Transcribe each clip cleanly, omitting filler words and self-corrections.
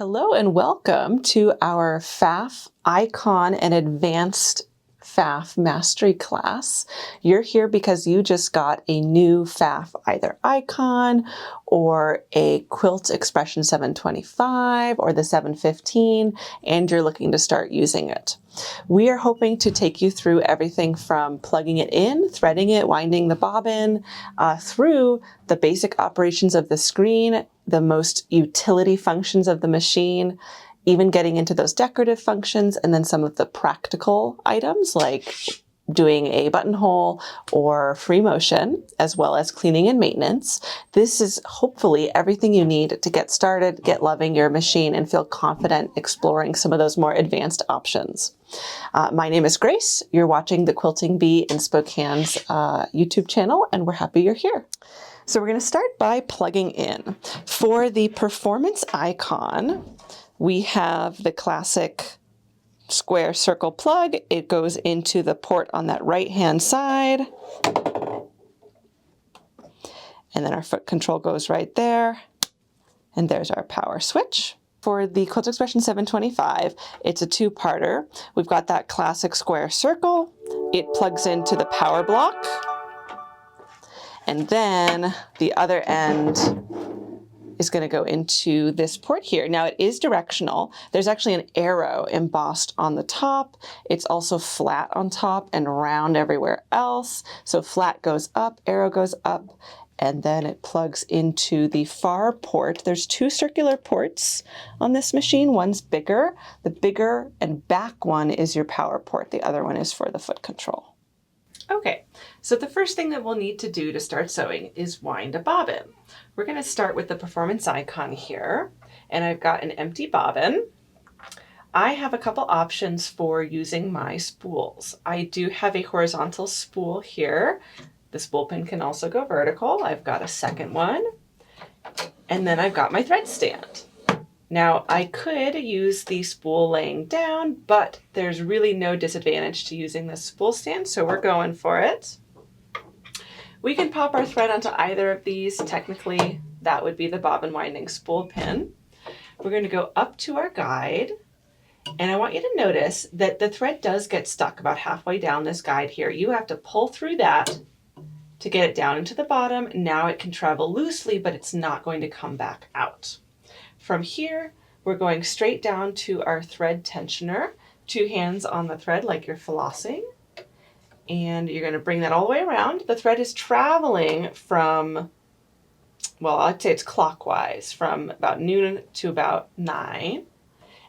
Hello and welcome to our Pfaff Icon and Advanced Pfaff Mastery class. You're here because you just got a new Pfaff either Icon or a Quilt Expression 725 or the 715, and you're looking to start using it. We are hoping to take you through everything from plugging it in, threading it, winding the bobbin, through the basic operations of the screen, the most utility functions of the machine, even getting into those decorative functions, and then some of the practical items like doing a buttonhole or free motion, as well as cleaning and maintenance. This is hopefully everything you need to get started, get loving your machine, and feel confident exploring some of those more advanced options. My name is Grace. You're watching the Quilting Bee in Spokane's YouTube channel, and we're happy you're here. So we're going to start by plugging in. For the Performance Icon, we have the classic square circle plug. It goes into the port on that right-hand side. And then our foot control goes right there. And there's our power switch. For the Quilt Expression 725, it's a two-parter. We've got that classic square circle. It plugs into the power block. And then the other end is going to go into this port here. Now it is directional. There's actually an arrow embossed on the top. It's also flat on top and round everywhere else. So flat goes up, arrow goes up, and then it plugs into the far port. There's two circular ports on this machine. One's bigger. The bigger and back one is your power port. The other one is for the foot control. Okay, so the first thing that we'll need to do to start sewing is wind a bobbin. We're going to start with the Performance Icon here, and I've got an empty bobbin. I have a couple options for using my spools. I do have a horizontal spool here. The spool pin can also go vertical. I've got a second one, and then I've got my thread stand. Now, I could use the spool laying down, but there's really no disadvantage to using the spool stand, so we're going for it. We can pop our thread onto either of these. Technically, that would be the bobbin winding spool pin. We're going to go up to our guide, and I want you to notice that the thread does get stuck about halfway down this guide here. You have to pull through that to get it down into the bottom. Now it can travel loosely, but it's not going to come back out. From here, we're going straight down to our thread tensioner, two hands on the thread like you're flossing, and you're going to bring that all the way around. The thread is traveling from, well, I'd say it's clockwise, from about noon to about 9,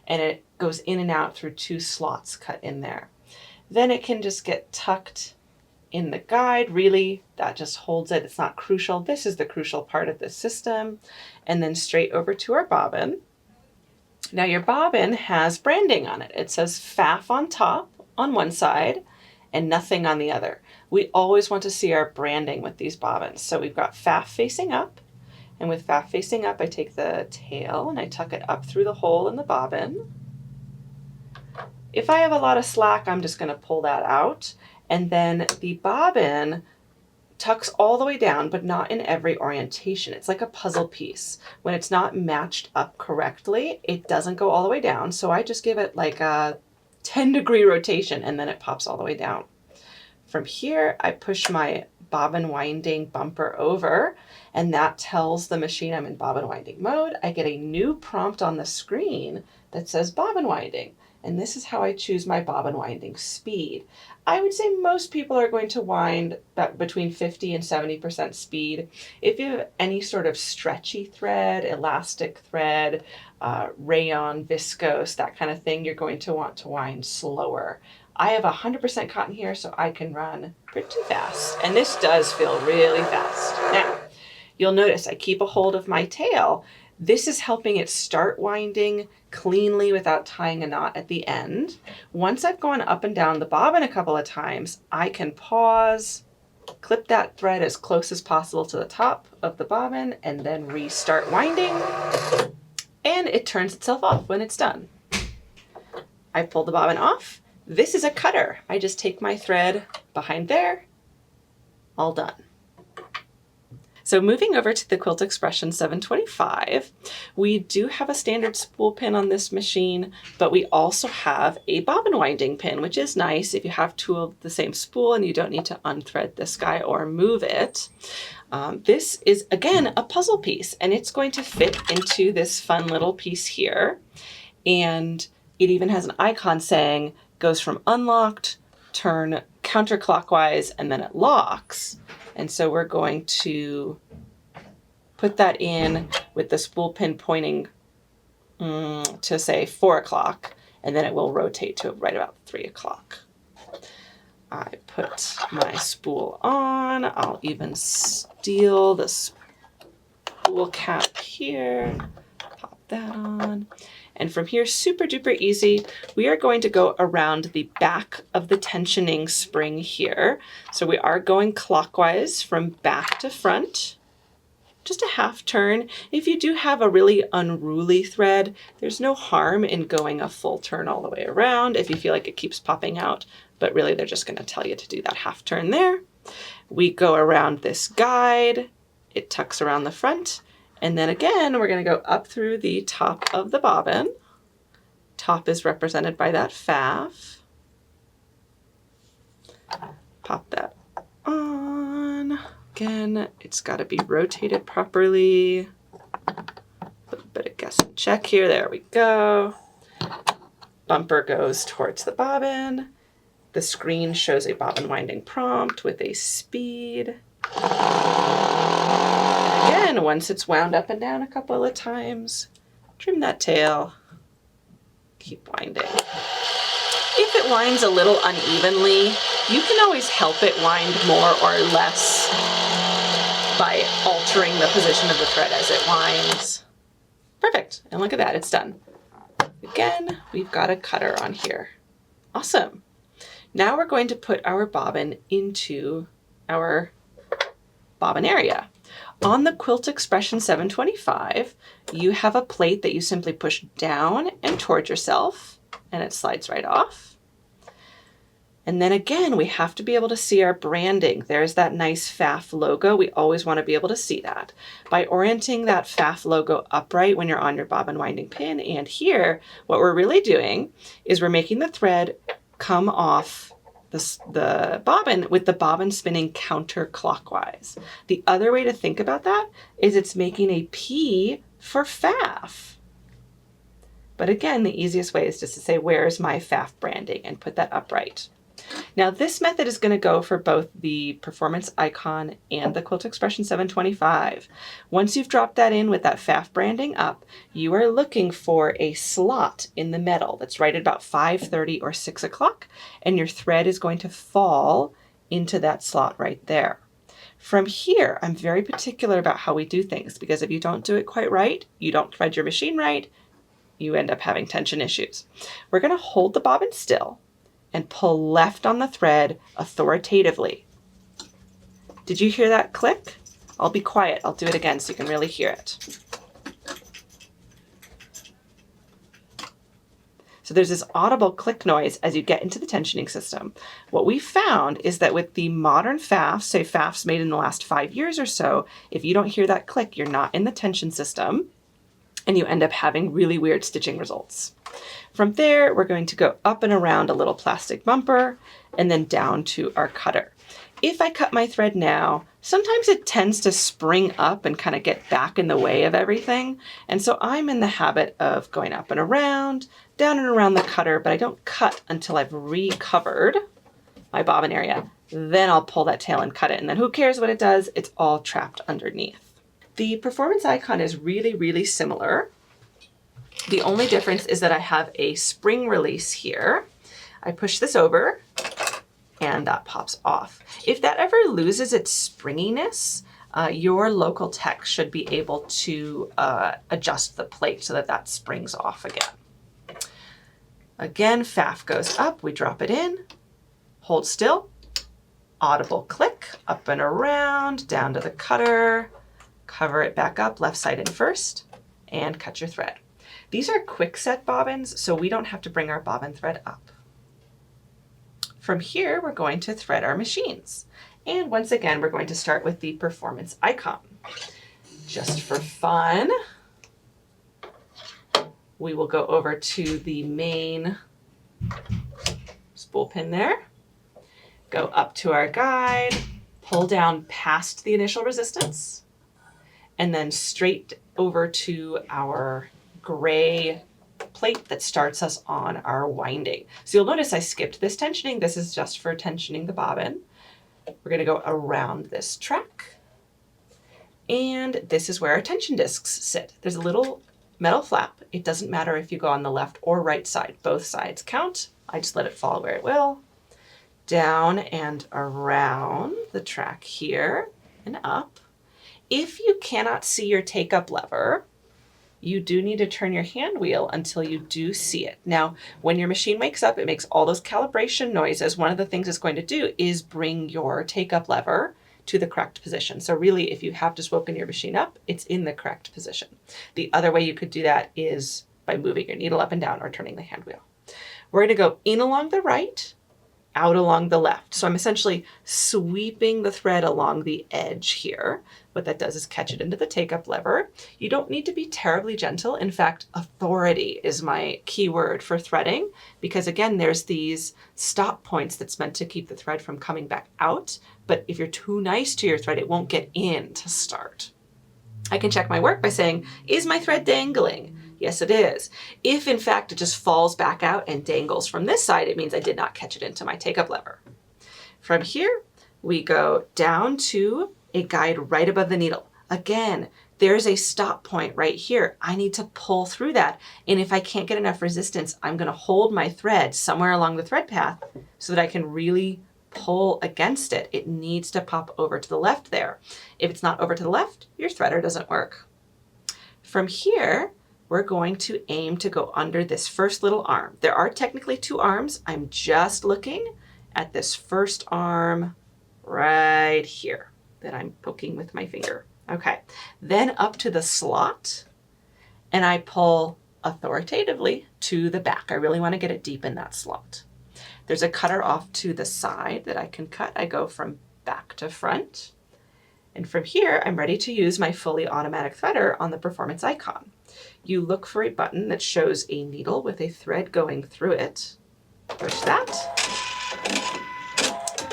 and it goes in and out through two slots cut in there. Then it can just get tucked in the guide. Really, that just holds it. It's not crucial. This is the crucial part of the system. And then straight over to our bobbin. Now your bobbin has branding on it. It says Pfaff on top on one side and nothing on the other. We always want to see our branding with these bobbins. So we've got Pfaff facing up, and with Pfaff facing up, I take the tail and I tuck it up through the hole in the bobbin. If I have a lot of slack, I'm just going to pull that out. And then the bobbin tucks all the way down, but not in every orientation. It's like a puzzle piece. When it's not matched up correctly, it doesn't go all the way down. So I just give it like a 10-degree rotation, and then it pops all the way down. From here, I push my bobbin winding bumper over, and that tells the machine I'm in bobbin winding mode. I get a new prompt on the screen that says bobbin winding. And this is how I choose my bobbin winding speed. I would say most people are going to wind between 50 and 70% speed. If you have any sort of stretchy thread, elastic thread, rayon, viscose, that kind of thing, you're going to want to wind slower. I have 100% cotton here, so I can run pretty fast. And this does feel really fast. Now, you'll notice I keep a hold of my tail. This is helping it start winding cleanly without tying a knot at the end. Once I've gone up and down the bobbin a couple of times, I can pause, clip that thread as close as possible to the top of the bobbin, and then restart winding, and it turns itself off when it's done. I pull the bobbin off. This is a cutter. I just take my thread behind there, all done. So moving over to the Quilt Expression 725, we do have a standard spool pin on this machine, but we also have a bobbin winding pin, which is nice if you have two of the same spool and you don't need to unthread this guy or move it. This is, again, a puzzle piece, and it's going to fit into this fun little piece here. And it even has an icon saying, goes from unlocked, turn counterclockwise, and then it locks. And so we're going to put that in with the spool pin pointing to say 4 o'clock, and then it will rotate to right about 3 o'clock. I put my spool on. I'll even steal the spool cap here, pop that on. And from here, super duper easy, we are going to go around the back of the tensioning spring here. So we are going clockwise from back to front, just a half turn. If you do have a really unruly thread, there's no harm in going a full turn all the way around if you feel like it keeps popping out, but really they're just going to tell you to do that half turn there. We go around this guide, it tucks around the front, and then again, we're going to go up through the top of the bobbin. Top is represented by that Pfaff. Pop that on. Again, it's got to be rotated properly. A little bit of guess and check here. There we go. Bumper goes towards the bobbin. The screen shows a bobbin winding prompt with a speed. Again, once it's wound up and down a couple of times, trim that tail, keep winding. If it winds a little unevenly, you can always help it wind more or less by altering the position of the thread as it winds. Perfect, and look at that, it's done. Again, we've got a cutter on here. Awesome. Now we're going to put our bobbin into our bobbin area. On the Quilt Expression 725, you have a plate that you simply push down and toward yourself, and it slides right off. And then again, we have to be able to see our branding. There's that nice Pfaff logo. We always want to be able to see that. By orienting that Pfaff logo upright when you're on your bobbin winding pin, and here, what we're really doing is we're making the thread come off the bobbin with the bobbin spinning counterclockwise. The other way to think about that is it's making a P for Pfaff. But again, the easiest way is just to say, where's my Pfaff branding, and put that upright. Now this method is going to go for both the Performance Icon and the Quilt Expression 725. Once you've dropped that in with that Pfaff branding up, you are looking for a slot in the metal that's right at about 5:30 or 6 o'clock, and your thread is going to fall into that slot right there. From here, I'm very particular about how we do things, because if you don't do it quite right, you don't thread your machine right, you end up having tension issues. We're going to hold the bobbin still and pull left on the thread authoritatively. Did you hear that click? I'll be quiet. I'll do it again so you can really hear it. So there's this audible click noise as you get into the tensioning system. What we found is that with the modern Pfaff, say Pfaffs made in the last 5 years or so, if you don't hear that click, you're not in the tension system, and you end up having really weird stitching results. From there, we're going to go up and around a little plastic bumper and then down to our cutter. If I cut my thread now, sometimes it tends to spring up and kind of get back in the way of everything. And so I'm in the habit of going up and around, down and around the cutter, but I don't cut until I've recovered my bobbin area. Then I'll pull that tail and cut it. And then who cares what it does? It's all trapped underneath. The Performance Icon is really, really similar. The only difference is that I have a spring release here. I push this over and that pops off. If that ever loses its springiness, your local tech should be able to adjust the plate so that that springs off again. Again, Pfaff goes up, we drop it in, hold still, audible click, up and around, down to the cutter, cover it back up, left side in first, and cut your thread. These are quick set bobbins, so we don't have to bring our bobbin thread up. From here, we're going to thread our machines. And once again, we're going to start with the Performance Icon. Just for fun, we will go over to the main spool pin there, go up to our guide, pull down past the initial resistance, and then straight over to our gray plate that starts us on our winding. So you'll notice I skipped this tensioning. This is just for tensioning the bobbin. We're going to go around this track. And this is where our tension discs sit. There's a little metal flap. It doesn't matter if you go on the left or right side. Both sides count. I just let it fall where it will. Down and around the track here and up. If you cannot see your take-up lever, you do need to turn your hand wheel until you do see it. Now, when your machine wakes up, it makes all those calibration noises. One of the things it's going to do is bring your take-up lever to the correct position. So really, if you have just woken your machine up, it's in the correct position. The other way you could do that is by moving your needle up and down or turning the hand wheel. We're going to go in along the right, out along the left. So I'm essentially sweeping the thread along the edge here. What that does is catch it into the take-up lever. You don't need to be terribly gentle. In fact, authority is my key word for threading, because again, there's these stop points that's meant to keep the thread from coming back out. But if you're too nice to your thread, it won't get in to start. I can check my work by saying, is my thread dangling? Yes, it is. If in fact it just falls back out and dangles from this side, it means I did not catch it into my take-up lever. From here, we go down to a guide right above the needle. Again, there's a stop point right here. I need to pull through that. And if I can't get enough resistance, I'm going to hold my thread somewhere along the thread path so that I can really pull against it. It needs to pop over to the left there. If it's not over to the left, your threader doesn't work. From here, we're going to aim to go under this first little arm. There are technically two arms. I'm just looking at this first arm right here that I'm poking with my finger. Okay, then up to the slot, and I pull authoritatively to the back. I really want to get it deep in that slot. There's a cutter off to the side that I can cut. I go from back to front. And from here, I'm ready to use my fully automatic threader on the Performance Icon. You look for a button that shows a needle with a thread going through it. Push that,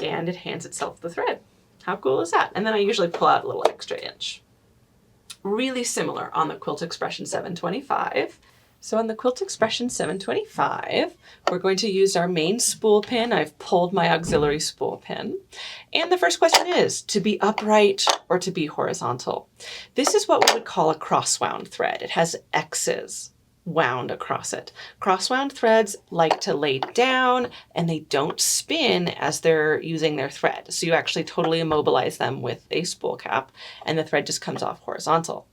and it hands itself the thread. How cool is that? And then I usually pull out a little extra inch. Really similar on the Quilt Expression 725. So on the Quilt Expression 725, we're going to use our main spool pin. I've pulled my auxiliary spool pin. And the first question is, to be upright or to be horizontal? This is what we would call a cross-wound thread. It has X's wound across it. Cross-wound threads like to lay down and they don't spin as they're using their thread. So you actually totally immobilize them with a spool cap and the thread just comes off horizontal.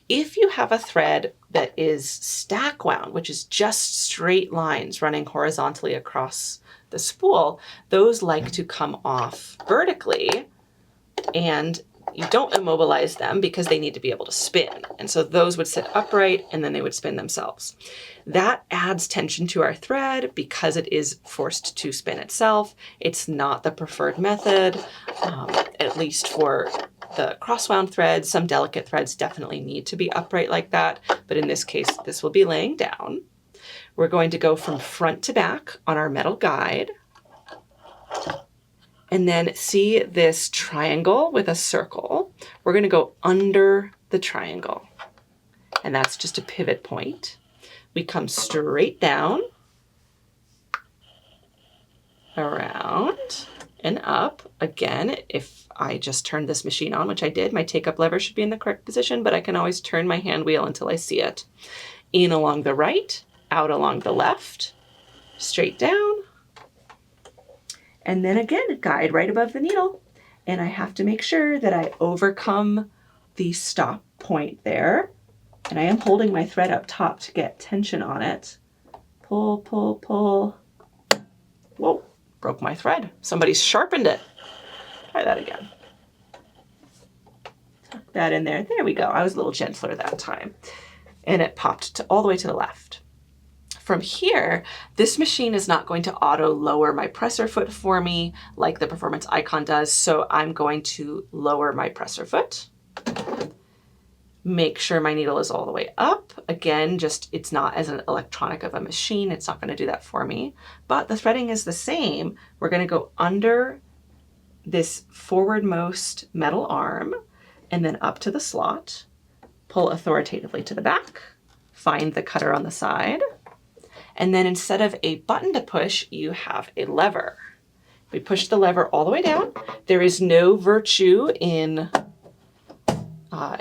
If you have a thread that is stack wound, which is just straight lines running horizontally across the spool, those like to come off vertically, and you don't immobilize them because they need to be able to spin. And so those would sit upright and then they would spin themselves. That adds tension to our thread because it is forced to spin itself. It's not the preferred method, at least for the cross-wound threads. Some delicate threads definitely need to be upright like that, but in this case, this will be laying down. We're going to go from front to back on our metal guide, and then see this triangle with a circle. We're going to go under the triangle, and that's just a pivot point. We come straight down, around, and up. Again, if I just turned this machine on, which I did, my take-up lever should be in the correct position, but I can always turn my hand wheel until I see it. In along the right, out along the left, straight down, and then again, guide right above the needle. And I have to make sure that I overcome the stop point there. And I am holding my thread up top to get tension on it. Pull, pull, pull. Whoa, broke my thread. Somebody's sharpened it. Try that again. Tuck that in there. There we go. I was a little gentler that time. And it popped all the way to the left. From here, this machine is not going to auto lower my presser foot for me like the Performance Icon does, so I'm going to lower my presser foot. Make sure my needle is all the way up. Again, just it's not as an electronic of a machine. It's not going to do that for me. But the threading is the same. We're going to go under this forwardmost metal arm and then up to the slot. Pull authoritatively to the back. Find the cutter on the side. And then instead of a button to push, you have a lever. We push the lever all the way down. There is no virtue in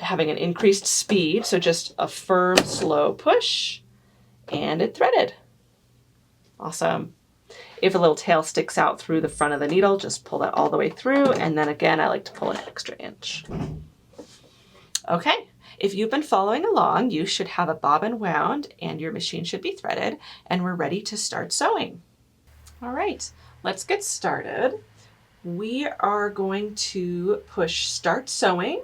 having an increased speed, so just a firm, slow push, and it threaded. Awesome. If a little tail sticks out through the front of the needle, just pull that all the way through, and then again, I like to pull an extra inch. Okay, if you've been following along, you should have a bobbin wound and your machine should be threaded, and we're ready to start sewing. All right, let's get started. We are going to push Start Sewing.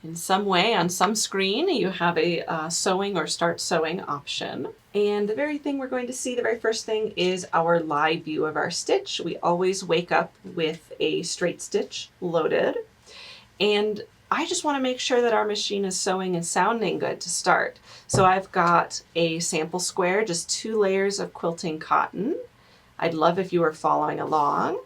In some way, on some screen, you have a sewing or start sewing option. And the very thing we're going to see, the very first thing, is our live view of our stitch. We always wake up with a straight stitch loaded. And I just want to make sure that our machine is sewing and sounding good to start. So I've got a sample square, just 2 layers of quilting cotton. I'd love if you were following along.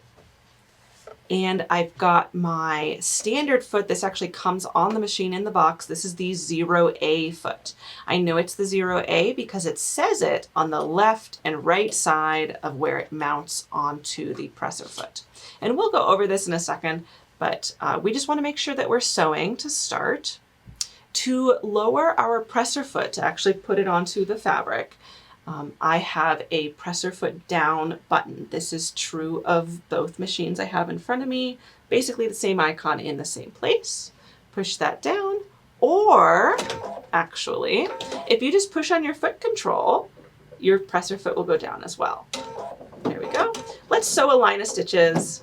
And I've got my standard foot. This actually comes on the machine in the box. This is the 0A foot. I know it's the 0A because it says it on the left and right side of where it mounts onto the presser foot. And we'll go over this in a second, but we just want to make sure that we're sewing to start. To lower our presser foot, to actually put it onto the fabric, I have a presser foot down button. This is true of both machines I have in front of me. Basically the same icon in the same place. Push that down, or actually, if you just push on your foot control, your presser foot will go down as well. There we go. Let's sew a line of stitches.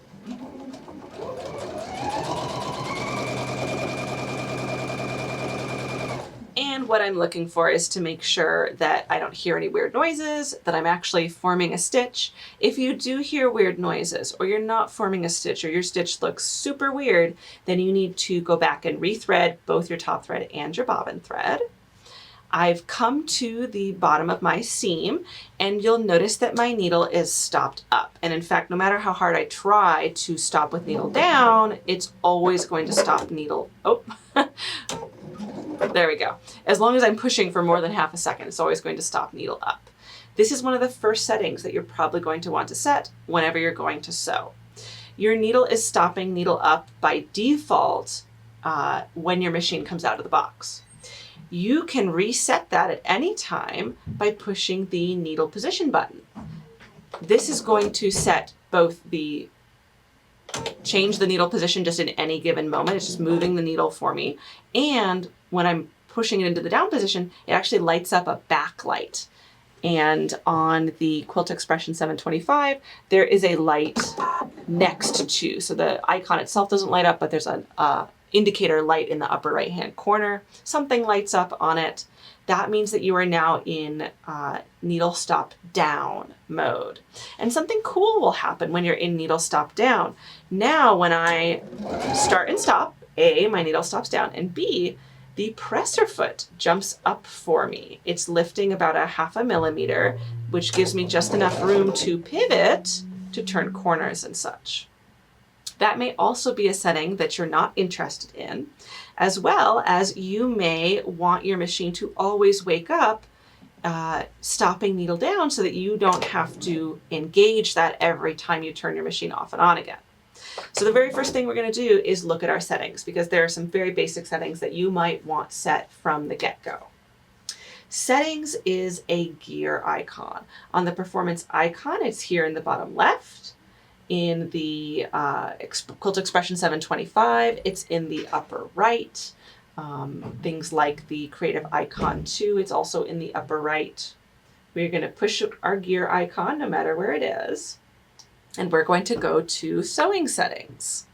And what I'm looking for is to make sure that I don't hear any weird noises, that I'm actually forming a stitch. If you do hear weird noises, or you're not forming a stitch, or your stitch looks super weird, then you need to go back and rethread both your top thread and your bobbin thread. I've come to the bottom of my seam, and you'll notice that my needle is stopped up. And in fact, no matter how hard I try to stop with needle down, it's always going to stop needle. Oh, there we go. As long as I'm pushing for more than half a second, it's always going to stop needle up. This is one of the first settings that you're probably going to want to set whenever you're going to sew. Your needle is stopping needle up by default when your machine comes out of the box. You can reset that at any time by pushing the needle position button. This is going to set both the change the needle position just in any given moment. It's just moving the needle for me. And when I'm pushing it into the down position, it actually lights up a backlight. And on the Quilt Expression 725, there is a light next to. So the icon itself doesn't light up, but there's an indicator light in the upper right hand corner. Something lights up on it. That means that you are now in needle stop down mode. And something cool will happen when you're in needle stop down. Now when I start and stop, A, my needle stops down, and B, the presser foot jumps up for me. It's lifting about a 0.5 millimeter, which gives me just enough room to pivot to turn corners and such. That may also be a setting that you're not interested in, as well as you may want your machine to always wake up stopping needle down so that you don't have to engage that every time you turn your machine off and on again. So the very first thing we're going to do is look at our settings, because there are some very basic settings that you might want set from the get-go. Settings is a gear icon. On the performance icon, it's here in the bottom left. In the Quilt Expression 725, it's in the upper right. Things like the creative icon too, it's also in the upper right. We're going to push our gear icon no matter where it is. And we're going to go to sewing settings.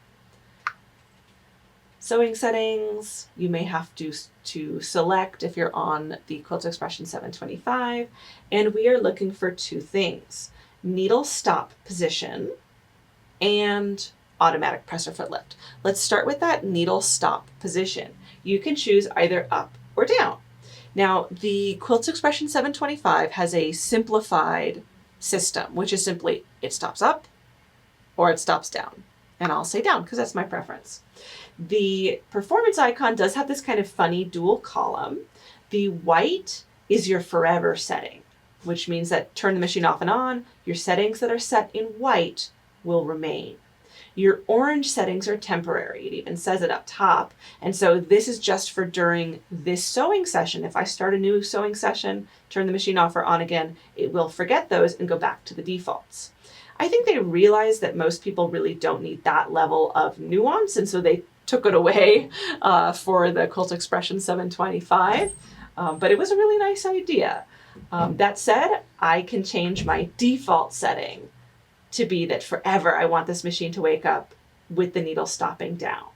Sewing settings, you may have to select if you're on the Quilt Expression 725. And we are looking for 2 things: needle stop position and automatic presser foot lift. Let's start with that needle stop position. you can choose either up or down. Now, the Quilt Expression 725 has a simplified system, which is simply it stops up or it stops down. And I'll say down because that's my preference. The Performance Icon does have this kind of funny dual column. The white is your forever setting, which means that turn the machine off and on, your settings that are set in white will remain. Your orange settings are temporary. It even says it up top. And so this is just for during this sewing session. If I start a new sewing session, turn the machine off or on again, it will forget those and go back to the defaults. I think they realized that most people really don't need that level of nuance, and so they took it away for the Quilt Expression 725. But it was a really nice idea. That said, I can change my default setting to be that forever I want this machine to wake up with the needle stopping down.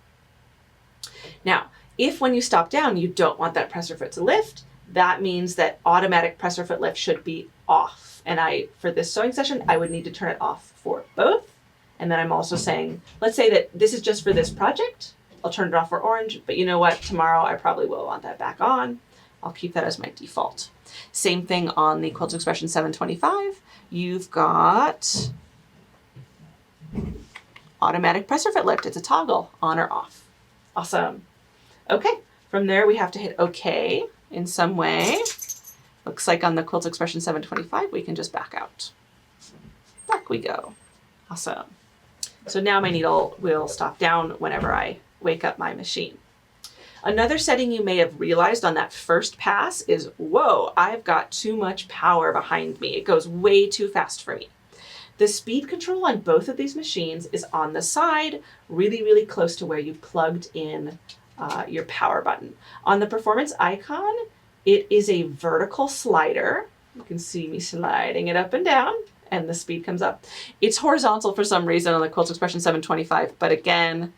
Now, if when you stop down, you don't want that presser foot to lift, that means that automatic presser foot lift should be off. And for this sewing session, I would need to turn it off for both. And then I'm also saying, let's say that this is just for this project. I'll turn it off for orange, but you know what? Tomorrow I probably will want that back on. I'll keep that as my default. Same thing on the Quilt Expression 725. You've got automatic presser foot lift. It's a toggle, on or off. Awesome. Okay, from there we have to hit OK in some way. Looks like on the Quilt Expression 725, we can just back out. Back we go. Awesome. So now my needle will stop down whenever I wake up my machine. Another setting you may have realized on that first pass is, whoa, I've got too much power behind me. It goes way too fast for me. The speed control on both of these machines is on the side, really, really close to where you plugged in your power button. On the Performance Icon, it is a vertical slider. You can see me sliding it up and down, and the speed comes up. It's horizontal for some reason on the Quilt Expression 725, but again,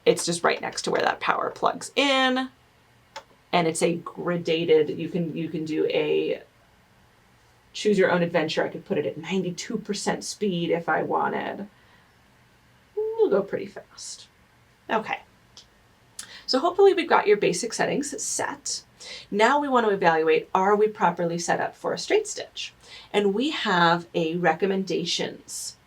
it's just right next to where that power plugs in, and it's a gradated, you can do a choose your own adventure. I could put it at 92% speed if I wanted. We'll go pretty fast. Okay. So hopefully we've got your basic settings set. Now we want to evaluate, are we properly set up for a straight stitch? And we have a recommendations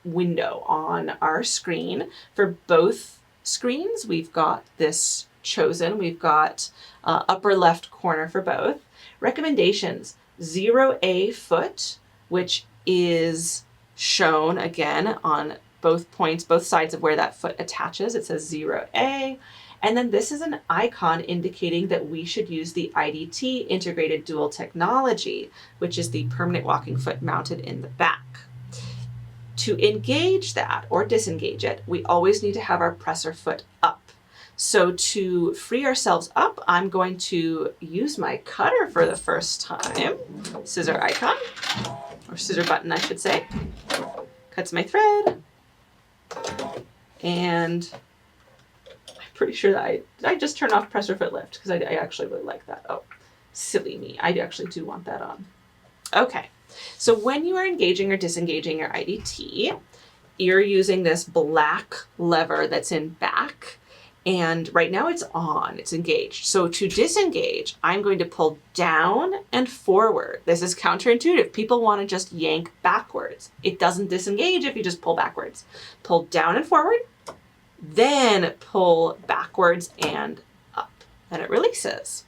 window on our screen. For both screens, we've got this chosen. We've got upper left corner for both. Recommendations, 0A foot, which is shown again on both points, both sides of where that foot attaches. It says 0A. And then this is an icon indicating that we should use the IDT integrated dual technology, which is the permanent walking foot mounted in the back. To engage that or disengage it, we always need to have our presser foot up. So to free ourselves up, I'm going to use my cutter for the first time. Scissor icon, or scissor button, I should say. Cuts my thread. And I'm pretty sure that I just turned off presser foot lift because I actually really like that. Oh, silly me. I actually do want that on. Okay. So when you are engaging or disengaging your IDT, you're using this black lever that's in back. And right now it's on, it's engaged. So to disengage, I'm going to pull down and forward. This is counterintuitive. People want to just yank backwards. It doesn't disengage if you just pull backwards. Pull down and forward, then pull backwards and up, and it releases.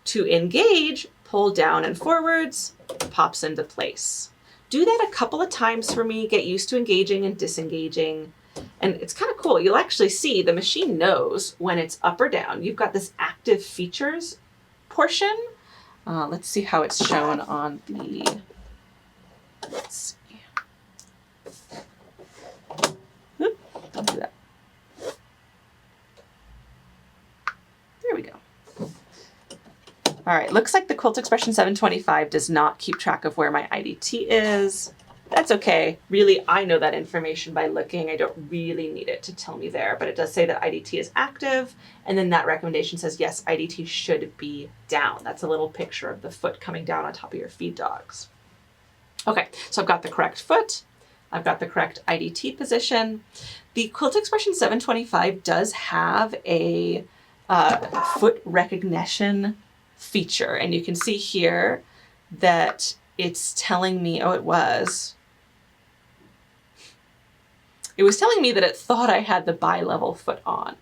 To engage, pull down and forwards, pops into place. Do that a couple of times for me, get used to engaging and disengaging. And it's kind of cool. You'll actually see the machine knows when it's up or down. You've got this active features portion. Let's see how it's shown on the, let's see. Oop, don't do that. There we go. All right, looks like the Quilt Expression 725 does not keep track of where my IDT is. That's okay. Really, I know that information by looking. I don't really need it to tell me there, but it does say that IDT is active. And then that recommendation says, yes, IDT should be down. That's a little picture of the foot coming down on top of your feed dogs. Okay, so I've got the correct foot. I've got the correct IDT position. The Quilt Expression 725 does have a foot recognition feature, and you can see here that it's telling me, oh, it was telling me that it thought I had the bi-level foot on,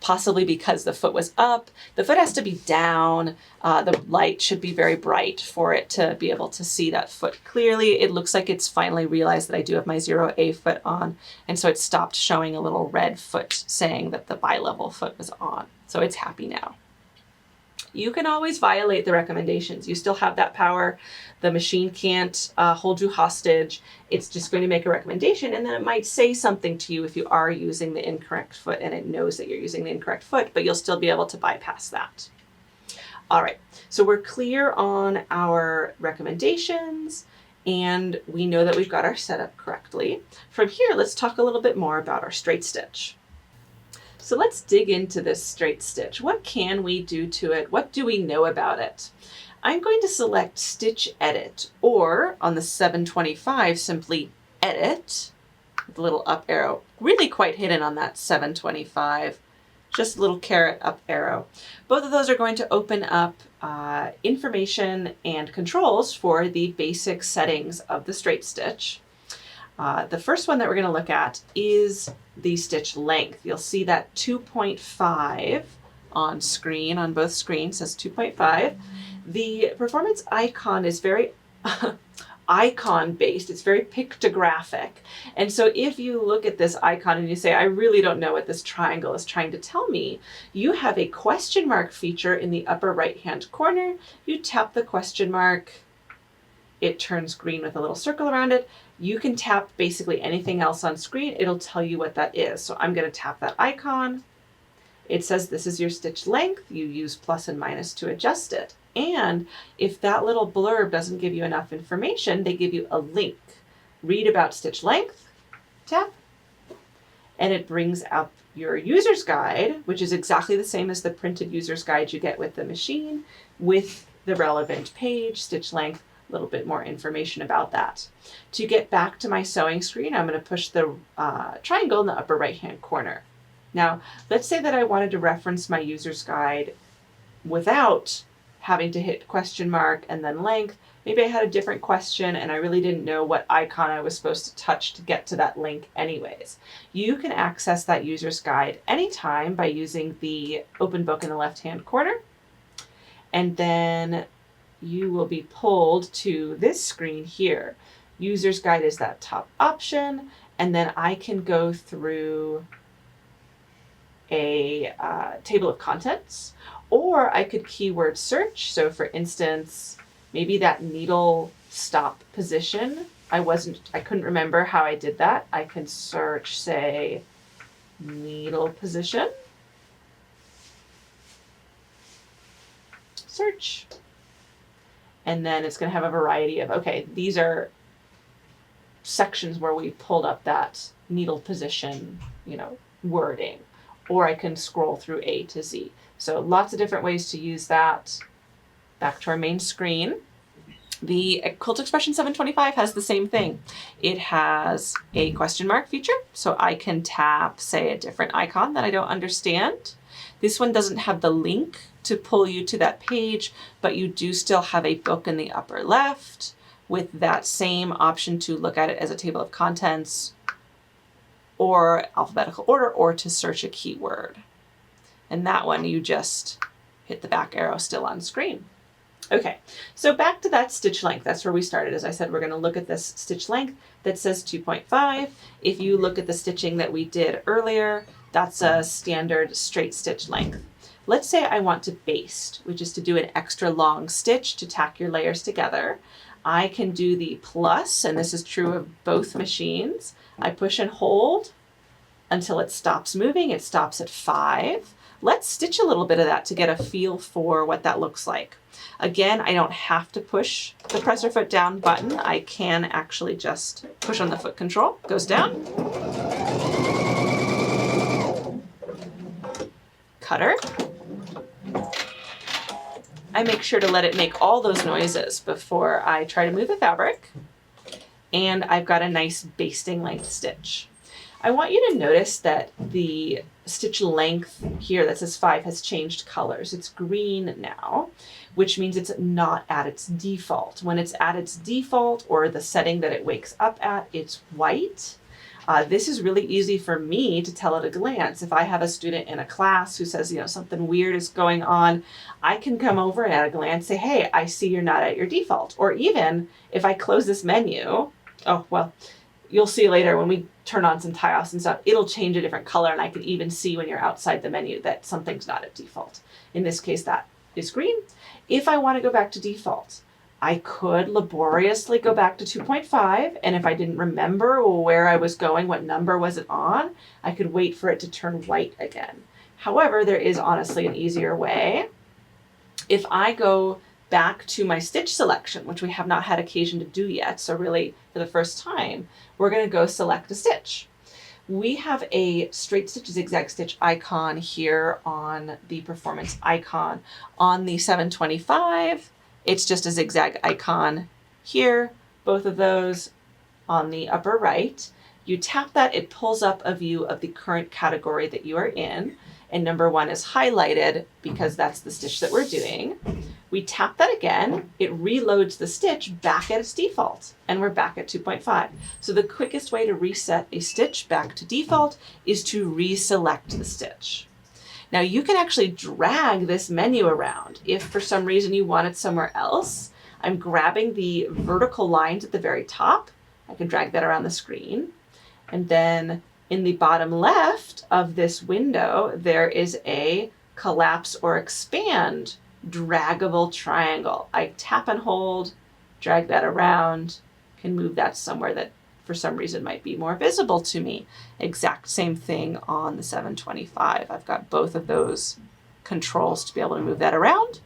possibly because the foot was up. The foot has to be down. The light should be very bright for it to be able to see that foot clearly. It looks like it's finally realized that I do have my 0A foot on, and so it stopped showing a little red foot saying that the bi-level foot was on. So it's happy now. You can always violate the recommendations. You still have that power. The machine can't hold you hostage. It's just going to make a recommendation, and then it might say something to you if you are using the incorrect foot and it knows that you're using the incorrect foot, but you'll still be able to bypass that. All right, so we're clear on our recommendations, and we know that we've got our setup correctly. From here, let's talk a little bit more about our straight stitch. So let's dig into this straight stitch. What can we do to it? What do we know about it? I'm going to select Stitch Edit, or on the 725, simply Edit with a little up arrow. Really quite hidden on that 725, just a little caret up arrow. Both of those are going to open up information and controls for the basic settings of the straight stitch. The first one that we're going to look at is the stitch length. You'll see that 2.5 on screen, on both screens, says 2.5. The performance icon is very icon based. It's very pictographic. And so if you look at this icon and you say, I really don't know what this triangle is trying to tell me, you have a question mark feature in the upper right hand corner. You tap the question mark, it turns green with a little circle around it. You can tap basically anything else on screen. It'll tell you what that is. So I'm going to tap that icon. It says this is your stitch length. You use plus and minus to adjust it. And if that little blurb doesn't give you enough information, they give you a link. Read about stitch length, tap, and it brings up your user's guide, which is exactly the same as the printed user's guide you get with the machine, with the relevant page, stitch length, a little bit more information about that. To get back to my sewing screen, I'm going to push the triangle in the upper right hand corner. Now, let's say that I wanted to reference my user's guide without having to hit question mark and then length. Maybe I had a different question and I really didn't know what icon I was supposed to touch to get to that link anyways. You can access that user's guide anytime by using the open book in the left-hand corner, and then you will be pulled to this screen here. User's guide is that top option, and then I can go through a table of contents, or I could keyword search. So for instance, maybe that needle stop position, I couldn't remember how I did that. I can search, say, needle position, search, and then it's going to have a variety of, okay, these are sections where we pulled up that needle position, wording, or I can scroll through A to Z. So lots of different ways to use that. Back to our main screen. The Quilt Expression 725 has the same thing. It has a question mark feature, so I can tap, say, a different icon that I don't understand. This one doesn't have the link to pull you to that page, but you do still have a book in the upper left with that same option to look at it as a table of contents or alphabetical order, or to search a keyword. And that one, you just hit the back arrow still on screen. Okay, so back to that stitch length. That's where we started. As I said, we're going to look at this stitch length that says 2.5. If you look at the stitching that we did earlier, that's a standard straight stitch length. Let's say I want to baste, which is to do an extra long stitch to tack your layers together. I can do the plus, and this is true of both machines. I push and hold until it stops moving. It stops at 5. Let's stitch a little bit of that to get a feel for what that looks like. Again, I don't have to push the presser foot down button. I can actually just push on the foot control. Goes down. Cutter. I make sure to let it make all those noises before I try to move the fabric. and I've got a nice basting length stitch. I want you to notice that the stitch length here that says 5 has changed colors. It's green now, which means it's not at its default. When it's at its default, or the setting that it wakes up at, it's white. This is really easy for me to tell at a glance. If I have a student in a class who says, something weird is going on, I can come over and at a glance say, hey, I see you're not at your default. Or even if I close this menu, oh, well, you'll see later when we turn on some tie-offs and stuff, it'll change a different color, and I can even see when you're outside the menu that something's not at default. In this case, that is green. If I want to go back to default, I could laboriously go back to 2.5, and if I didn't remember where I was going, what number was it on, I could wait for it to turn white again. However, there is honestly an easier way. If I go back to my stitch selection, which we have not had occasion to do yet, so really for the first time, we're going to go select a stitch. We have a straight stitch zigzag stitch icon here on the performance icon. On the 725, it's just a zigzag icon here, both of those on the upper right. You tap that, it pulls up a view of the current category that you are in, and number 1 is highlighted because that's the stitch that we're doing. We tap that again, it reloads the stitch back at its default, and we're back at 2.5. So the quickest way to reset a stitch back to default is to reselect the stitch. Now you can actually drag this menu around. If for some reason you want it somewhere else, I'm grabbing the vertical lines at the very top. I can drag that around the screen. And then in the bottom left of this window, there is a collapse or expand draggable triangle. I tap and hold, drag that around, can move that somewhere that for some reason might be more visible to me. Exact same thing on the 725. I've got both of those controls to be able to move that around.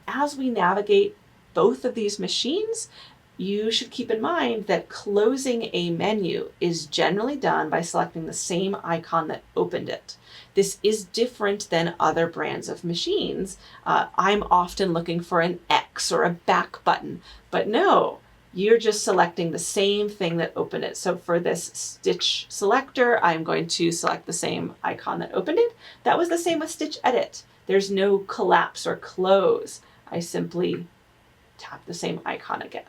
As we navigate both of these machines, you should keep in mind that closing a menu is generally done by selecting the same icon that opened it. This is different than other brands of machines. I'm often looking for an X or a back button, but no, you're just selecting the same thing that opened it. So for this stitch selector, I'm going to select the same icon that opened it. That was the same with stitch edit. There's no collapse or close. I simply tap the same icon again.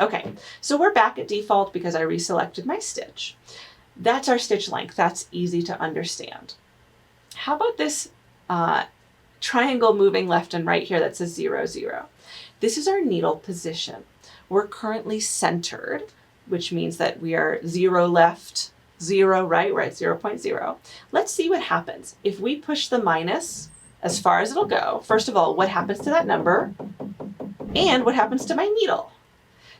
Okay, so we're back at default because I reselected my stitch. That's our stitch length. That's easy to understand. How about this triangle moving left and right here that says 0, 0? This is our needle position. We're currently centered, which means that we are 0 left, 0 right. We're at 0.0. Let's see what happens. If we push the minus as far as it'll go, first of all, what happens to that number? And what happens to my needle?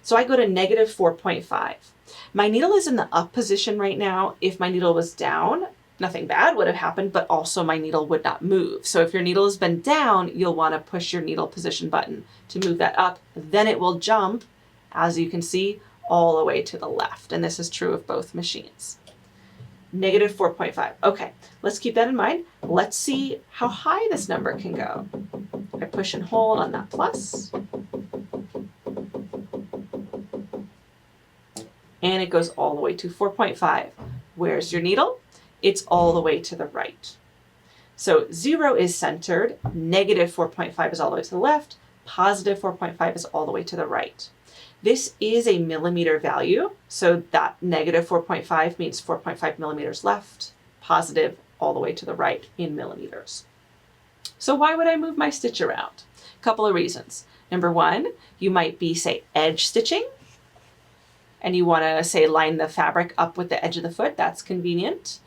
So I go to negative 4.5. My needle is in the up position right now. If my needle was down, nothing bad would have happened, but also my needle would not move. So if your needle has been down, you'll want to push your needle position button to move that up. Then it will jump, as you can see, all the way to the left. And this is true of both machines. Negative 4.5. Okay, let's keep that in mind. Let's see how high this number can go. I push and hold on that plus. And it goes all the way to 4.5. Where's your needle? It's all the way to the right. So 0 is centered, negative 4.5 is all the way to the left, positive 4.5 is all the way to the right. This is a millimeter value, so that negative 4.5 means 4.5 millimeters left, positive all the way to the right in millimeters. So why would I move my stitch around? A couple of reasons. Number 1, you might be, say, edge stitching, and you want to, say, line the fabric up with the edge of the foot. That's convenient.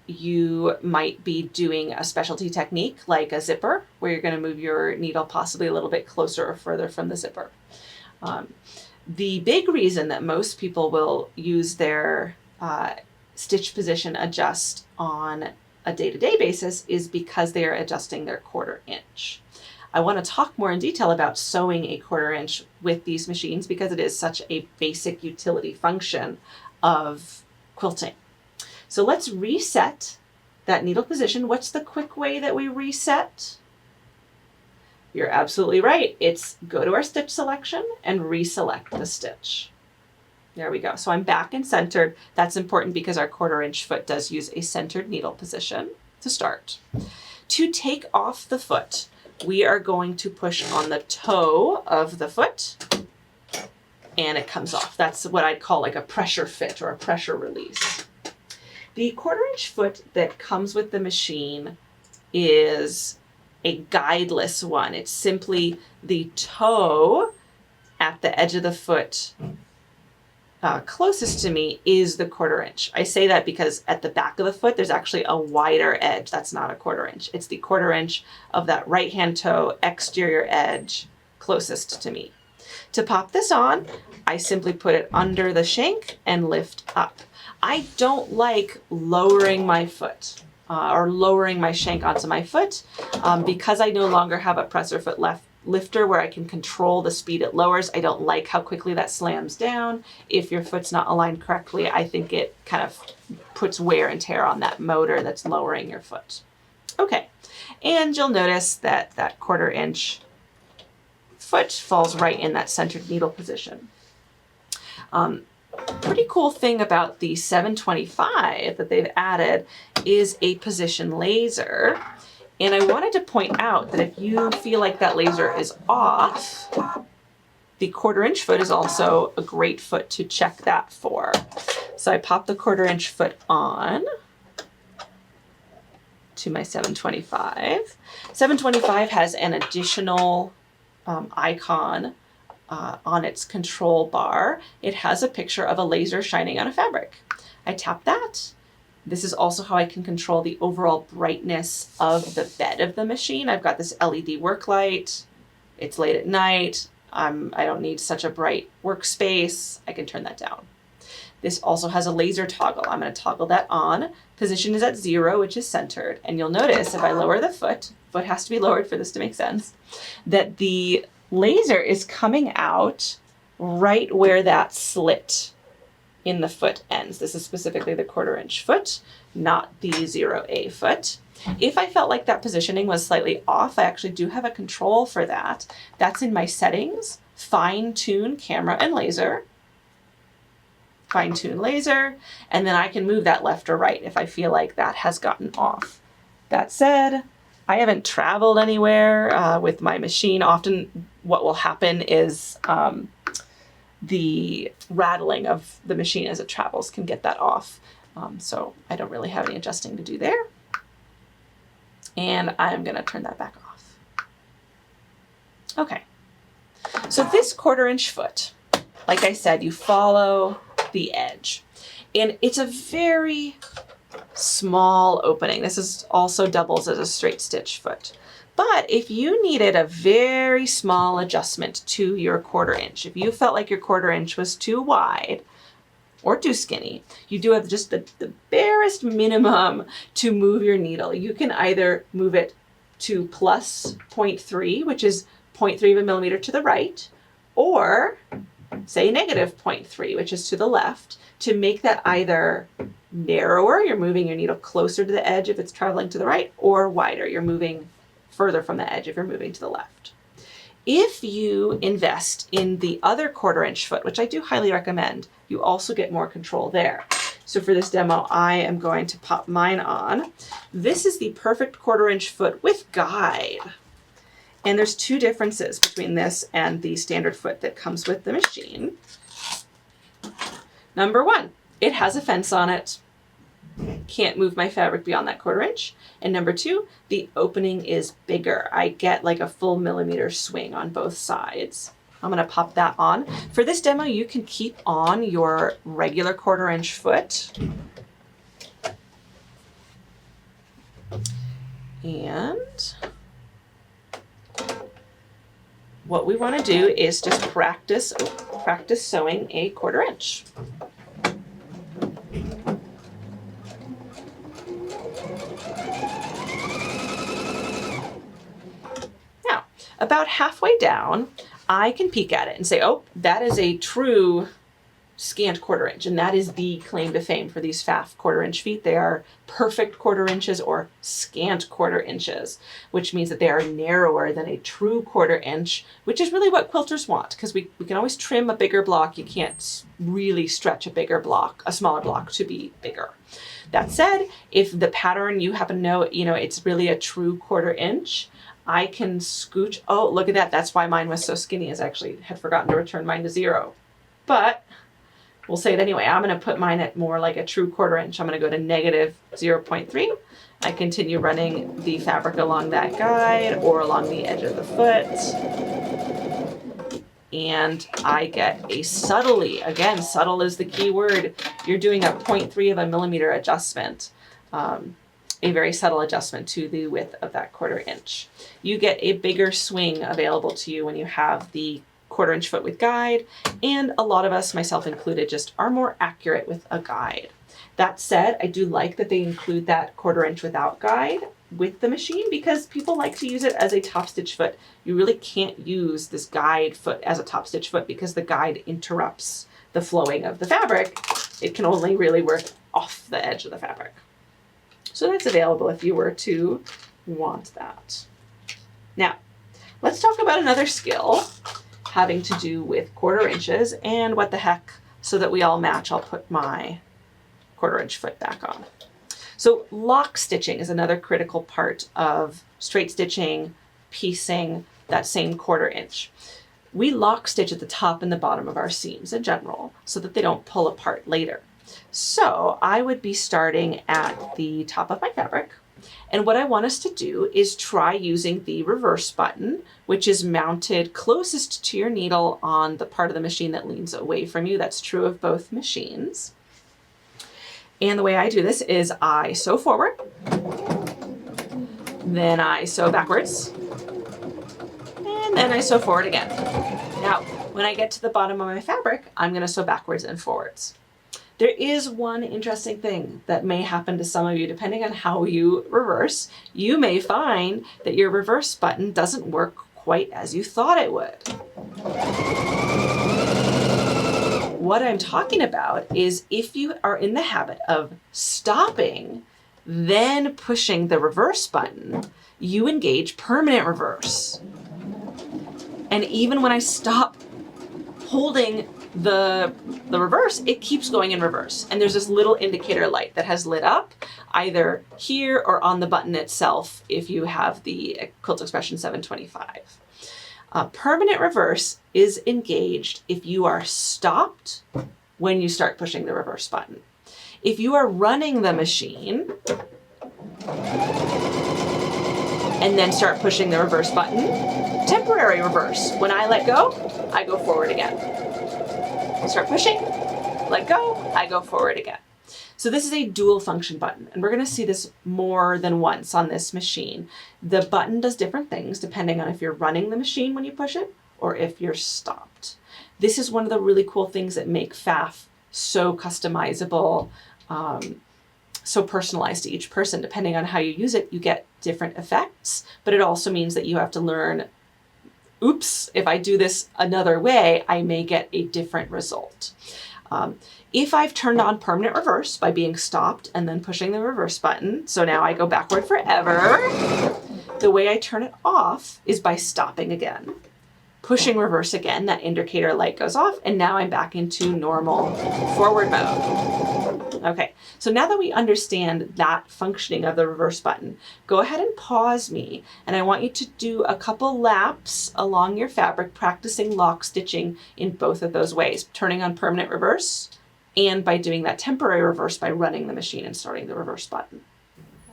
You might be doing a specialty technique like a zipper, where you're going to move your needle possibly a little bit closer or further from the zipper. The big reason that most people will use their stitch position adjust on a day-to-day basis is because they are adjusting their 1/4 inch. I want to talk more in detail about sewing a 1/4 inch with these machines because it is such a basic utility function of quilting. So let's reset that needle position. What's the quick way that we reset? You're absolutely right. It's go to our stitch selection and reselect the stitch. There we go. So I'm back and centered. That's important because our 1/4 inch foot does use a centered needle position to start. To take off the foot, we are going to push on the toe of the foot and it comes off. That's what I'd call like a pressure fit or a pressure release. The 1/4 inch foot that comes with the machine is a guideless one. It's simply the toe at the edge of the foot closest to me is the 1/4 inch. I say that because at the back of the foot, there's actually a wider edge. That's not a 1/4 inch. It's the 1/4 inch of that right hand toe exterior edge closest to me. To pop this on, I simply put it under the shank and lift up. I don't like lowering my foot or lowering my shank onto my foot because I no longer have a presser foot lifter where I can control the speed it lowers. I don't like how quickly that slams down. If your foot's not aligned correctly, I think it kind of puts wear and tear on that motor that's lowering your foot. Okay, and you'll notice that that 1/4 inch foot falls right in that centered needle position. Pretty cool thing about the 725 that they've added is a position laser. And I wanted to point out that if you feel like that laser is off, the 1/4 inch foot is also a great foot to check that for. So I pop the 1/4 inch foot on to my 725. 725 has an additional icon on its control bar. It has a picture of a laser shining on a fabric. I tap that. This is also how I can control the overall brightness of the bed of the machine. I've got this LED work light. It's late at night. I don't need such a bright workspace. I can turn that down. This also has a laser toggle. I'm going to toggle that on. Position is at 0, which is centered. And you'll notice if I lower the foot has to be lowered for this to make sense, that the laser is coming out right where that slit in the foot ends. This is specifically the 1/4 inch foot, not the 0A foot. If I felt like that positioning was slightly off, I actually do have a control for that. That's in my settings, fine tune camera and laser, fine tune laser, and then I can move that left or right if I feel like that has gotten off. That said, I haven't traveled anywhere with my machine. Often what will happen is the rattling of the machine as it travels can get that off. So I don't really have any adjusting to do there. And I'm gonna turn that back off. Okay, so this 1/4 inch foot, like I said, you follow the edge. And it's a very small opening. This is also doubles as a straight stitch foot. But if you needed a very small adjustment to your 1/4 inch, if you felt like your 1/4 inch was too wide or too skinny, you do have just the barest minimum to move your needle. You can either move it to plus 0.3, which is 0.3 of a millimeter to the right, or say negative 0.3, which is to the left, to make that either narrower, you're moving your needle closer to the edge if it's traveling to the right, or wider, you're moving further from the edge if you're moving to the left. If you invest in the other 1/4 inch foot, which I do highly recommend, you also get more control there. So for this demo, I am going to pop mine on. This is the perfect 1/4 inch foot with guide. And there's two differences between this and the standard foot that comes with the machine. Number one, it has a fence on it. Can't move my fabric beyond that 1/4 inch. And number two, the opening is bigger. I get like a full millimeter swing on both sides. I'm gonna pop that on. For this demo, you can keep on your regular 1/4 inch foot. And what we wanna do is just practice sewing a 1/4 inch. About halfway down, I can peek at it and say, oh, that is a true scant 1/4 inch, and that is the claim to fame for these Pfaff 1/4 inch feet. They are perfect 1/4 inches or scant 1/4 inches, which means that they are narrower than a true 1/4 inch, which is really what quilters want, because we can always trim a bigger block. You can't really stretch a smaller block to be bigger. That said, if the pattern you happen to know, it's really a true 1/4 inch, I can scooch. Oh, look at that. That's why mine was so skinny, is I actually had forgotten to return mine to 0. But we'll say it anyway. I'm going to put mine at more like a true 1/4 inch. I'm going to go to -0.3. I continue running the fabric along that guide or along the edge of the foot. And I get a subtly, again, subtle is the key word. You're doing a 0.3 of a millimeter adjustment. A very subtle adjustment to the width of that 1/4 inch. You get a bigger swing available to you when you have the 1/4 inch foot with guide, and a lot of us, myself included, just are more accurate with a guide. That said, I do like that they include that 1/4 inch without guide with the machine, because people like to use it as a top stitch foot. You really can't use this guide foot as a top stitch foot because the guide interrupts the flowing of the fabric. It can only really work off the edge of the fabric. So that's available if you were to want that. Now, let's talk about another skill having to do with 1/4 inches and what the heck, so that we all match, I'll put my 1/4 inch foot back on. So lock stitching is another critical part of straight stitching, piecing, that same 1/4 inch. We lock stitch at the top and the bottom of our seams in general so that they don't pull apart later. So I would be starting at the top of my fabric, and what I want us to do is try using the reverse button, which is mounted closest to your needle on the part of the machine that leans away from you. That's true of both machines. And the way I do this is I sew forward, then I sew backwards, and then I sew forward again. Now, when I get to the bottom of my fabric, I'm going to sew backwards and forwards. There is one interesting thing that may happen to some of you depending on how you reverse. You may find that your reverse button doesn't work quite as you thought it would. What I'm talking about is if you are in the habit of stopping, then pushing the reverse button, you engage permanent reverse. And even when I stop holding the reverse, it keeps going in reverse. And there's this little indicator light that has lit up either here or on the button itself if you have the Quilt Expression 725. Permanent reverse is engaged if you are stopped when you start pushing the reverse button. If you are running the machine and then start pushing the reverse button, temporary reverse. When I let go, I go forward again. Start pushing, let go, I go forward again. So this is a dual function button, and we're going to see this more than once on this machine. The button does different things depending on if you're running the machine when you push it or if you're stopped. This is one of the really cool things that make Pfaff so customizable, so personalized to each person. Depending on how you use it, you get different effects, but it also means that you have to learn, oops, if I do this another way, I may get a different result. If I've turned on permanent reverse by being stopped and then pushing the reverse button, so now I go backward forever, the way I turn it off is by stopping again, pushing reverse again, that indicator light goes off, and now I'm back into normal forward mode. Okay, so now that we understand that functioning of the reverse button, go ahead and pause me, and I want you to do a couple laps along your fabric, practicing lock stitching in both of those ways, turning on permanent reverse, and by doing that temporary reverse by running the machine and starting the reverse button.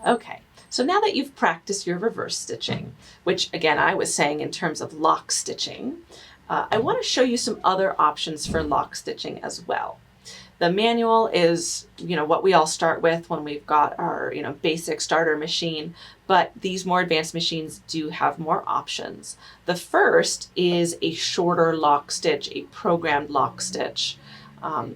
Okay, so now that you've practiced your reverse stitching, which again I was saying in terms of lock stitching, I want to show you some other options for lock stitching as well. The manual is, what we all start with when we've got our, basic starter machine, but these more advanced machines do have more options. The first is a shorter lock stitch, a programmed lock stitch.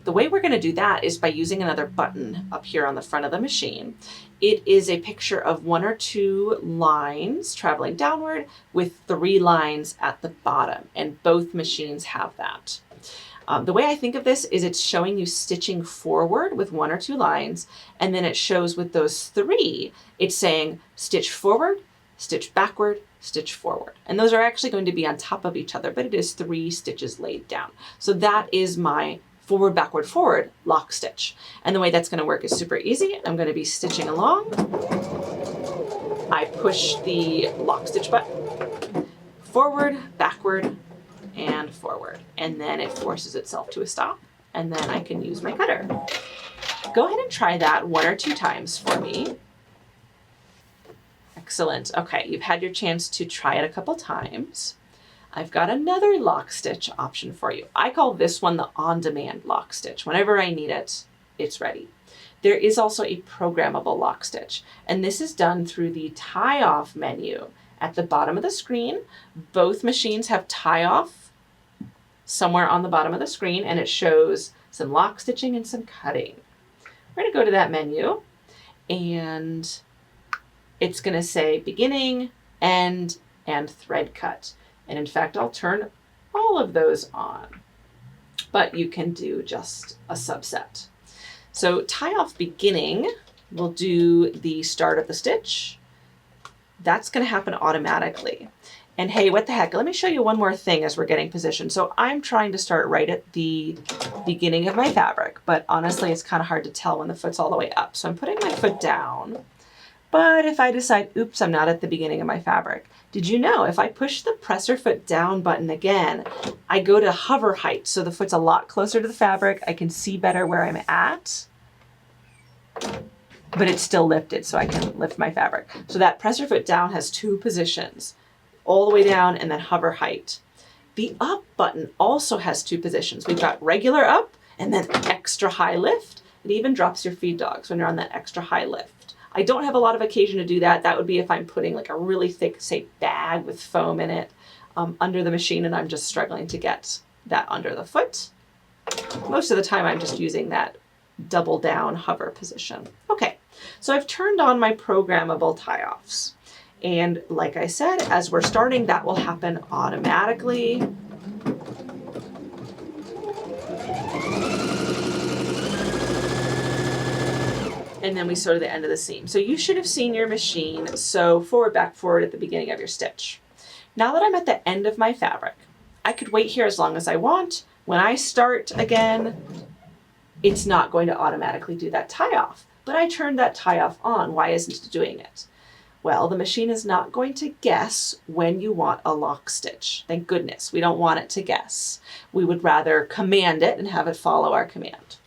The way we're going to do that is by using another button up here on the front of the machine. It is a picture of 1 or 2 lines traveling downward with 3 lines at the bottom, and both machines have that. The way I think of this is it's showing you stitching forward with 1 or 2 lines, and then it shows with those 3, it's saying stitch forward, stitch backward, stitch forward. And those are actually going to be on top of each other, but it is 3 stitches laid down. So that is my forward, backward, forward lock stitch. And the way that's going to work is super easy. I'm going to be stitching along. I push the lock stitch button, forward, backward, and forward. And then it forces itself to a stop, and then I can use my cutter. Go ahead and try that 1 or 2 times for me. Excellent. Okay, you've had your chance to try it a couple times. I've got another lock stitch option for you. I call this one the on-demand lock stitch. Whenever I need it, it's ready. There is also a programmable lock stitch, and this is done through the tie off menu at the bottom of the screen. Both machines have tie off somewhere on the bottom of the screen, and it shows some lock stitching and some cutting. We're going to go to that menu, and it's going to say beginning, end, and thread cut. And in fact, I'll turn all of those on, but you can do just a subset. So tie off beginning will do the start of the stitch. That's going to happen automatically. And hey, what the heck, let me show you one more thing as we're getting positioned. So I'm trying to start right at the beginning of my fabric, but honestly, it's kind of hard to tell when the foot's all the way up. So I'm putting my foot down. But if I decide, oops, I'm not at the beginning of my fabric, did you know if I push the presser foot down button again, I go to hover height. So the foot's a lot closer to the fabric. I can see better where I'm at, but it's still lifted, so I can lift my fabric. So that presser foot down has 2 positions, all the way down and then hover height. The up button also has 2 positions. We've got regular up and then extra high lift. It even drops your feed dogs when you're on that extra high lift. I don't have a lot of occasion to do that. That would be if I'm putting like a really thick, say, bag with foam in it under the machine and I'm just struggling to get that under the foot. Most of the time I'm just using that double down hover position. Okay, so I've turned on my programmable tie-offs. And like I said, as we're starting, that will happen automatically. And then we sew to the end of the seam. So you should have seen your machine sew forward, back, forward at the beginning of your stitch. Now that I'm at the end of my fabric, I could wait here as long as I want. When I start again, it's not going to automatically do that tie off, but I turned that tie off on. Why isn't it doing it? Well, the machine is not going to guess when you want a lock stitch. Thank goodness, we don't want it to guess. We would rather command it and have it follow our command.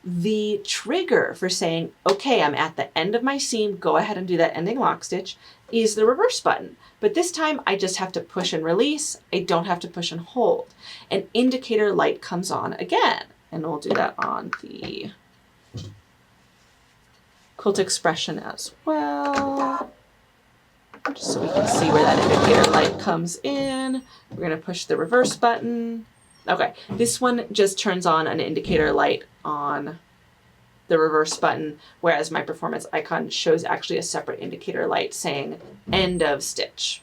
The trigger for saying, okay, I'm at the end of my seam, go ahead and do that ending lock stitch, is the reverse button. But this time I just have to push and release. I don't have to push and hold. An indicator light comes on again, and we'll do that on the Quilt Expression as well. Just so we can see where that indicator light comes in. We're going to push the reverse button. Okay, this one just turns on an indicator light on the reverse button, whereas my performance icon shows actually a separate indicator light saying end of stitch.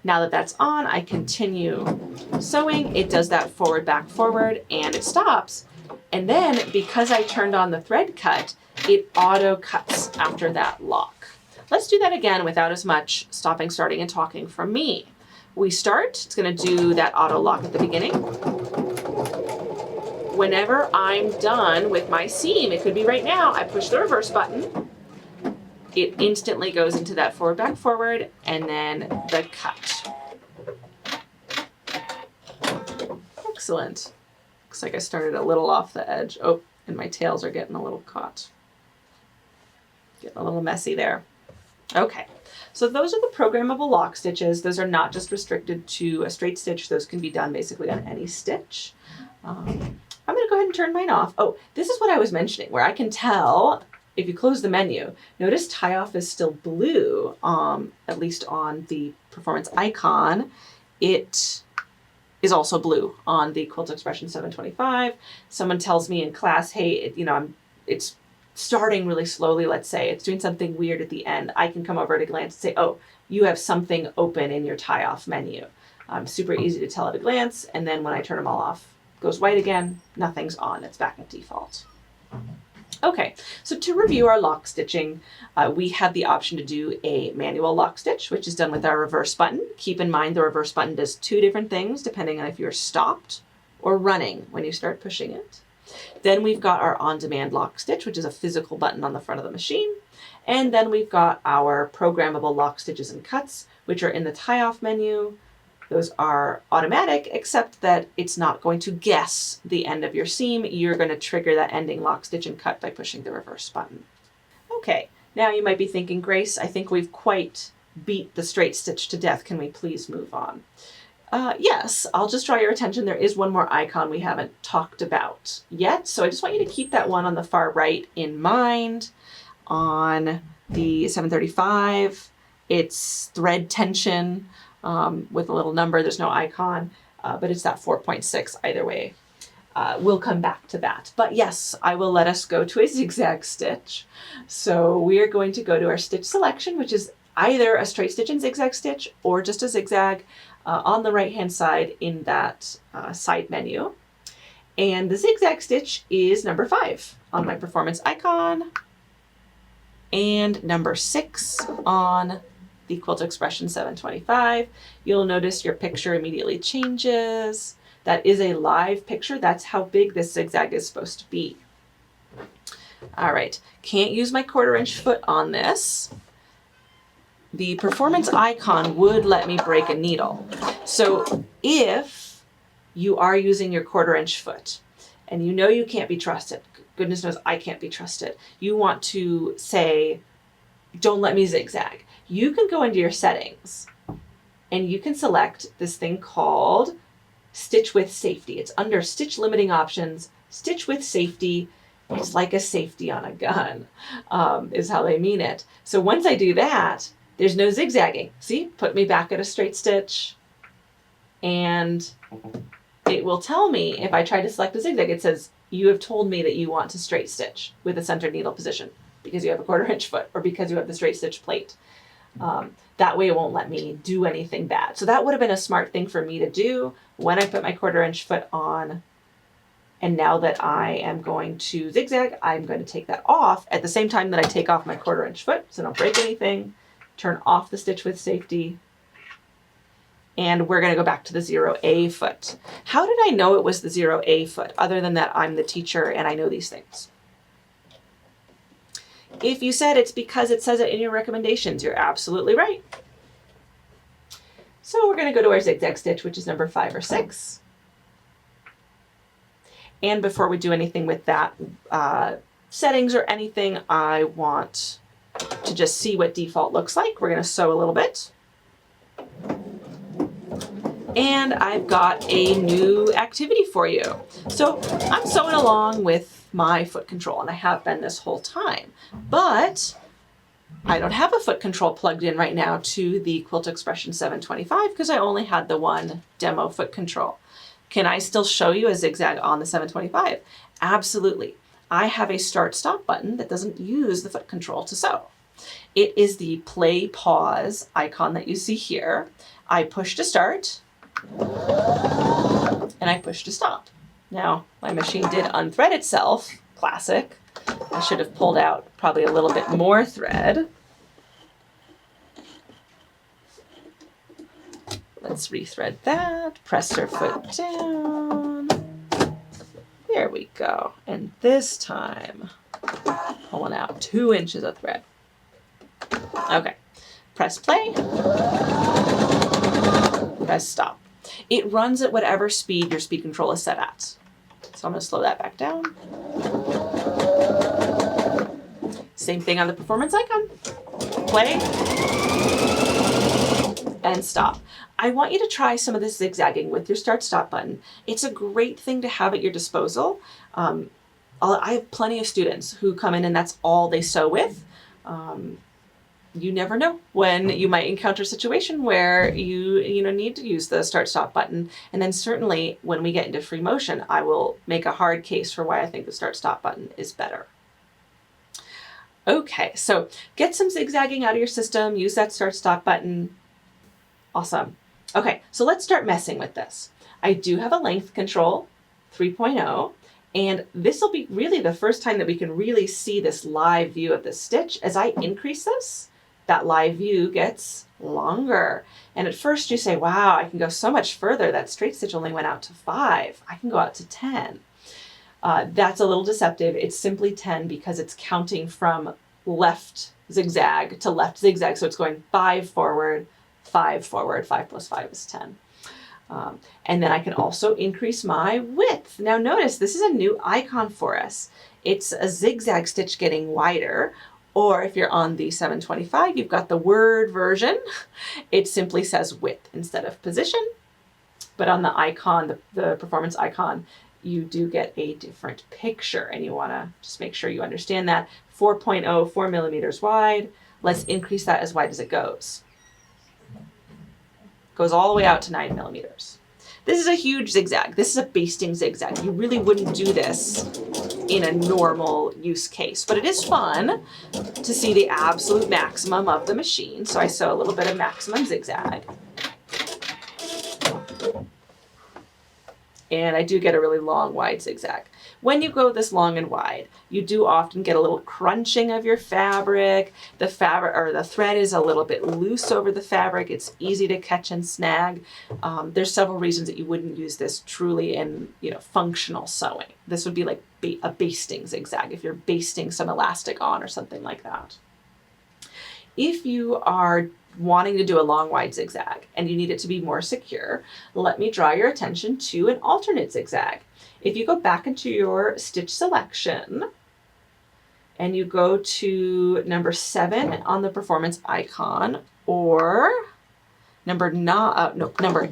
Now that that's on, I continue sewing. It does that forward, back, forward, and it stops. And then because I turned on the thread cut, it auto cuts after that lock. Let's do that again without as much stopping, starting, and talking from me. We start, it's going to do that auto lock at the beginning. Whenever I'm done with my seam, it could be right now, I push the reverse button. It instantly goes into that forward, back, forward, and then the cut. Excellent. Looks like I started a little off the edge. Oh, and my tails are getting a little caught. Getting a little messy there. Okay. So those are the programmable lock stitches. Those are not just restricted to a straight stitch. Those can be done basically on any stitch. I'm going to go ahead and turn mine off. Oh, this is what I was mentioning, where I can tell if you close the menu. Notice tie off is still blue, at least on the performance icon. It is also blue on the Quilt Expression 725. Someone tells me in class, hey, it's starting really slowly, let's say, it's doing something weird at the end, I can come over at a glance and say, oh, you have something open in your tie-off menu. Super easy to tell at a glance, and then when I turn them all off, goes white again, nothing's on, it's back at default. Okay, so to review our lock stitching, we have the option to do a manual lock stitch, which is done with our reverse button. Keep in mind the reverse button does two different things depending on if you're stopped or running when you start pushing it. Then we've got our on-demand lock stitch, which is a physical button on the front of the machine. And then we've got our programmable lock stitches and cuts, which are in the tie-off menu. Those are automatic, except that it's not going to guess the end of your seam. You're going to trigger that ending lock stitch and cut by pushing the reverse button. Okay, now you might be thinking, Grace, I think we've quite beat the straight stitch to death. Can we please move on? Yes, I'll just draw your attention. There is one more icon we haven't talked about yet. So I just want you to keep that one on the far right in mind. On the 735, it's thread tension. With a little number, there's no icon, but it's that 4.6 either way. We'll come back to that. But yes, I will let us go to a zigzag stitch. So we are going to go to our stitch selection, which is either a straight stitch and zigzag stitch or just a zigzag on the right-hand side in that side menu. And the zigzag stitch is number 5 on my performance icon and number 6 on the Quilt Expression 725. You'll notice your picture immediately changes. That is a live picture. That's how big this zigzag is supposed to be. All right, can't use my 1/4 inch foot on this. The performance icon would let me break a needle. So if you are using your 1/4 inch foot and you know you can't be trusted, goodness knows I can't be trusted, you want to say, don't let me zigzag. You can go into your settings and you can select this thing called Stitch with Safety. It's under Stitch Limiting Options, Stitch with Safety. It's like a safety on a gun, is how they mean it. So once I do that, there's no zigzagging. See, put me back at a straight stitch. And it will tell me if I try to select a zigzag, it says, you have told me that you want to straight stitch with a center needle position because you have a 1/4 inch foot or because you have the straight stitch plate. That way it won't let me do anything bad. So that would have been a smart thing for me to do when I put my 1/4 inch foot on. And now that I am going to zigzag, I'm going to take that off at the same time that I take off my 1/4 inch foot so I don't break anything. Turn off the Stitch with Safety. And we're going to go back to the 0A foot. How did I know it was the 0A foot, other than that I'm the teacher and I know these things? If you said it's because it says it in your recommendations, you're absolutely right. So we're going to go to our zigzag stitch, which is number 5 or 6. And before we do anything with that settings or anything, I want to just see what default looks like. We're going to sew a little bit. And I've got a new activity for you. So I'm sewing along with my foot control, and I have been this whole time, but I don't have a foot control plugged in right now to the Quilt Expression 725 because I only had the one demo foot control. Can I still show you a zigzag on the 725? Absolutely. I have a start-stop button that doesn't use the foot control to sew. It is the play pause icon that you see here. I push to start and I push to stop. Now, my machine did unthread itself, classic. I should have pulled out probably a little bit more thread. Let's rethread that, press her foot down. There we go. And this time, pulling out 2 inches of thread. Okay, press play, press stop. It runs at whatever speed your speed control is set at. So I'm going to slow that back down. Same thing on the performance icon. Play and stop. I want you to try some of this zigzagging with your start-stop button. It's a great thing to have at your disposal. I have plenty of students who come in and that's all they sew with. You never know when you might encounter a situation where you need to use the start-stop button. And then certainly when we get into free motion, I will make a hard case for why I think the start-stop button is better. Okay, so get some zigzagging out of your system, use that start-stop button. Awesome. Okay, so let's start messing with this. I do have a length control 3.0. And this will be really the first time that we can really see this live view of the stitch. As I increase this, that live view gets longer. And at first you say, wow, I can go so much further. That straight stitch only went out to 5. I can go out to 10. That's a little deceptive. It's simply 10 because it's counting from left zigzag to left zigzag. So it's going 5 forward, 5 forward, 5 plus 5 is 10. And then I can also increase my width. Now notice this is a new icon for us. It's a zigzag stitch getting wider, or if you're on the 725, you've got the Word version. It simply says width instead of position. But on the icon, the performance icon, you do get a different picture, and you want to just make sure you understand that. 4.0, 4 millimeters wide. Let's increase that as wide as it goes. Goes all the way out to 9 millimeters. This is a huge zigzag. This is a basting zigzag. You really wouldn't do this in a normal use case, but it is fun to see the absolute maximum of the machine. So I sew a little bit of maximum zigzag. And I do get a really long, wide zigzag. When you go this long and wide, you do often get a little crunching of your fabric. The fabric or the thread is a little bit loose over the fabric. It's easy to catch and snag. There's several reasons that you wouldn't use this truly in, functional sewing. This would be like a basting zigzag if you're basting some elastic on or something like that. If you are wanting to do a long wide zigzag and you need it to be more secure, let me draw your attention to an alternate zigzag. If you go back into your stitch selection and you go to number 7 on the performance icon, or number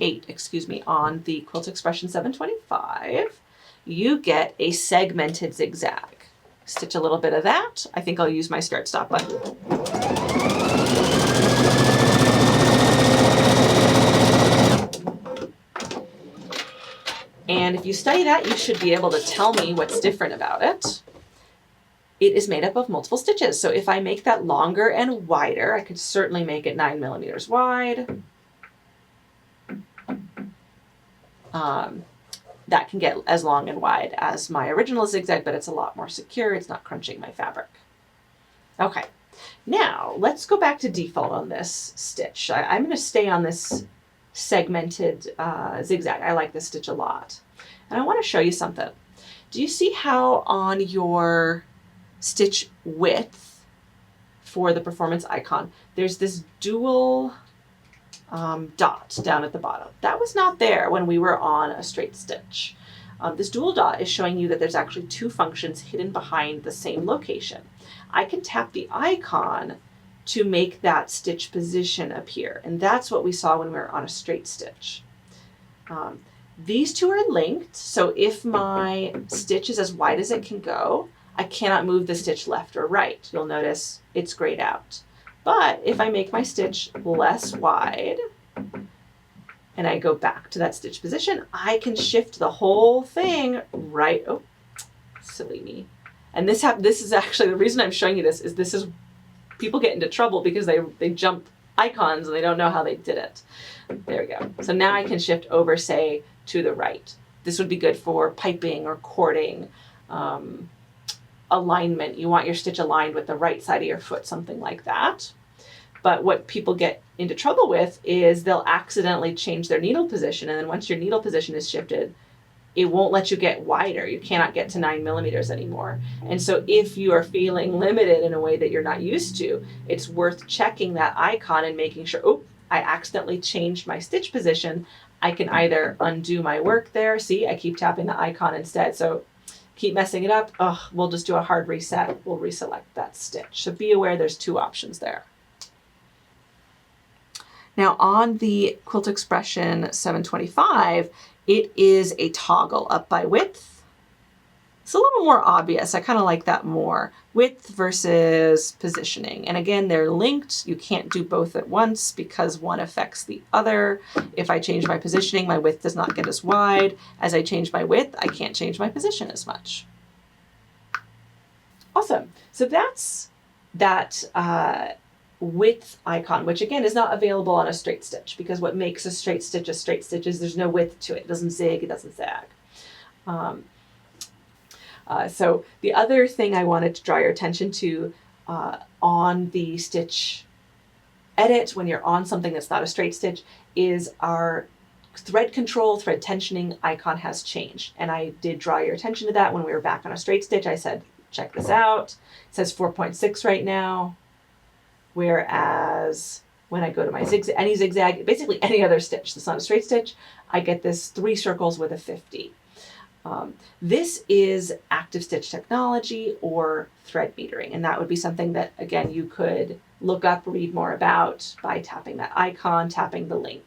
8, excuse me, on the Quilt Expression 725, you get a segmented zigzag. Stitch a little bit of that. I think I'll use my start stop button. And if you study that, you should be able to tell me what's different about it. It is made up of multiple stitches. So if I make that longer and wider, I could certainly make it 9 millimeters wide. That can get as long and wide as my original zigzag, but it's a lot more secure. It's not crunching my fabric. Okay, now let's go back to default on this stitch. I'm going to stay on this segmented zigzag. I like this stitch a lot. And I want to show you something. Do you see how on your stitch width for the performance icon, there's this dual dot down at the bottom? That was not there when we were on a straight stitch. This dual dot is showing you that there's actually 2 functions hidden behind the same location. I can tap the icon to make that stitch position appear. And that's what we saw when we were on a straight stitch. These 2 are linked, so if my stitch is as wide as it can go, I cannot move the stitch left or right. You'll notice it's grayed out. But if I make my stitch less wide, and I go back to that stitch position, I can shift the whole thing right, oh, silly me. And this is actually, the reason I'm showing you this is people get into trouble because they jump icons and they don't know how they did it. There we go. So now I can shift over, say, to the right. This would be good for piping or cording, alignment. You want your stitch aligned with the right side of your foot, something like that. But what people get into trouble with is they'll accidentally change their needle position, and then once your needle position is shifted, it won't let you get wider. You cannot get to 9 millimeters anymore. And so if you are feeling limited in a way that you're not used to, it's worth checking that icon and making sure, oh, I accidentally changed my stitch position. I can either undo my work there. See, I keep tapping the icon instead. So keep messing it up. Oh, we'll just do a hard reset. We'll reselect that stitch. So be aware there's 2 options there. Now on the Quilt Expression 725, it is a toggle up by width. It's a little more obvious. I kind of like that more. Width versus positioning. And again, they're linked. You can't do both at once because one affects the other. If I change my positioning, my width does not get as wide. As I change my width, I can't change my position as much. Awesome. So that's that width icon, which again is not available on a straight stitch, because what makes a straight stitch is there's no width to it. It doesn't zig, it doesn't zag. So the other thing I wanted to draw your attention to on the stitch edit when you're on something that's not a straight stitch is our thread control, thread tensioning icon has changed. And I did draw your attention to that when we were back on a straight stitch. I said, check this out. It says 4.6 right now. Whereas when I go to my any zigzag, basically any other stitch that's not a straight stitch, I get this 3 circles with a 50. This is active stitch technology or thread metering, and that would be something that, again, you could look up, read more about by tapping that icon, tapping the link.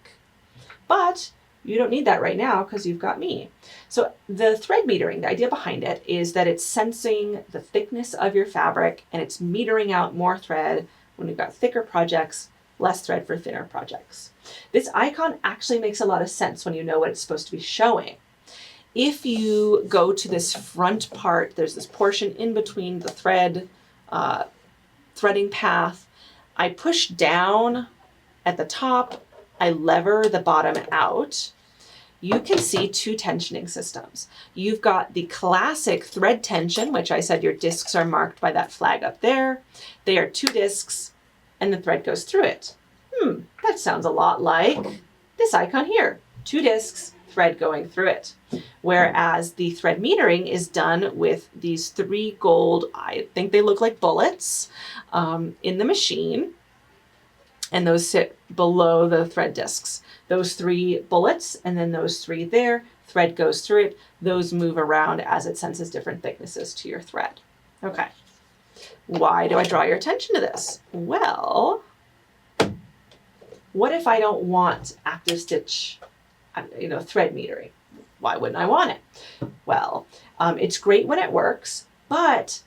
But you don't need that right now because you've got me. So the thread metering, the idea behind it is that it's sensing the thickness of your fabric and it's metering out more thread when you've got thicker projects, less thread for thinner projects. This icon actually makes a lot of sense when you know what it's supposed to be showing. If you go to this front part, there's this portion in between the threading path. I push down at the top, I lever the bottom out. You can see 2 tensioning systems. You've got the classic thread tension, which I said your discs are marked by that flag up there. They are 2 discs and the thread goes through it. That sounds a lot like this icon here. 2 discs, thread going through it. Whereas the thread metering is done with these 3 gold, I think they look like bullets, in the machine. And those sit below the thread discs. Those 3 bullets and then those 3 there, thread goes through it. Those move around as it senses different thicknesses to your thread. Okay. Why do I draw your attention to this? Well, what if I don't want active stitch, thread metering? Why wouldn't I want it? Well, it's great when it works, but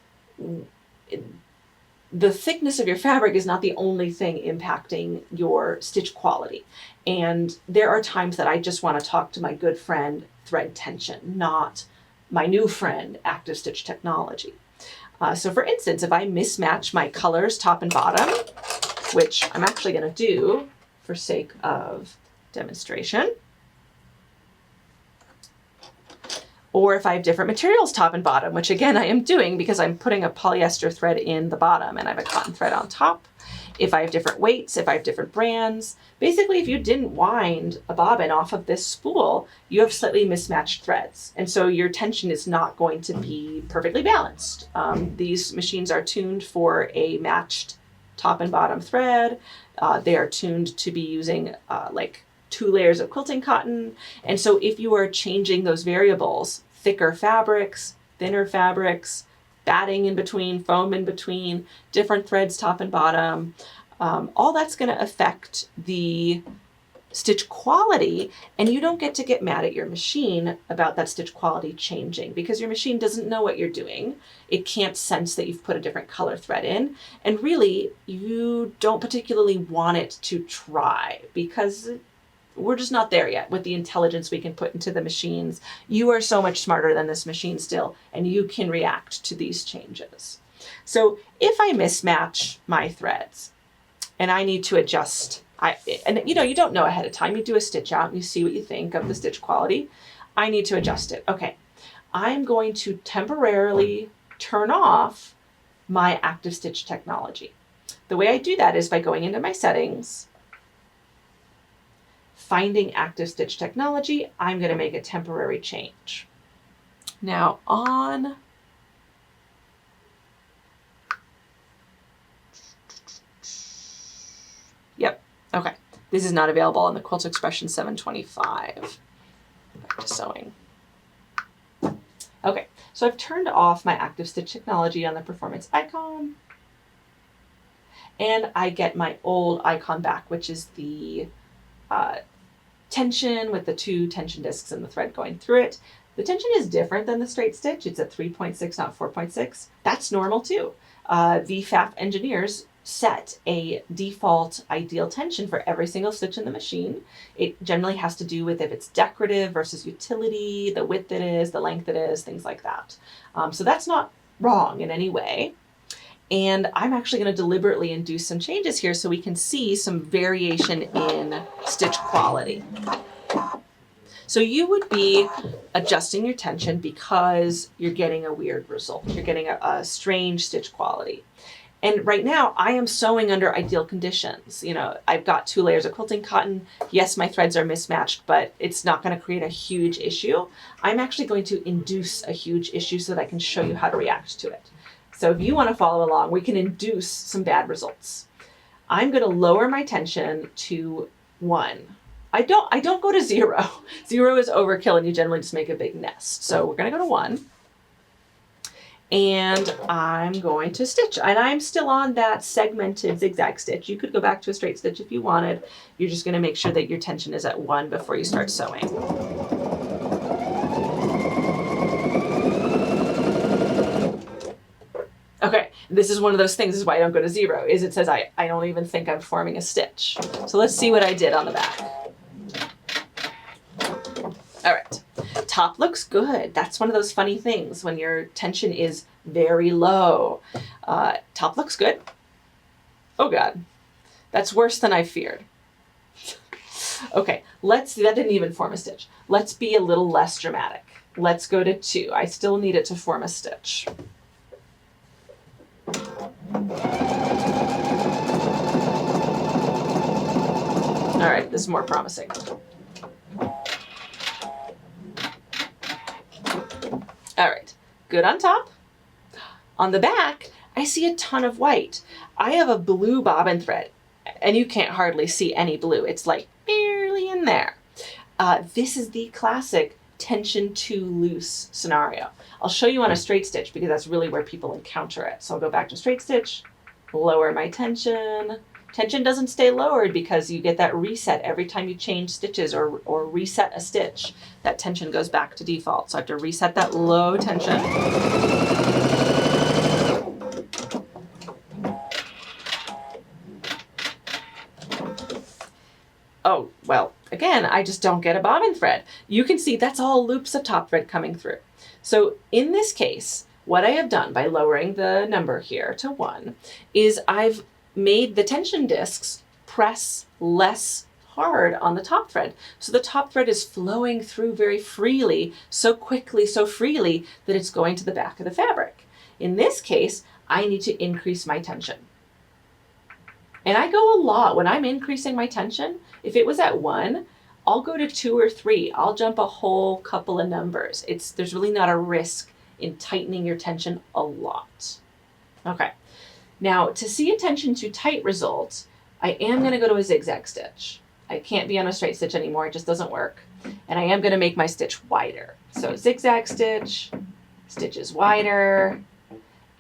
the thickness of your fabric is not the only thing impacting your stitch quality. And there are times that I just want to talk to my good friend thread tension, not my new friend active stitch technology. So for instance, if I mismatch my colors top and bottom, which I'm actually going to do for sake of demonstration, or if I have different materials top and bottom, which again I am doing because I'm putting a polyester thread in the bottom and I have a cotton thread on top. If I have different weights, if I have different brands, basically if you didn't wind a bobbin off of this spool, you have slightly mismatched threads. And so your tension is not going to be perfectly balanced. These machines are tuned for a matched top and bottom thread. They are tuned to be using like 2 layers of quilting cotton. And so if you are changing those variables, thicker fabrics, thinner fabrics, batting in between, foam in between, different threads top and bottom, all that's going to affect the stitch quality, and you don't get to get mad at your machine about that stitch quality changing because your machine doesn't know what you're doing. It can't sense that you've put a different color thread in, and really you don't particularly want it to try because we're just not there yet with the intelligence we can put into the machines. You are so much smarter than this machine still, and you can react to these changes. So if I mismatch my threads and I need to adjust, you don't know ahead of time, you do a stitch out and you see what you think of the stitch quality. I need to adjust it. Okay, I'm going to temporarily turn off my active stitch technology. The way I do that is by going into my settings, finding active stitch technology, I'm going to make a temporary change. Now okay. This is not available on the Quilt Expression 725. Back to sewing. Okay, so I've turned off my active stitch technology on the performance icon. And I get my old icon back, which is the tension with the 2 tension discs and the thread going through it. The tension is different than the straight stitch. It's at 3.6, not 4.6. That's normal too. The Pfaff engineers set a default ideal tension for every single stitch in the machine. It generally has to do with if it's decorative versus utility, the width it is, the length it is, things like that. So that's not wrong in any way. And I'm actually going to deliberately induce some changes here so we can see some variation in stitch quality. So you would be adjusting your tension because you're getting a weird result. You're getting a strange stitch quality. And right now I am sewing under ideal conditions. You know, I've got 2 layers of quilting cotton. Yes, my threads are mismatched, but it's not going to create a huge issue. I'm actually going to induce a huge issue so that I can show you how to react to it. So if you want to follow along, we can induce some bad results. I'm going to lower my tension to 1. I don't go to 0. 0 is overkill and you generally just make a big nest. So we're going to go to 1. And I'm going to stitch, and I'm still on that segmented zigzag stitch. You could go back to a straight stitch if you wanted. You're just going to make sure that your tension is at 1 before you start sewing. Okay, this is one of those things, this is why I don't go to 0, is it says I don't even think I'm forming a stitch. So let's see what I did on the back. All right, top looks good. That's one of those funny things when your tension is very low. Top looks good. Oh God, that's worse than I feared. Okay, that didn't even form a stitch. Let's be a little less dramatic. Let's go to 2. I still need it to form a stitch. All right, this is more promising. All right, good on top. On the back, I see a ton of white. I have a blue bobbin thread, and you can't hardly see any blue. It's like barely in there. This is the classic tension too loose scenario. I'll show you on a straight stitch because that's really where people encounter it. So I'll go back to straight stitch, lower my tension. Tension doesn't stay lowered because you get that reset every time you change stitches or reset a stitch. That tension goes back to default. So I have to reset that low tension. Oh, well, again, I just don't get a bobbin thread. You can see that's all loops of top thread coming through. So in this case, what I have done by lowering the number here to 1 is I've made the tension discs press less hard on the top thread. So the top thread is flowing through very freely, so quickly, so freely that it's going to the back of the fabric. In this case, I need to increase my tension. And I go a lot when I'm increasing my tension. If it was at 1, I'll go to 2 or 3. I'll jump a whole couple of numbers. There's really not a risk in tightening your tension a lot. Okay. Now, to see a tension too tight result, I am going to go to a zigzag stitch. I can't be on a straight stitch anymore, it just doesn't work. And I am going to make my stitch wider. So zigzag stitch, stitches wider,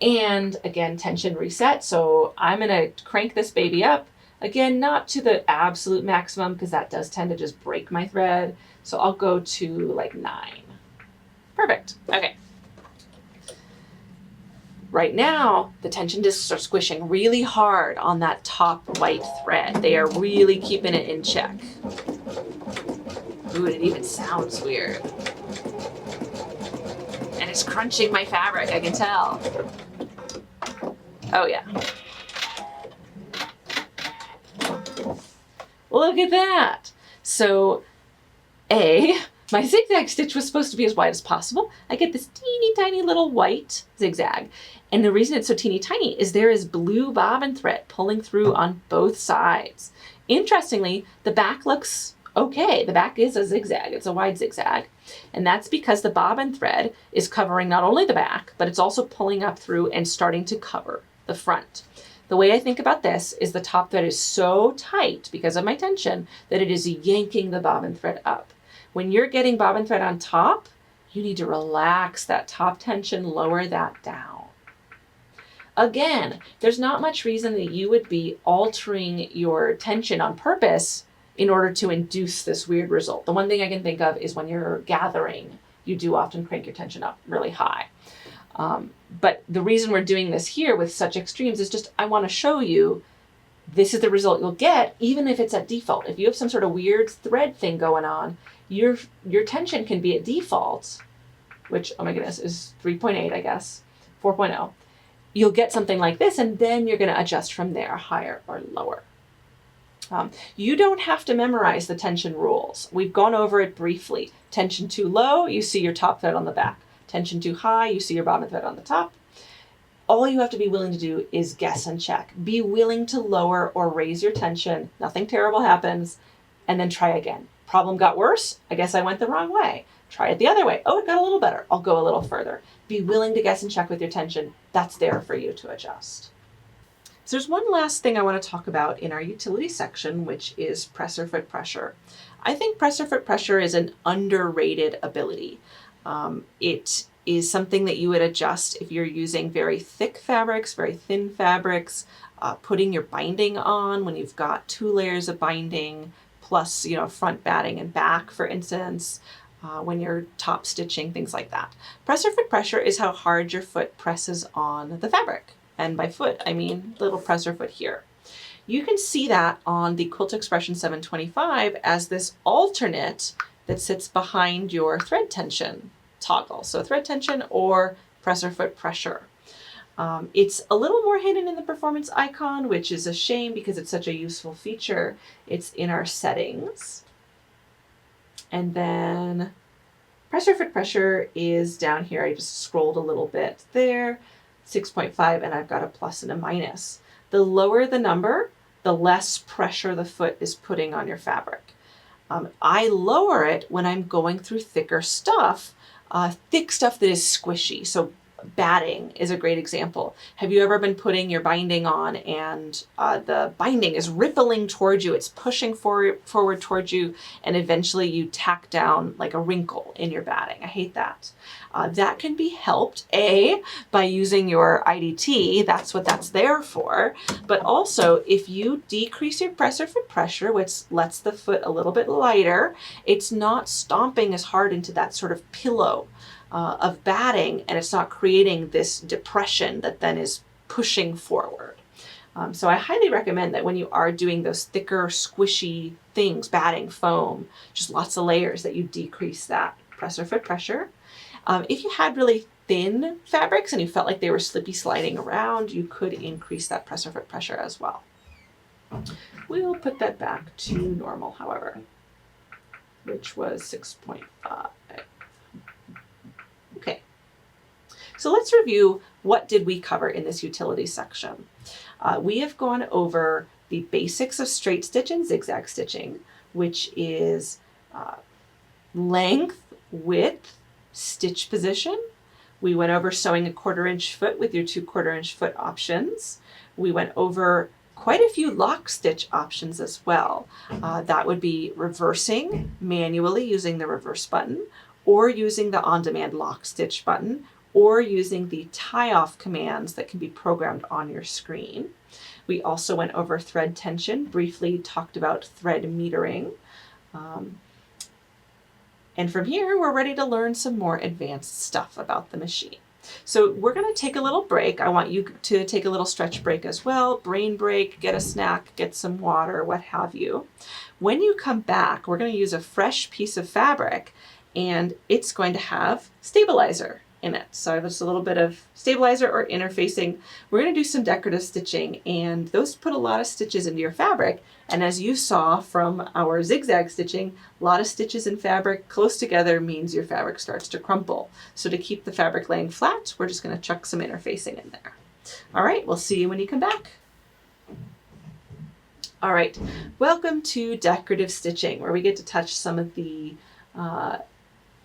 and again, tension reset. So I'm going to crank this baby up. Again, not to the absolute maximum because that does tend to just break my thread. So I'll go to like 9. Perfect. Okay. Right now, the tension discs are squishing really hard on that top white thread. They are really keeping it in check. Ooh, it even sounds weird. And it's crunching my fabric, I can tell. Oh yeah. Look at that. So, my zigzag stitch was supposed to be as wide as possible. I get this teeny tiny little white zigzag. And the reason it's so teeny tiny is there is blue bobbin thread pulling through on both sides. Interestingly, the back looks okay. The back is a zigzag. It's a wide zigzag. And that's because the bobbin thread is covering not only the back, but it's also pulling up through and starting to cover the front. The way I think about this is the top thread is so tight because of my tension that it is yanking the bobbin thread up. When you're getting bobbin thread on top, you need to relax that top tension, lower that down. Again, there's not much reason that you would be altering your tension on purpose in order to induce this weird result. The one thing I can think of is when you're gathering, you do often crank your tension up really high. But the reason we're doing this here with such extremes is just I want to show you this is the result you'll get even if it's at default. If you have some sort of weird thread thing going on, your tension can be at default, which, oh my goodness, is 3.8, I guess, 4.0. You'll get something like this, and then you're going to adjust from there, higher or lower. You don't have to memorize the tension rules. We've gone over it briefly. Tension too low, you see your top thread on the back. Tension too high, you see your bottom thread on the top. All you have to be willing to do is guess and check. Be willing to lower or raise your tension. Nothing terrible happens. And then try again. Problem got worse. I guess I went the wrong way. Try it the other way. Oh, it got a little better. I'll go a little further. Be willing to guess and check with your tension. That's there for you to adjust. So there's one last thing I want to talk about in our utility section, which is presser foot pressure. I think presser foot pressure is an underrated ability. It is something that you would adjust if you're using very thick fabrics, very thin fabrics, putting your binding on when you've got 2 layers of binding, plus, front batting and back, for instance, when you're top stitching, things like that. Presser foot pressure is how hard your foot presses on the fabric. And by foot, I mean little presser foot here. You can see that on the Quilt Expression 725 as this alternate that sits behind your thread tension toggle. So thread tension or presser foot pressure. It's a little more hidden in the performance icon, which is a shame because it's such a useful feature. It's in our settings. And then presser foot pressure is down here. I just scrolled a little bit there. 6.5, and I've got a plus and a minus. The lower the number, the less pressure the foot is putting on your fabric. I lower it when I'm going through thicker stuff, thick stuff that is squishy. So batting is a great example. Have you ever been putting your binding on and the binding is rippling towards you, it's pushing forward towards you, and eventually you tack down like a wrinkle in your batting? I hate that. That can be helped, by using your IDT, that's what that's there for, but also if you decrease your presser foot pressure, which lets the foot a little bit lighter, it's not stomping as hard into that sort of pillow of batting, and it's not creating this depression that then is pushing forward. So I highly recommend that when you are doing those thicker, squishy things, batting, foam, just lots of layers, that you decrease that presser foot pressure. If you had really thin fabrics and you felt like they were slippy sliding around, you could increase that presser foot pressure as well. We'll put that back to normal, however, which was 6.5. Okay, so let's review what did we cover in this utility section. We have gone over the basics of straight stitch and zigzag stitching, which is length, width, stitch position. We went over sewing a 1/4 inch foot with your 2 1/4 inch foot options. We went over quite a few lock stitch options as well. That would be reversing manually using the reverse button, or using the on-demand lock stitch button, or using the tie-off commands that can be programmed on your screen. We also went over thread tension, briefly talked about thread metering. And from here, we're ready to learn some more advanced stuff about the machine. So we're going to take a little break. I want you to take a little stretch break as well, brain break, get a snack, get some water, what have you. When you come back, we're going to use a fresh piece of fabric, and it's going to have stabilizer in it. So there's a little bit of stabilizer or interfacing. We're going to do some decorative stitching, and those put a lot of stitches into your fabric. And as you saw from our zigzag stitching, a lot of stitches in fabric close together means your fabric starts to crumple. So to keep the fabric laying flat, we're just going to chuck some interfacing in there. All right, we'll see you when you come back. All right, welcome to decorative stitching, where we get to touch some of the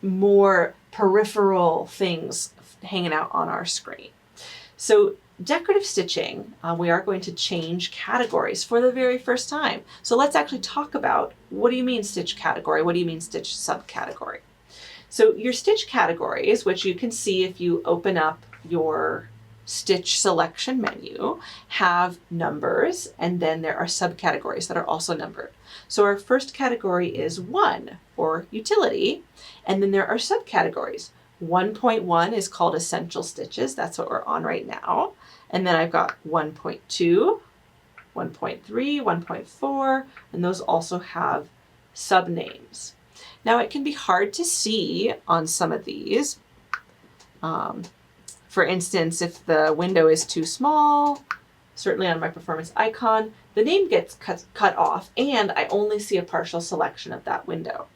more peripheral things hanging out on our screen. So decorative stitching, we are going to change categories for the very first time. So let's actually talk about, what do you mean stitch category? What do you mean stitch subcategory? So your stitch categories, which you can see if you open up your stitch selection menu, have numbers, and then there are subcategories that are also numbered. So our first category is 1 for utility, and then there are subcategories. 1.1 is called essential stitches. That's what we're on right now. And then I've got 1.2, 1.3, 1.4, and those also have subnames. Now it can be hard to see on some of these. For instance, if the window is too small, certainly on my Performance Icon, the name gets cut off and I only see a partial selection of that window.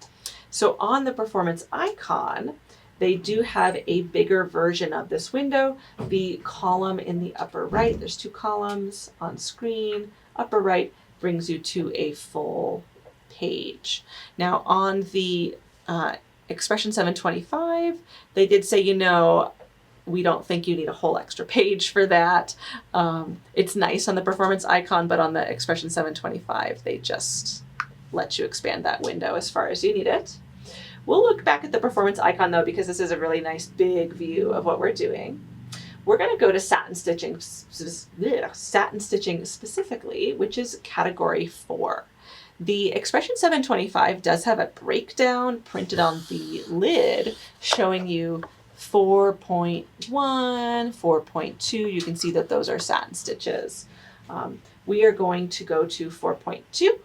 So on the Performance Icon, they do have a bigger version of this window. The column in the upper right, there's 2 columns on screen, upper right brings you to a full page. Now on the Expression 725, they did say, you know, we don't think you need a whole extra page for that. It's nice on the Performance Icon, but on the Expression 725, they just let you expand that window as far as you need it. We'll look back at the Performance Icon though, because this is a really nice big view of what we're doing. We're going to go to satin stitching specifically, which is category 4. The Expression 725 does have a breakdown printed on the lid showing you 4.1, 4.2. You can see that those are satin stitches. We are going to go to 4.2,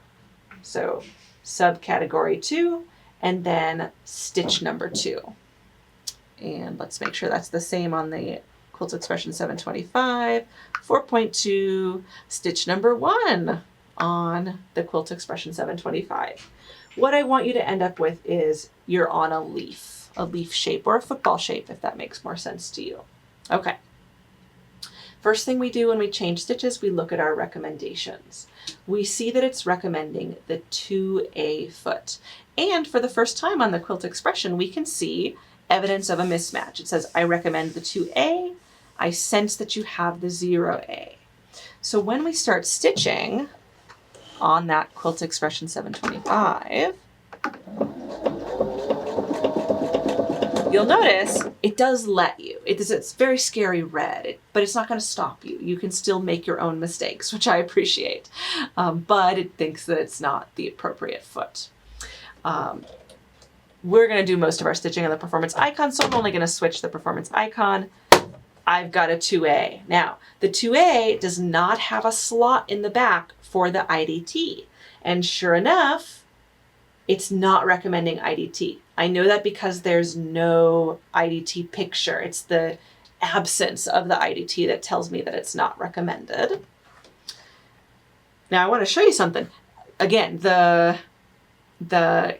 so subcategory 2, and then stitch number 2. And let's make sure that's the same on the Quilt Expression 725, 4.2, stitch number 1 on the Quilt Expression 725. What I want you to end up with is you're on a leaf shape or a football shape, if that makes more sense to you. Okay. First thing we do when we change stitches, we look at our recommendations. We see that it's recommending the 2A foot. And for the first time on the Quilt Expression, we can see evidence of a mismatch. It says, I recommend the 2A. I sense that you have the 0A. So when we start stitching on that Quilt Expression 725, you'll notice it does let you. It's very scary red, but it's not going to stop you. You can still make your own mistakes, which I appreciate, but it thinks that it's not the appropriate foot. We're going to do most of our stitching on the Performance Icon, so I'm only going to switch the Performance Icon. I've got a 2A. Now, the 2A does not have a slot in the back for the IDT. And sure enough, it's not recommending IDT. I know that because there's no IDT picture. It's the absence of the IDT that tells me that it's not recommended. Now I want to show you something. Again, the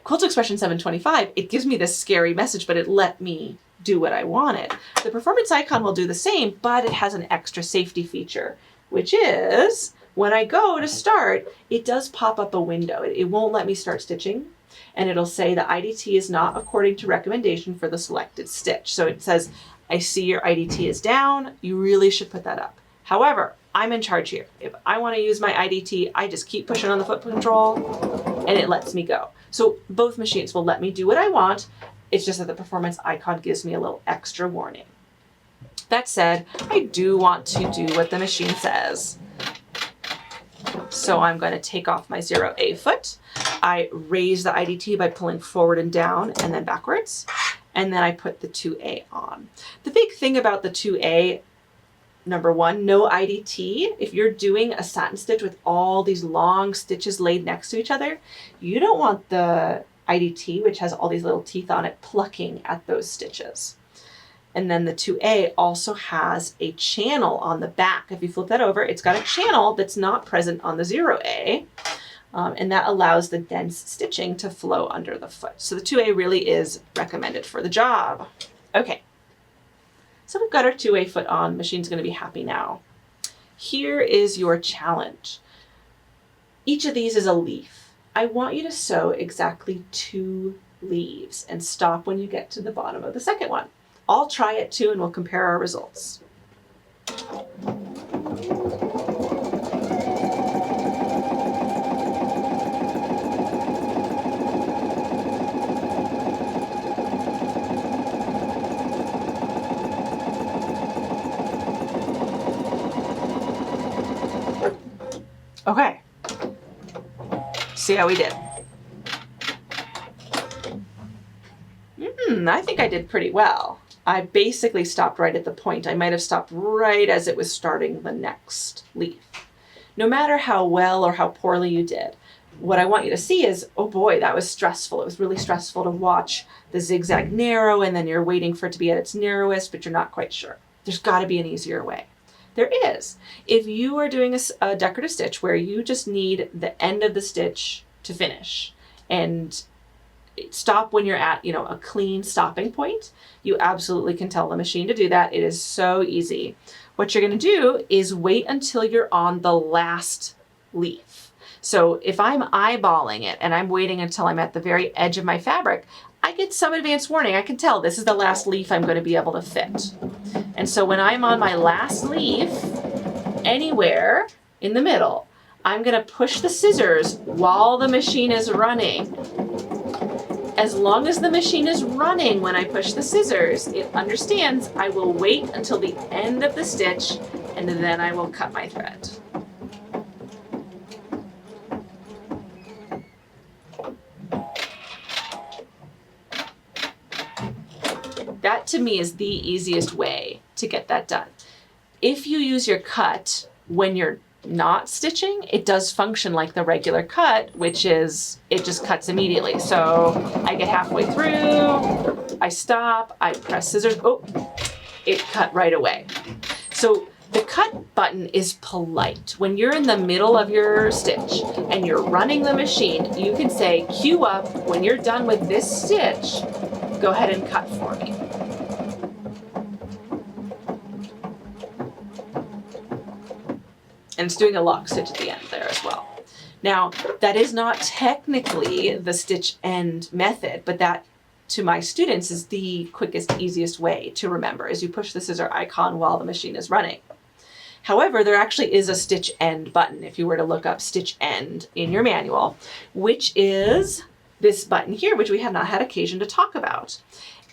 Quilt Expression 725, it gives me this scary message, but it let me do what I wanted. The Performance Icon will do the same, but it has an extra safety feature, which is when I go to start, it does pop up a window. It won't let me start stitching, and it'll say the IDT is not according to recommendation for the selected stitch. So it says, I see your IDT is down. You really should put that up. However, I'm in charge here. If I want to use my IDT, I just keep pushing on the foot control and it lets me go. So both machines will let me do what I want. It's just that the Performance Icon gives me a little extra warning. That said, I do want to do what the machine says. So I'm going to take off my 0A foot. I raise the IDT by pulling forward and down and then backwards. And then I put the 2A on. The big thing about the 2A, number one, no IDT. If you're doing a satin stitch with all these long stitches laid next to each other, you don't want the IDT, which has all these little teeth on it, plucking at those stitches. And then the 2A also has a channel on the back. If you flip that over, it's got a channel that's not present on the 0A. And that allows the dense stitching to flow under the foot. So the 2A really is recommended for the job. Okay, so we've got our 2A foot on. Machine's going to be happy now. Here is your challenge. Each of these is a leaf. I want you to sew exactly 2 leaves and stop when you get to the bottom of the second one. I'll try it too and we'll compare our results. Okay, see how we did. I think I did pretty well. I basically stopped right at the point. I might have stopped right as it was starting the next leaf. No matter how well or how poorly you did, what I want you to see is, oh boy, that was stressful. It was really stressful to watch the zigzag narrow and then you're waiting for it to be at its narrowest, but you're not quite sure. There's got to be an easier way. There is. If you are doing a decorative stitch where you just need the end of the stitch to finish and stop when you're at, a clean stopping point, you absolutely can tell the machine to do that. It is so easy. What you're going to do is wait until you're on the last leaf. So if I'm eyeballing it and I'm waiting until I'm at the very edge of my fabric, I get some advance warning. I can tell this is the last leaf I'm going to be able to fit. And so when I'm on my last leaf, anywhere in the middle, I'm going to push the scissors while the machine is running. As long as the machine is running when I push the scissors, it understands I will wait until the end of the stitch and then I will cut my thread. That to me is the easiest way to get that done. If you use your cut when you're not stitching, it does function like the regular cut, which is it just cuts immediately. So I get halfway through, I stop, I press scissors, oh, it cut right away. So the cut button is polite. When you're in the middle of your stitch and you're running the machine, you can say, cue up, when you're done with this stitch, go ahead and cut for me. And it's doing a lock stitch at the end there as well. Now, that is not technically the stitch end method, but that to my students is the quickest, easiest way to remember, is you push the scissor icon while the machine is running. However, there actually is a stitch end button if you were to look up stitch end in your manual, which is this button here, which we have not had occasion to talk about.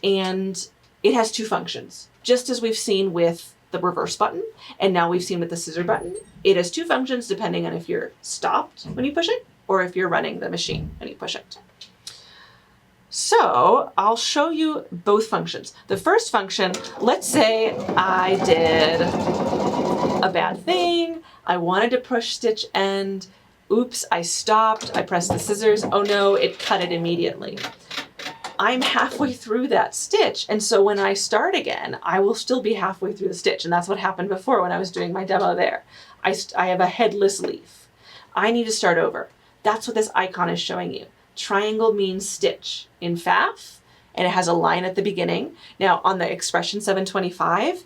And it has two functions, just as we've seen with the reverse button, and now we've seen with the scissor button. It has two functions depending on if you're stopped when you push it or if you're running the machine when you push it. So I'll show you both functions. The first function, let's say I did a bad thing. I wanted to push stitch end. Oops, I stopped. I pressed the scissors. Oh no, it cut it immediately. I'm halfway through that stitch, and so when I start again, I will still be halfway through the stitch, and that's what happened before when I was doing my demo there. I have a headless leaf. I need to start over. That's what this icon is showing you. Triangle means stitch in Pfaff, and it has a line at the beginning. Now on the Expression 725,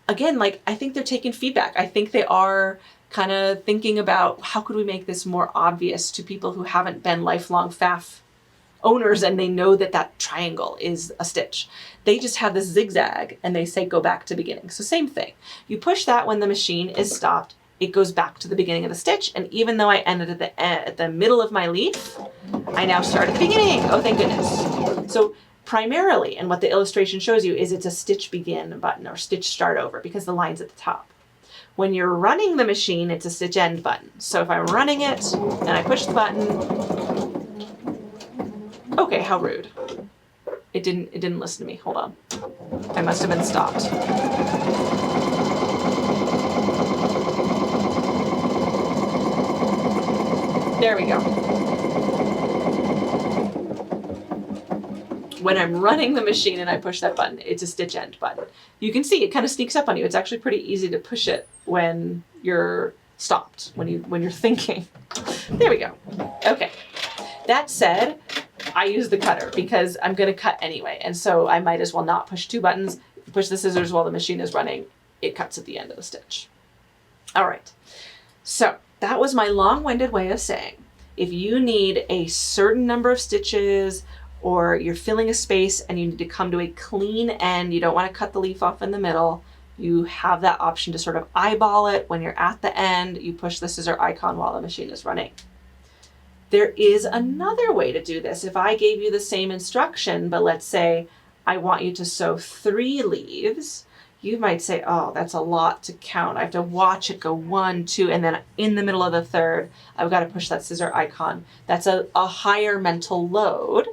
again, I think they're taking feedback. I think they are kind of thinking about how could we make this more obvious to people who haven't been lifelong Pfaff owners and they know that that triangle is a stitch. They just have this zigzag and they say go back to beginning. So same thing. You push that when the machine is stopped, it goes back to the beginning of the stitch, and even though I ended at the middle of my leaf, I now start at the beginning. Oh, thank goodness. So primarily, and what the illustration shows you is it's a stitch begin button or stitch start over because the line's at the top. When you're running the machine, it's a stitch end button. So if I'm running it and I push the button, okay, how rude. It didn't listen to me. Hold on. I must have been stopped. There we go. When I'm running the machine and I push that button, it's a stitch end button. You can see it kind of sneaks up on you. It's actually pretty easy to push it when you're stopped, when you're thinking. There we go. Okay. That said, I use the cutter because I'm going to cut anyway, and so I might as well not push two buttons. Push the scissors while the machine is running. It cuts at the end of the stitch. All right. So that was my long-winded way of saying, if you need a certain number of stitches or you're filling a space and you need to come to a clean end, you don't want to cut the leaf off in the middle, you have that option to sort of eyeball it. When you're at the end, you push the scissor icon while the machine is running. There is another way to do this. If I gave you the same instruction, but let's say I want you to sew 3 leaves, you might say, oh, that's a lot to count. I have to watch it go 1, 2, and then in the middle of the third, I've got to push that scissor icon. That's a higher mental load.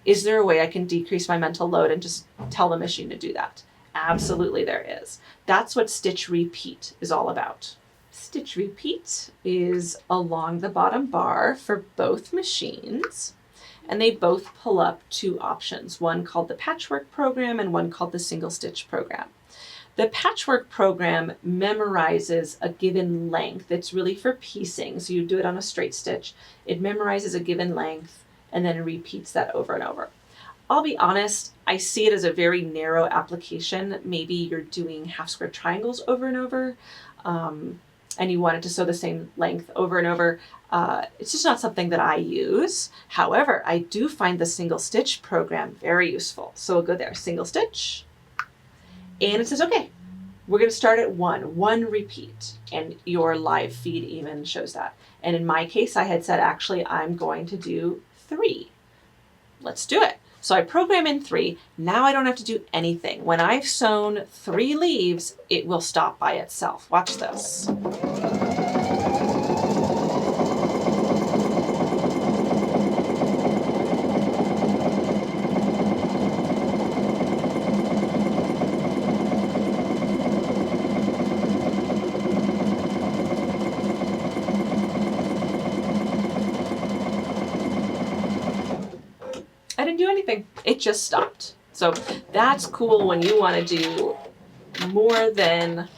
Is there a way I can decrease my mental load and just tell the machine to do that? Absolutely there is. That's what stitch repeat is all about. Stitch repeat is along the bottom bar for both machines, and they both pull up 2 options, one called the patchwork program and one called the single stitch program. The patchwork program memorizes a given length. It's really for piecing, so you do it on a straight stitch. It memorizes a given length and then it repeats that over and over. I'll be honest, I see it as a very narrow application. Maybe you're doing half square triangles over and over, and you want it to sew the same length over and over. It's just not something that I use. However, I do find the single stitch program very useful. So we'll go there, single stitch, and it says, okay, we're gonna start at one repeat, and your live feed even shows that. And in my case, I had said, actually, I'm going to do 3. Let's do it. So I program in 3. Now I don't have to do anything. When I've sewn 3 leaves, it will stop by itself. Watch this. I didn't do anything. It just stopped. So that's cool when you want to do more than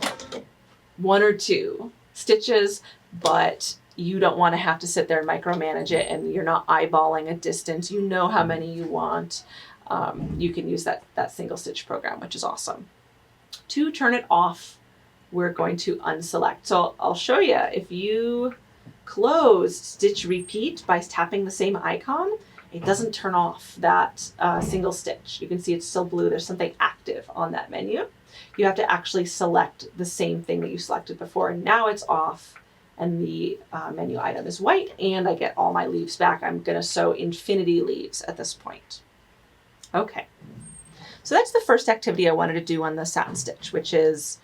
1 or 2 stitches, but you don't want to have to sit there and micromanage it, and you're not eyeballing a distance. You know how many you want. You can use that single stitch program, which is awesome. To turn it off, we're going to unselect. So I'll show you. If you close stitch repeat by tapping the same icon, it doesn't turn off that single stitch. You can see it's still blue. There's something active on that menu. You have to actually select the same thing that you selected before. And now it's off and the menu item is white, and I get all my leaves back. I'm gonna sew infinity leaves at this point. Okay, so that's the first activity I wanted to do on the satin stitch, which is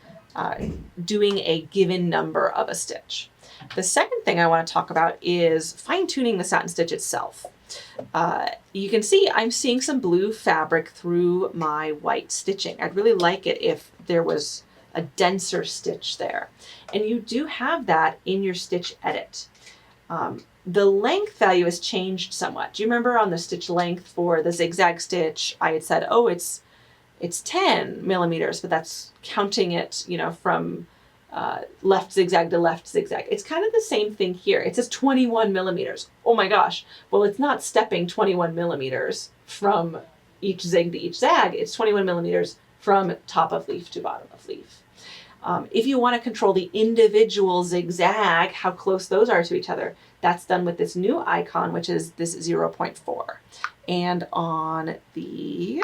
doing a given number of a stitch. The second thing I want to talk about is fine-tuning the satin stitch itself. You can see I'm seeing some blue fabric through my white stitching. I'd really like it if there was a denser stitch there. And you do have that in your stitch edit. The length value has changed somewhat. Do you remember on the stitch length for the zigzag stitch, I had said, oh, it's 10 millimeters, but that's counting it, you know, from left zigzag to left zigzag. It's kind of the same thing here. It says 21 millimeters. Oh my gosh. Well, it's not stepping 21 millimeters from each zig to each zag. It's 21 millimeters from top of leaf to bottom of leaf. If you want to control the individual zigzag, how close those are to each other, that's done with this new icon, which is this 0.4. And on the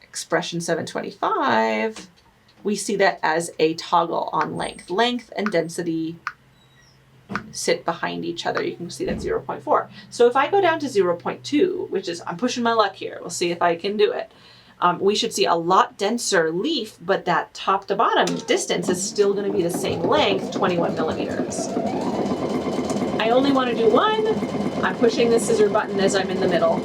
Expression 725, we see that as a toggle on length. Length and density sit behind each other. You can see that 0.4. So if I go down to 0.2, which is, I'm pushing my luck here, we'll see if I can do it. We should see a lot denser leaf, but that top to bottom distance is still going to be the same length, 21 millimeters. I only want to do 1. I'm pushing the scissor button as I'm in the middle.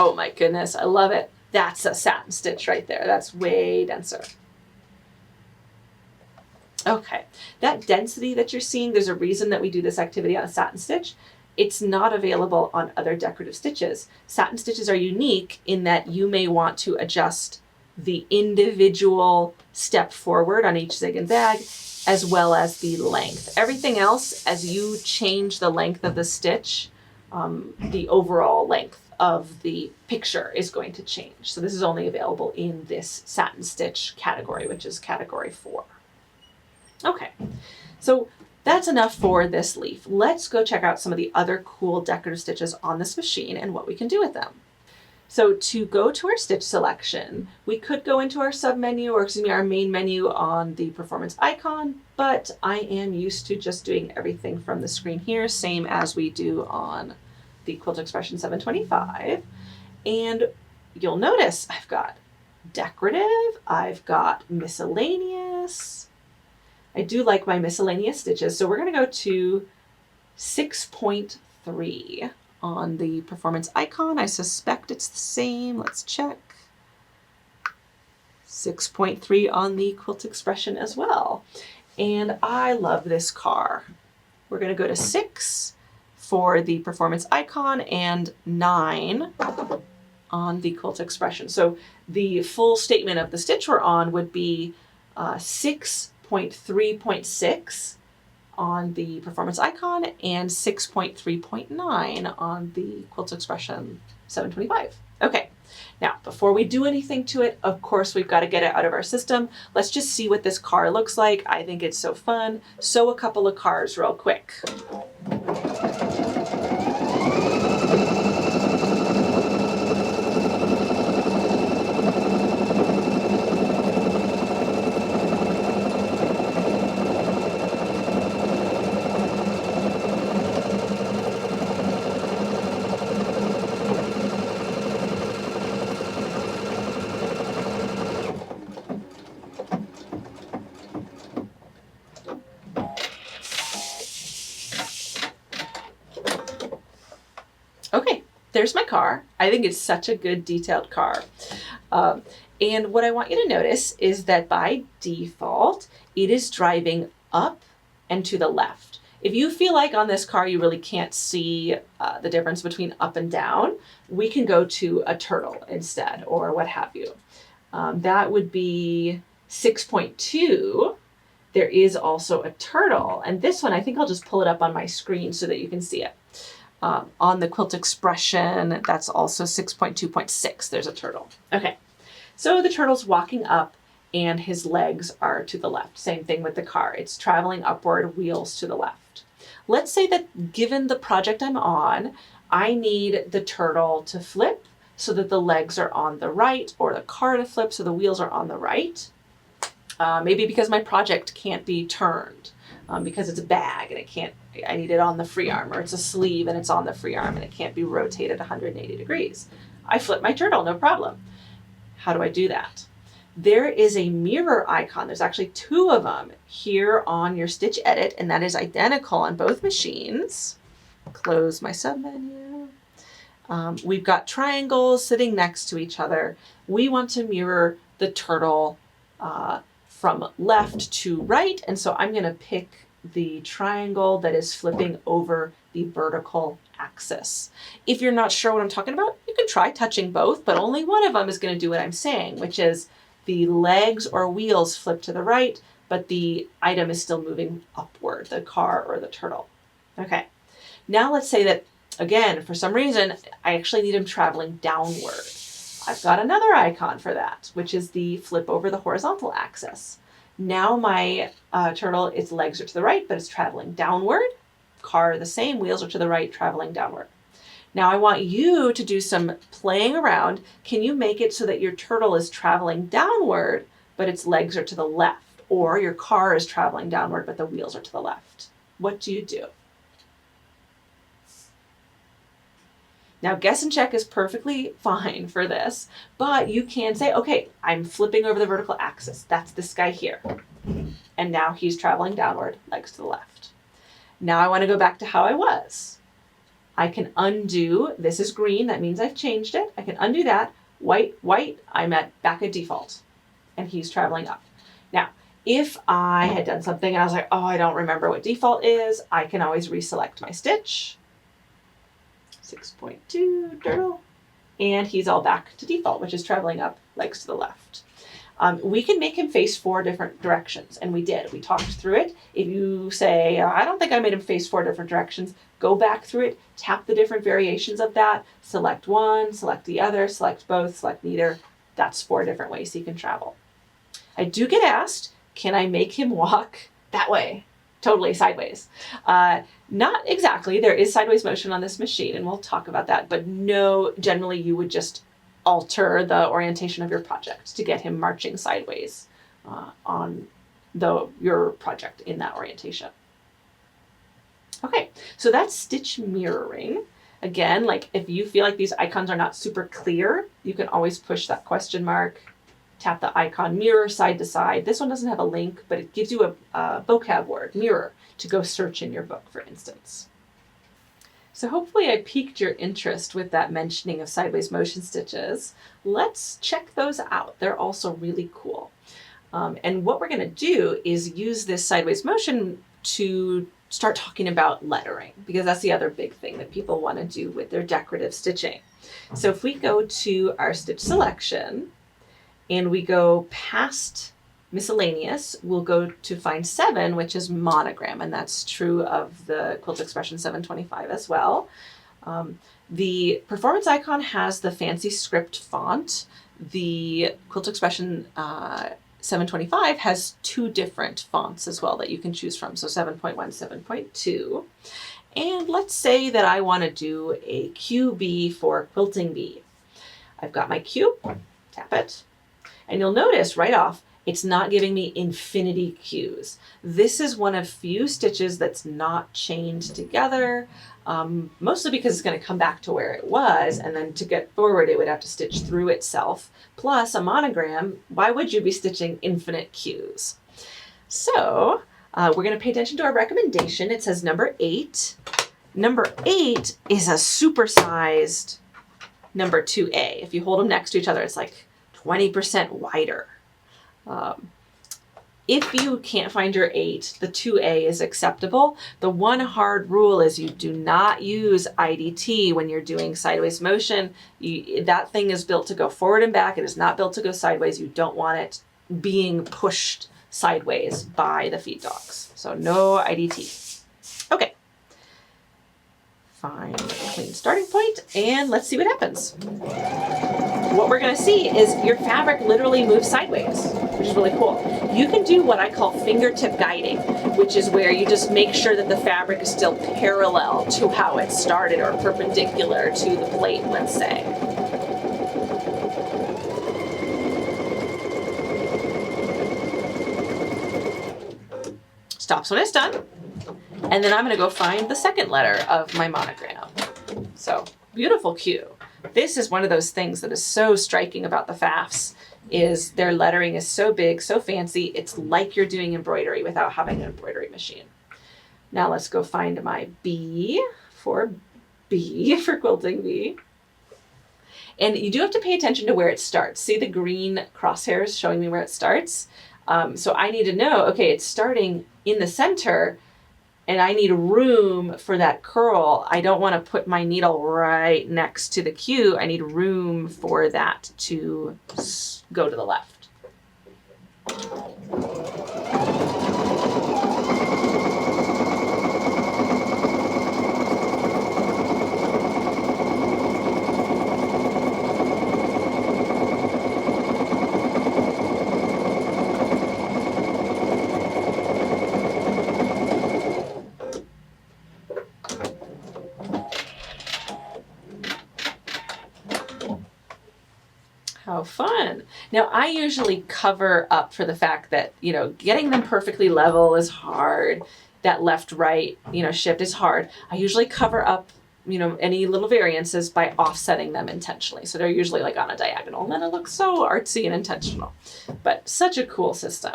Oh my goodness, I love it. That's a satin stitch right there. That's way denser. Okay, that density that you're seeing, there's a reason that we do this activity on a satin stitch. It's not available on other decorative stitches. Satin stitches are unique in that you may want to adjust the individual step forward on each zig and zag, as well as the length. Everything else, as you change the length of the stitch, the overall length of the picture is going to change. So this is only available in this satin stitch category, which is category 4. Okay, so that's enough for this leaf. Let's go check out some of the other cool decorative stitches on this machine and what we can do with them. So to go to our stitch selection, we could go into our submenu, or excuse me, our main menu on the performance icon, but I am used to just doing everything from the screen here, same as we do on the Quilt Expression 725. And you'll notice I've got decorative, I've got miscellaneous. I do like my miscellaneous stitches. So we're going to go to 6.3 on the performance icon. I suspect it's the same. Let's check. 6.3 on the Quilt Expression as well. And I love this car. We're going to go to 6 for the Performance Icon and 9 on the Quilt Expression. So the full statement of the stitch we're on would be 6.3.6 on the Performance Icon and 6.3.9 on the Quilt Expression 725. Okay, now before we do anything to it, of course we've got to get it out of our system. Let's just see what this car looks like. I think it's so fun. Sew a couple of cars real quick. Okay, there's my car. I think it's such a good detailed car. And what I want you to notice is that by default, it is driving up and to the left. If you feel like on this car you really can't see the difference between up and down, we can go to a turtle instead, or what have you. That would be 6.2. There is also a turtle, and this one, I think I'll just pull it up on my screen so that you can see it. On the Quilt Expression, that's also 6.2.6. There's a turtle. Okay, so the turtle's walking up and his legs are to the left. Same thing with the car. It's traveling upward, wheels to the left. Let's say that given the project I'm on, I need the turtle to flip so that the legs are on the right, or the car to flip so the wheels are on the right. Maybe because my project can't be turned. Because it's a bag and I need it on the free arm, or it's a sleeve and it's on the free arm and it can't be rotated 180 degrees. I flip my turtle, no problem. How do I do that? There is a mirror icon. There's actually 2 of them here on your stitch edit, and that is identical on both machines. Close my submenu. We've got triangles sitting next to each other. We want to mirror the turtle from left to right, and so I'm going to pick the triangle that is flipping over the vertical axis. If you're not sure what I'm talking about, you can try touching both, but only one of them is going to do what I'm saying, which is the legs or wheels flip to the right, but the item is still moving upward, the car or the turtle. Okay, now let's say that, again, for some reason, I actually need him traveling downward. I've got another icon for that, which is the flip over the horizontal axis. Now my turtle, its legs are to the right, but it's traveling downward. Car the same, wheels are to the right, traveling downward. Now I want you to do some playing around. Can you make it so that your turtle is traveling downward, but its legs are to the left? Or your car is traveling downward, but the wheels are to the left? What do you do? Now, guess and check is perfectly fine for this, but you can say, okay, I'm flipping over the vertical axis. That's this guy here. And now he's traveling downward, legs to the left. Now I want to go back to how I was. I can undo, this is green, that means I've changed it. I can undo that. White, I'm back at default. And he's traveling up. Now, if I had done something and I was like, oh, I don't remember what default is, I can always reselect my stitch. 6.2 turtle, and he's all back to default, which is traveling up, legs to the left. We can make him face 4 different directions, and we did. We talked through it. If you say, I don't think I made him face 4 different directions, go back through it, tap the different variations of that, select one, select the other, select both, select neither. That's 4 different ways he can travel. I do get asked, can I make him walk that way? Totally sideways. Not exactly. There is sideways motion on this machine, and we'll talk about that. But no, generally you would just alter the orientation of your project to get him marching sideways on your project in that orientation. Okay, so that's stitch mirroring. Again, like if you feel like these icons are not super clear, you can always push that question mark, tap the icon, mirror side to side. This one doesn't have a link, but it gives you a vocab word, mirror, to go search in your book, for instance. So hopefully I piqued your interest with that mentioning of sideways motion stitches. Let's check those out. They're also really cool. And what we're going to do is use this sideways motion to start talking about lettering, because that's the other big thing that people want to do with their decorative stitching. So if we go to our stitch selection and we go past miscellaneous, we'll go to find 7, which is monogram, and that's true of the Quilt Expression 725 as well. The Performance Icon has the fancy script font. The Quilt Expression 725 has 2 different fonts as well that you can choose from, so 7.1, 7.2. And let's say that I want to do a QB for Quilting Bee. I've got my cube, tap it, and you'll notice right off, it's not giving me infinity cues. This is one of few stitches that's not chained together, mostly because it's going to come back to where it was, and then to get forward it would have to stitch through itself. Plus a monogram, why would you be stitching infinite cues? So we're going to pay attention to our recommendation. It says number 8. Number 8 is a supersized number 2A. If you hold them next to each other, it's like 20% wider. If you can't find your 8, the 2A is acceptable. The one hard rule is you do not use IDT when you're doing sideways motion. That thing is built to go forward and back. It is not built to go sideways. You don't want it being pushed sideways by the feed dogs. So no IDT. Okay. Find a clean starting point and let's see what happens. What we're going to see is your fabric literally moves sideways, which is really cool. You can do what I call fingertip guiding, which is where you just make sure that the fabric is still parallel to how it started or perpendicular to the plate, let's say. Stops when it's done. And then I'm going to go find the second letter of my monogram. So, beautiful cue. This is one of those things that is so striking about the Pfaffs, is their lettering is so big, so fancy, it's like you're doing embroidery without having an embroidery machine. Now let's go find my B for Quilting Bee. And you do have to pay attention to where it starts. See the green crosshairs showing me where it starts? So I need to know, okay, it's starting in the center, and I need room for that curl. I don't want to put my needle right next to the cue. I need room for that to go to the left. How fun. Now I usually cover up for the fact that, getting them perfectly level is hard. That left-right, shift is hard. I usually cover up, any little variances by offsetting them intentionally. So they're usually like on a diagonal, and then it looks so artsy and intentional, but such a cool system.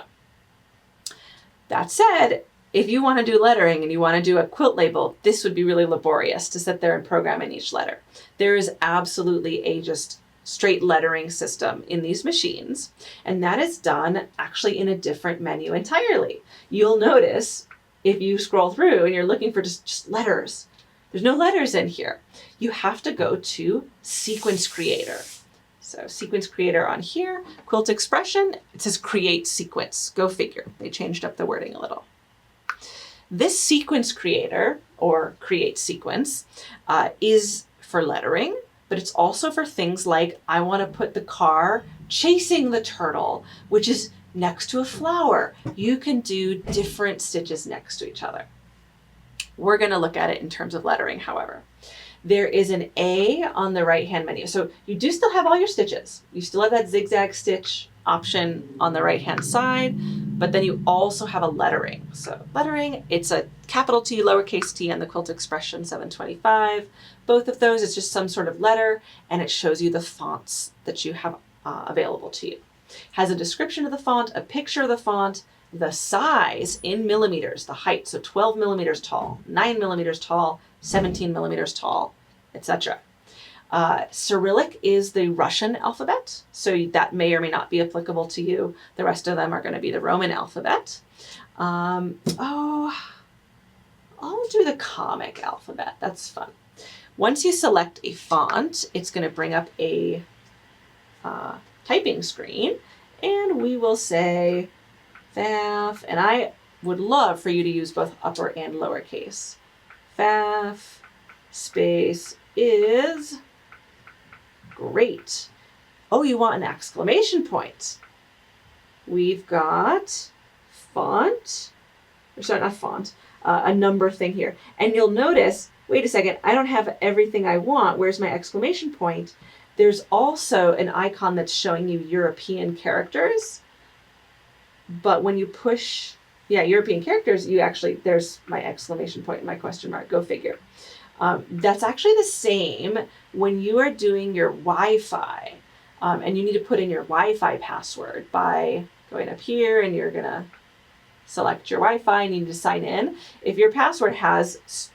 That said, if you want to do lettering and you want to do a quilt label, this would be really laborious to sit there and program in each letter. There is absolutely a just straight lettering system in these machines, and that is done actually in a different menu entirely. You'll notice if you scroll through and you're looking for just letters, there's no letters in here. You have to go to Sequence Creator. So Sequence Creator on here, Quilt Expression, it says Create Sequence. Go figure, they changed up the wording a little. This Sequence Creator, or Create Sequence, is for lettering, but it's also for things like I want to put the car chasing the turtle, which is next to a flower. You can do different stitches next to each other. We're going to look at it in terms of lettering, however. There is an A on the right-hand menu. So you do still have all your stitches. You still have that zigzag stitch option on the right-hand side, but then you also have a lettering. So lettering, it's a capital T, lowercase t on the Quilt Expression 725. Both of those, it's just some sort of letter, and it shows you the fonts that you have available to you. It has a description of the font, a picture of the font, the size in millimeters, the height, so 12 millimeters tall, 9 millimeters tall, 17 millimeters tall, etc. Cyrillic is the Russian alphabet, so that may or may not be applicable to you. The rest of them are going to be the Roman alphabet. Oh, I'll do the comic alphabet. That's fun. Once you select a font, it's going to bring up a typing screen, and we will say Pfaff, and I would love for you to use both upper and lowercase. Pfaff space is great. Oh, you want an exclamation point. We've got font, or sorry, not font, a number thing here. And you'll notice, wait a second, I don't have everything I want. Where's my exclamation point? There's also an icon that's showing you European characters. But when you push, European characters, you actually, there's my exclamation point and my question mark, go figure. That's actually the same when you are doing your Wi-Fi, and you need to put in your Wi-Fi password by going up here, and you're gonna select your Wi-Fi and you need to sign in. If your password has,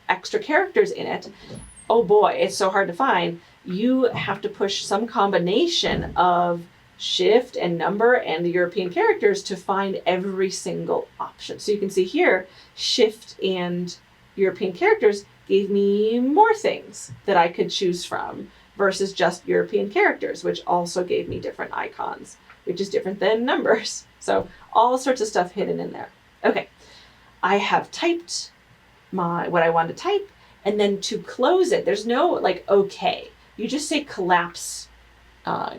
extra characters in it, oh boy, it's so hard to find. You have to push some combination of shift and number and the European characters to find every single option. So you can see here, shift and European characters gave me more things that I could choose from versus just European characters, which also gave me different icons, which is different than numbers. So all sorts of stuff hidden in there. Okay, I have typed what I want to type, and then to close it, there's no okay. You just say collapse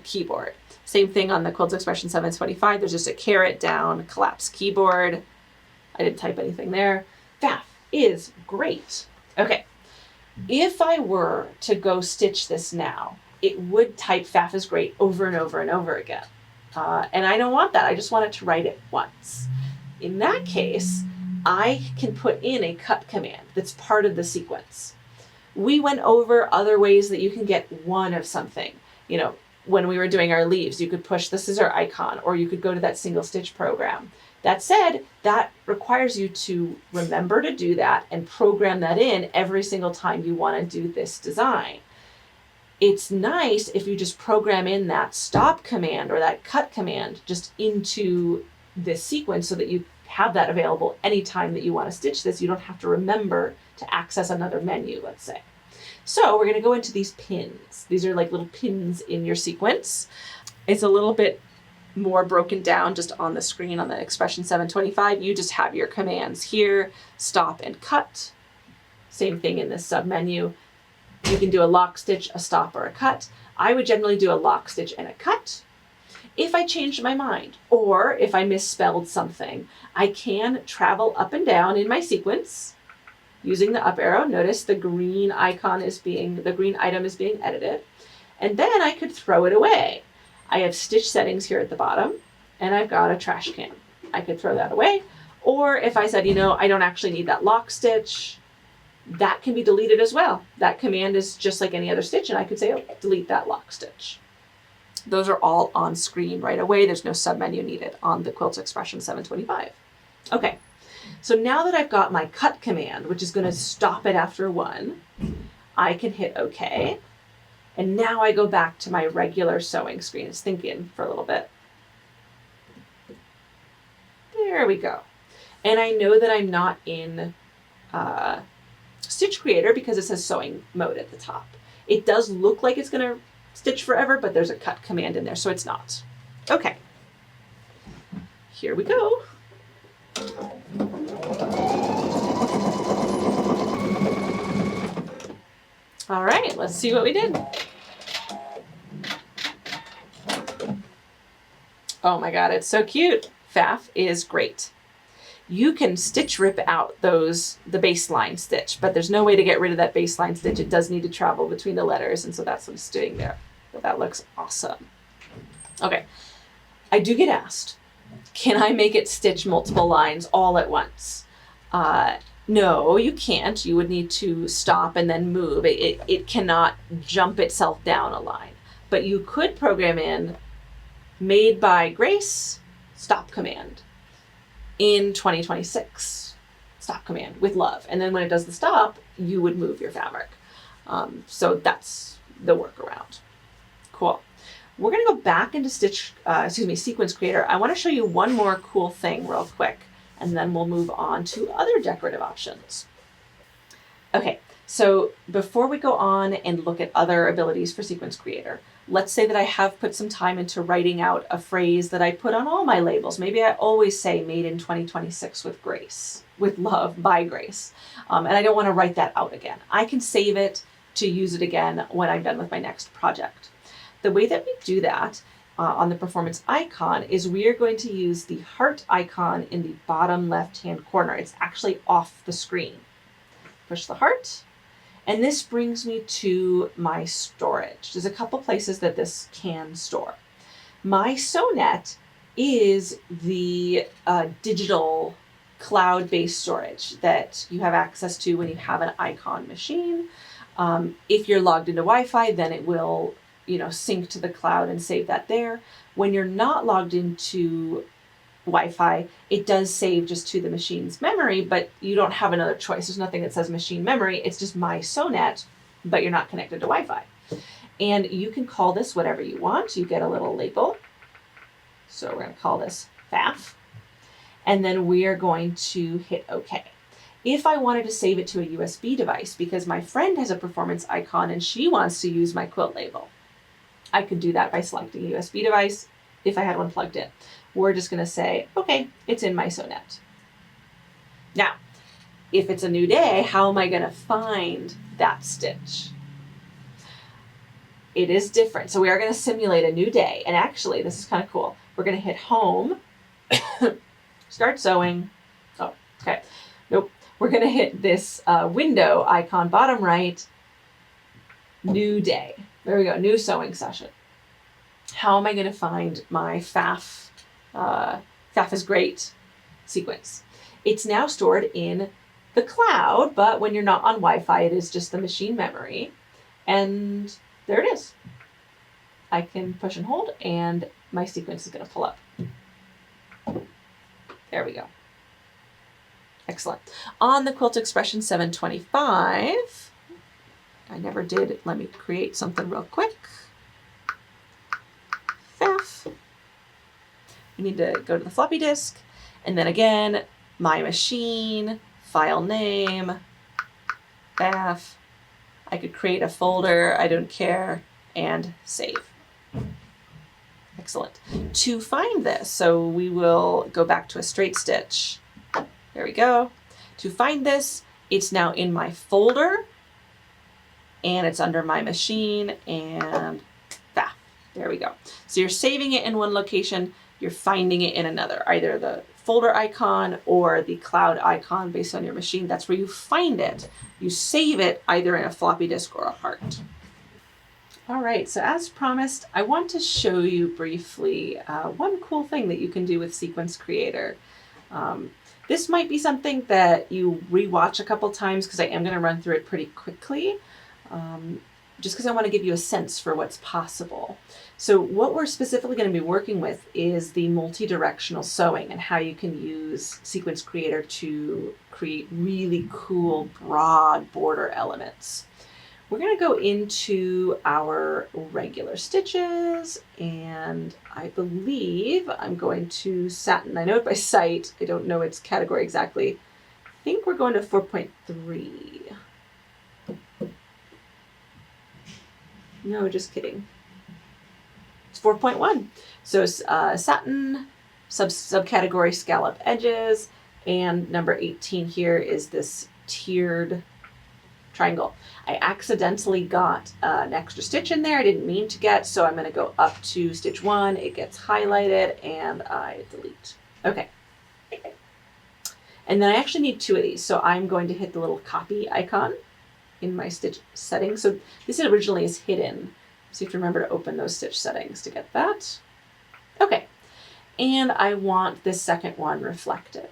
keyboard. Same thing on the Quilt Expression 725. There's just a caret down, collapse keyboard. I didn't type anything there. Pfaff is great. Okay, if I were to go stitch this now, it would type Pfaff is great over and over and over again. And I don't want that. I just want it to write it once. In that case, I can put in a cut command that's part of the sequence. We went over other ways that you can get one of something. When we were doing our leaves, you could push the scissor icon, or you could go to that single stitch program. That said, that requires you to remember to do that and program that in every single time you want to do this design. It's nice if you just program in that stop command or that cut command just into this sequence so that you have that available anytime that you want to stitch this. You don't have to remember to access another menu, let's say. So we're going to go into these pins. These are like little pins in your sequence. It's a little bit more broken down just on the screen on the Expression 725. You just have your commands here, stop and cut. Same thing in this submenu. You can do a lock stitch, a stop, or a cut. I would generally do a lock stitch and a cut. If I changed my mind, or if I misspelled something, I can travel up and down in my sequence using the up arrow. Notice the green item is being edited. And then I could throw it away. I have stitch settings here at the bottom, and I've got a trash can. I could throw that away. Or if I said, I don't actually need that lock stitch, that can be deleted as well. That command is just like any other stitch, and I could say, delete that lock stitch. Those are all on screen right away. There's no submenu needed on the Quilt Expression 725. Okay, so now that I've got my cut command, which is going to stop it after 1, I can hit OK. And now I go back to my regular sewing screen. It's thinking for a little bit. There we go. And I know that I'm not in Stitch Creator because it says sewing mode at the top. It does look like it's going to stitch forever, but there's a cut command in there, so it's not. Okay. Here we go. All right, let's see what we did. Oh my God, it's so cute. Pfaff is great. You can stitch rip out the baseline stitch, but there's no way to get rid of that baseline stitch. It does need to travel between the letters, and so that's what it's doing there. But that looks awesome. Okay, I do get asked, can I make it stitch multiple lines all at once? No, you can't. You would need to stop and then move. It cannot jump itself down a line. But you could program in made by Grace, stop command. In 2026, stop command with love. And then when it does the stop, you would move your fabric. So that's the workaround. Cool. We're going to go back into Sequence Creator. I want to show you one more cool thing real quick, and then we'll move on to other decorative options. Okay, so before we go on and look at other abilities for Sequence Creator, let's say that I have put some time into writing out a phrase that I put on all my labels. Maybe I always say made in 2026 with grace, with love, by Grace. And I don't want to write that out again. I can save it to use it again when I'm done with my next project. The way that we do that on the performance icon is we are going to use the heart icon in the bottom left-hand corner. It's actually off the screen. Push the heart. And this brings me to my storage. There's a couple places that this can store. My Sewnet is the digital cloud-based storage that you have access to when you have an icon machine. If you're logged into Wi-Fi, then it will, sync to the cloud and save that there. When you're not logged into Wi-Fi, it does save just to the machine's memory, but you don't have another choice. There's nothing that says machine memory. It's just my Sewnet, but you're not connected to Wi-Fi. And you can call this whatever you want. You get a little label. So we're going to call this Pfaff. And then we are going to hit OK. If I wanted to save it to a USB device, because my friend has a performance icon and she wants to use my quilt label, I could do that by selecting a USB device if I had one plugged in. We're just going to say, okay, it's in my Sewnet. Now, if it's a new day, how am I going to find that stitch? It is different. So we are going to simulate a new day. And actually, this is kind of cool. We're going to hit home, start sewing. Oh, okay. Nope. We're going to hit this window icon, bottom right, new day. There we go, new sewing session. How am I going to find my Pfaff is Great sequence? It's now stored in the cloud, but when you're not on Wi-Fi, it is just the machine memory. And there it is. I can push and hold, and my sequence is going to pull up. There we go. Excellent. On the Quilt Expression 725, I never did. Let me create something real quick. Pfaff. We need to go to the floppy disk, and then again, my machine, file name, Pfaff. I could create a folder, I don't care, and save. Excellent. To find this, so we will go back to a straight stitch. There we go. To find this, it's now in my folder, and it's under my machine, and Pfaff. There we go. So you're saving it in one location, you're finding it in another, either the folder icon or the cloud icon based on your machine. That's where you find it. You save it either in a floppy disk or a heart. All right, so as promised, I want to show you briefly one cool thing that you can do with Sequence Creator. This might be something that you rewatch a couple times because I am going to run through it pretty quickly, just because I want to give you a sense for what's possible. So what we're specifically going to be working with is the multi-directional sewing and how you can use Sequence Creator to create really cool broad border elements. We're going to go into our regular stitches, and I believe I'm going to satin. I know it by sight. I don't know its category exactly. I think we're going to 4.3. No, just kidding. It's 4.1. So satin, subcategory scallop edges, and number 18 here is this tiered triangle. I accidentally got an extra stitch in there I didn't mean to get, so I'm going to go up to stitch 1. It gets highlighted, and I delete. Okay. And then I actually need 2 of these, so I'm going to hit the little copy icon in my stitch settings. So this originally is hidden, so you have to remember to open those stitch settings to get that. Okay, and I want this second one reflected.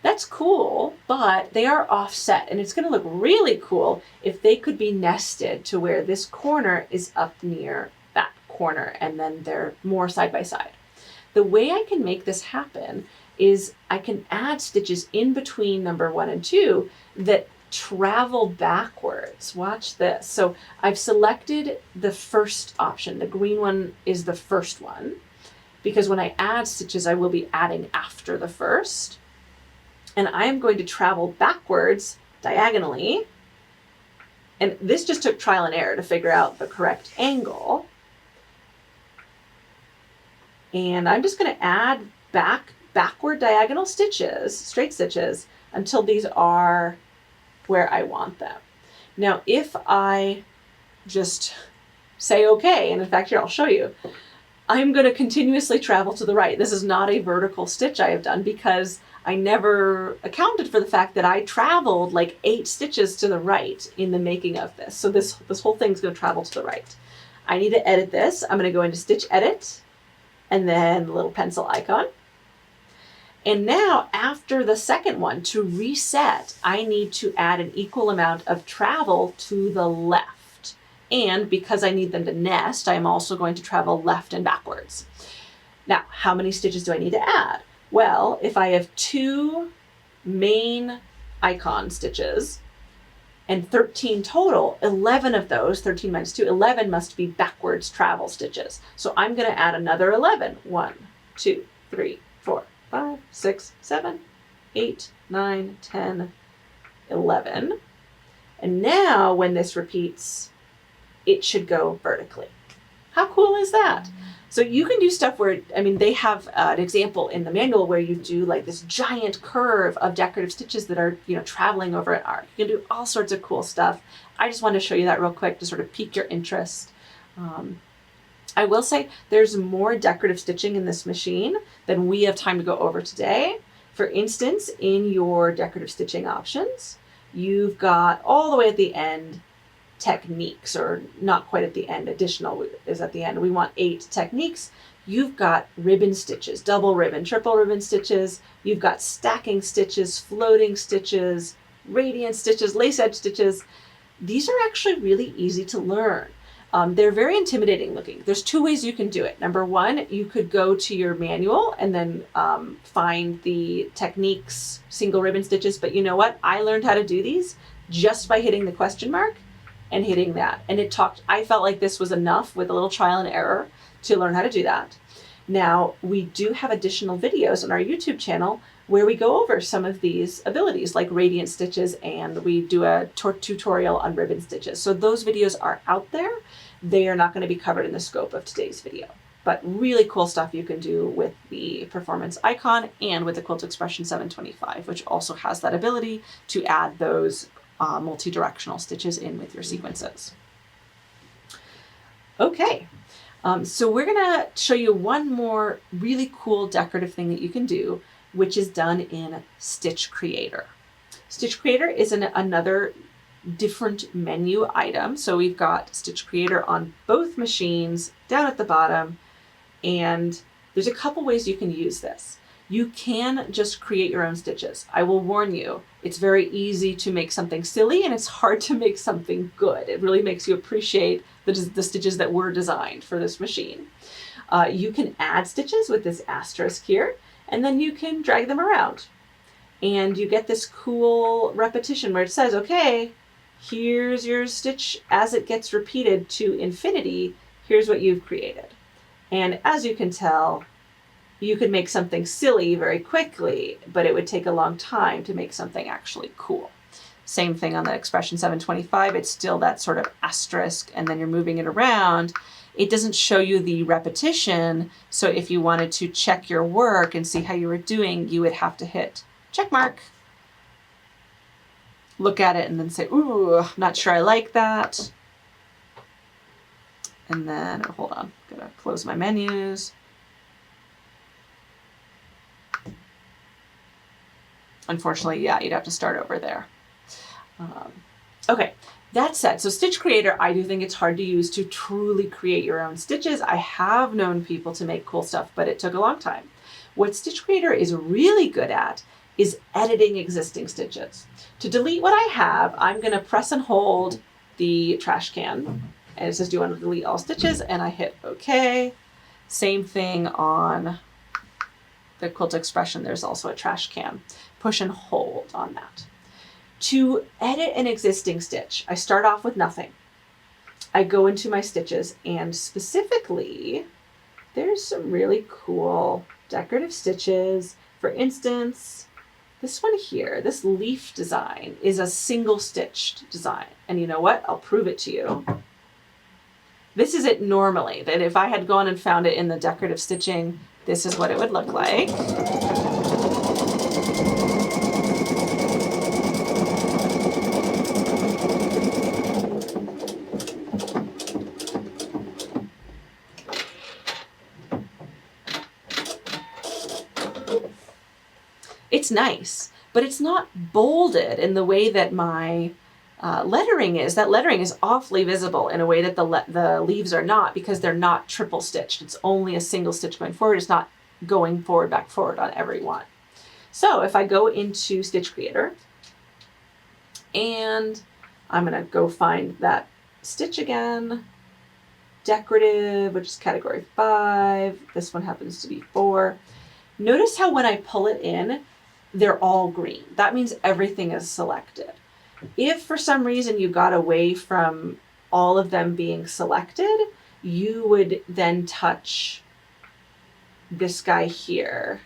That's cool, but they are offset, and it's going to look really cool if they could be nested to where this corner is up near that corner, and then they're more side by side. The way I can make this happen is I can add stitches in between number 1 and 2 that travel backwards. backwards. Watch this. So I've selected the first option. The green one is the first one, because when I add stitches, I will be adding after the first. And I am going to travel backwards diagonally. And this just took trial and error to figure out the correct angle. And I'm just going to add backward diagonal stitches, straight stitches, until these are where I want them. Now, if I just say okay, and in fact, here I'll show you, I'm going to continuously travel to the right. This is not a vertical stitch I have done because I never accounted for the fact that I traveled like 8 stitches to the right in the making of this. So this whole thing's going to travel to the right. I need to edit this. I'm going to go into Stitch Edit, and then the little pencil icon. And now after the second one, to reset, I need to add an equal amount of travel to the left. And because I need them to nest, I'm also going to travel left and backwards. Now, how many stitches do I need to add? Well, if I have 2 main icon stitches and 13 total, 11 of those, 13 minus 2, 11 must be backwards travel stitches. So I'm going to add another 11. 1, 2, 3, 4, 5, 6, 7, 8, 9, 10, 11. And now when this repeats, it should go vertically. How cool is that? So you can do stuff where, I mean, they have an example in the manual where you do like this giant curve of decorative stitches that are, you know, traveling over an arc. You can do all sorts of cool stuff. I just wanted to show you that real quick to sort of pique your interest. I will say there's more decorative stitching in this machine than we have time to go over today. For instance, in your decorative stitching options, you've got all the way at the end techniques, or not quite at the end, additional is at the end. We want 8 techniques. You've got ribbon stitches, double ribbon, triple ribbon stitches. You've got stacking stitches, floating stitches, radiant stitches, lace edge stitches. These are actually really easy to learn. They're very intimidating looking. There's 2 ways you can do it. Number one, you could go to your manual and then find the techniques, single ribbon stitches. But you know what? I learned how to do these just by hitting the question mark and hitting that. And I felt like this was enough with a little trial and error to learn how to do that. Now, we do have additional videos on our YouTube channel where we go over some of these abilities like radiant stitches, and we do a tutorial on ribbon stitches. So those videos are out there. They are not going to be covered in the scope of today's video, but really cool stuff you can do with the Performance Icon and with the Quilt Expression 725, which also has that ability to add those multi-directional stitches in with your sequences. Okay, so we're gonna show you one more really cool decorative thing that you can do, which is done in Stitch Creator. Stitch Creator is another different menu item. So we've got Stitch Creator on both machines down at the bottom, and there's a couple ways you can use this. You can just create your own stitches. I will warn you, it's very easy to make something silly and it's hard to make something good. It really makes you appreciate the stitches that were designed for this machine. You can add stitches with this asterisk here, and then you can drag them around. And you get this cool repetition where it says, okay, here's your stitch as it gets repeated to infinity, here's what you've created. And as you can tell, you could make something silly very quickly, but it would take a long time to make something actually cool. Same thing on the Expression 725, it's still that sort of asterisk, and then you're moving it around. It doesn't show you the repetition, so if you wanted to check your work and see how you were doing, you would have to hit check mark, look at it, and then say, ooh, not sure I like that. And then, hold on, gotta close my menus. Unfortunately, yeah, you'd have to start over there. Okay, that said, so Stitch Creator, I do think it's hard to use to truly create your own stitches. I have known people to make cool stuff, but it took a long time. What Stitch Creator is really good at is editing existing stitches. To delete what I have, I'm gonna press and hold the trash can, and it says, do you want to delete all stitches? And I hit okay. Same thing on the Quilt Expression, there's also a trash can. Push and hold on that. To edit an existing stitch, I start off with nothing. I go into my stitches, and specifically, there's some really cool decorative stitches. For instance, this one here, this leaf design is a single stitched design. And you know what? I'll prove it to you. This is it normally, that if I had gone and found it in the decorative stitching, this is what it would look like. It's nice, but it's not bolded in the way that my lettering is. That lettering is awfully visible in a way that the leaves are not, because they're not triple stitched. It's only a single stitch going forward. It's not going forward, back, forward on every one. So if I go into Stitch Creator, and I'm gonna go find that stitch again, decorative, which is category 5. This one happens to be 4. Notice how when I pull it in, they're all green. That means everything is selected. If for some reason you got away from all of them being selected, you would then touch this guy here.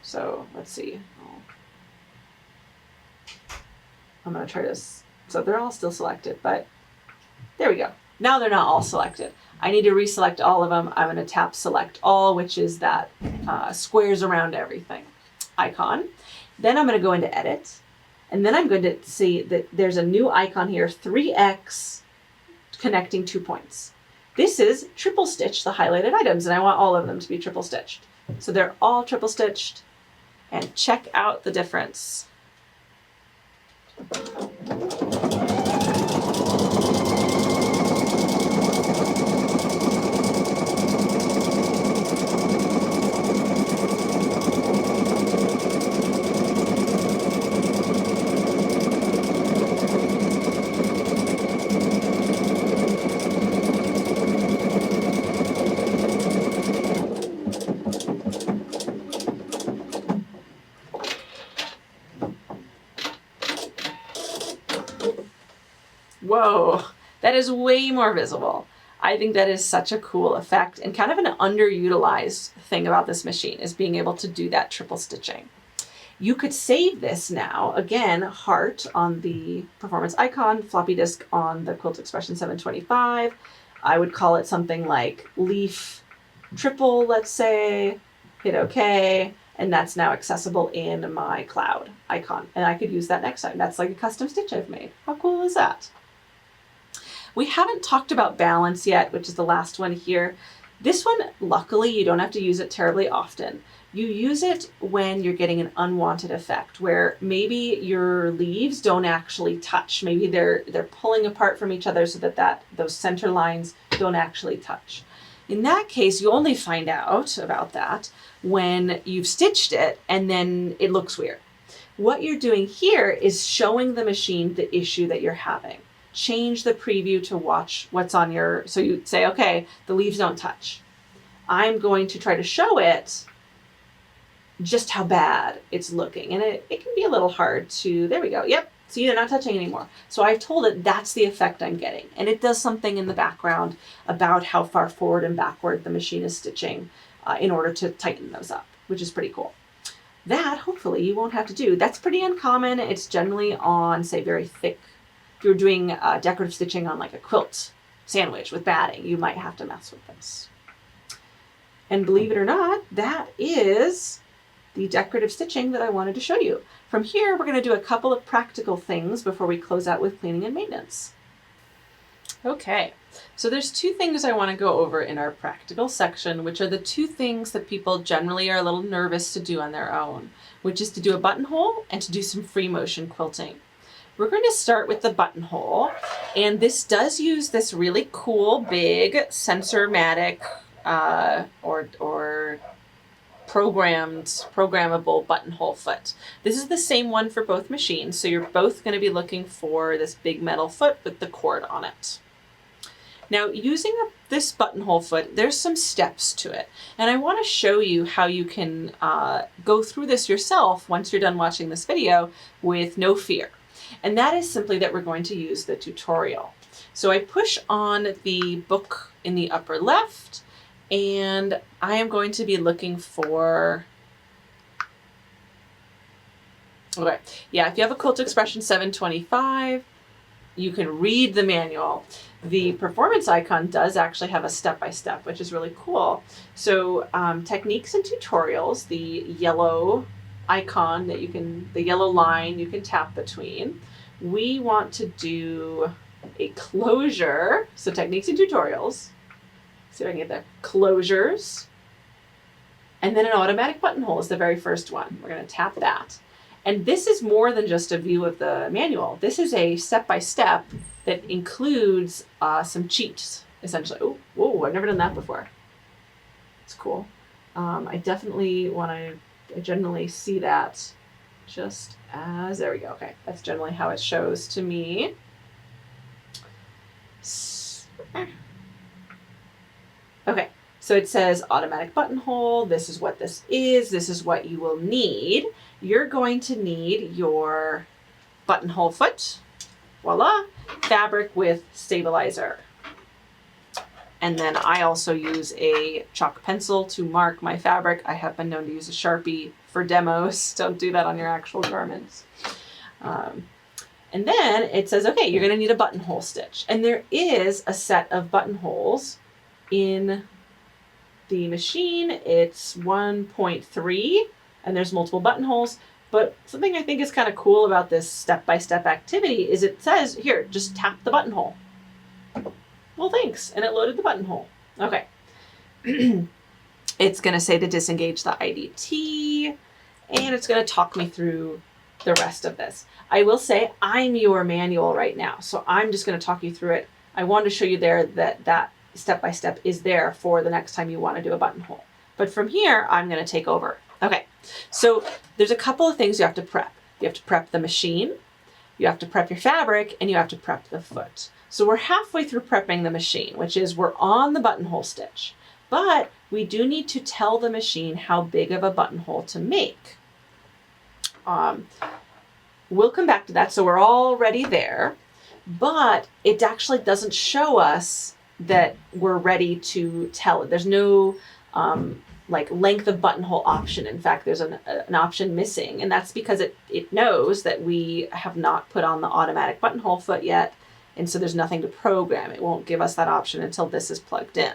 So let's see. I'm gonna try this. So they're all still selected, but there we go. Now they're not all selected. I need to reselect all of them. I'm gonna tap Select All, which is that squares around everything icon. Then I'm going to go into Edit, and then I'm going to see that there's a new icon here, 3x connecting 2 points. This is triple stitch the highlighted items, and I want all of them to be triple stitched. So they're all triple stitched, and check out the difference. Whoa, that is way more visible. I think that is such a cool effect, and kind of an underutilized thing about this machine is being able to do that triple stitching. You could save this now, again, heart on the performance icon, floppy disk on the Quilt Expression 725. I would call it something like leaf triple, let's say, hit OK, and that's now accessible in my cloud icon. And I could use that next time. That's like a custom stitch I've made. How cool is that? We haven't talked about balance yet, which is the last one here. This one, luckily, you don't have to use it terribly often. You use it when you're getting an unwanted effect, where maybe your leaves don't actually touch. Maybe they're pulling apart from each other so that those center lines don't actually touch. In that case, you only find out about that when you've stitched it and then it looks weird. What you're doing here is showing the machine the issue that you're having. Change the preview to watch what's on your, so you say, okay, the leaves don't touch. I'm going to try to show it just how bad it's looking. And it can be a little hard to, there we go. Yep. See, they're not touching anymore. So I've told it that's the effect I'm getting. And it does something in the background about how far forward and backward the machine is stitching in order to tighten those up, which is pretty cool. That, hopefully, you won't have to do. That's pretty uncommon. It's generally on, say, very thick. If you're doing decorative stitching on like a quilt sandwich with batting, you might have to mess with this. And believe it or not, that is the decorative stitching that I wanted to show you. From here, we're going to do a couple of practical things before we close out with cleaning and maintenance. Okay, so there's 2 things I want to go over in our practical section, which are the 2 things that people generally are a little nervous to do on their own, which is to do a buttonhole and to do some free motion quilting. We're going to start with the buttonhole, and this does use this really cool big Sensormatic or programmable buttonhole foot. This is the same one for both machines, so you're both going to be looking for this big metal foot with the cord on it. Now, using this buttonhole foot, there's some steps to it, and I want to show you how you can go through this yourself once you're done watching this video with no fear. And that is simply that we're going to use the tutorial. So I push on the book in the upper left, and I am going to be looking for, okay, yeah, if you have a Quilt Expression 725, you can read the manual. The performance icon does actually have a step-by-step, which is really cool. So techniques and tutorials, the yellow icon that you can, the yellow line you can tap between. We want to do a closure. So techniques and tutorials. See if I can get there. Closures. And then an automatic buttonhole is the very first one. We're going to tap that. And this is more than just a view of the manual. This is a step-by-step that includes some cheats, essentially. Oh, whoa, I've never done that before. It's cool. I definitely want to, I generally see that just as, there we go. Okay, that's generally how it shows to me. Okay, so it says automatic buttonhole. This is what this is. This is what you will need. You're going to need your buttonhole foot, voila, fabric with stabilizer. And then I also use a chalk pencil to mark my fabric. I have been known to use a Sharpie for demos. Don't do that on your actual garments. And then it says, okay, you're going to need a buttonhole stitch. And there is a set of buttonholes in the machine. It's 1.3, and there's multiple buttonholes. But something I think is kind of cool about this step-by-step activity is it says, here, just tap the buttonhole. Well, thanks. And it loaded the buttonhole. Okay. It's going to say to disengage the IDT, and it's going to talk me through the rest of this. I will say I'm your manual right now, so I'm just going to talk you through it. I wanted to show you there that that step-by-step is there for the next time you want to do a buttonhole. But from here, I'm going to take over. Okay, so there's a couple of things you have to prep. You have to prep the machine, you have to prep your fabric, and you have to prep the foot. So we're halfway through prepping the machine, which is we're on the buttonhole stitch. But we do need to tell the machine how big of a buttonhole to make. We'll come back to that. So we're already there, but it actually doesn't show us that we're ready to tell it. There's no like length of buttonhole option. In fact, there's an option missing, and that's because it knows that we have not put on the automatic buttonhole foot yet, and so there's nothing to program. It won't give us that option until this is plugged in.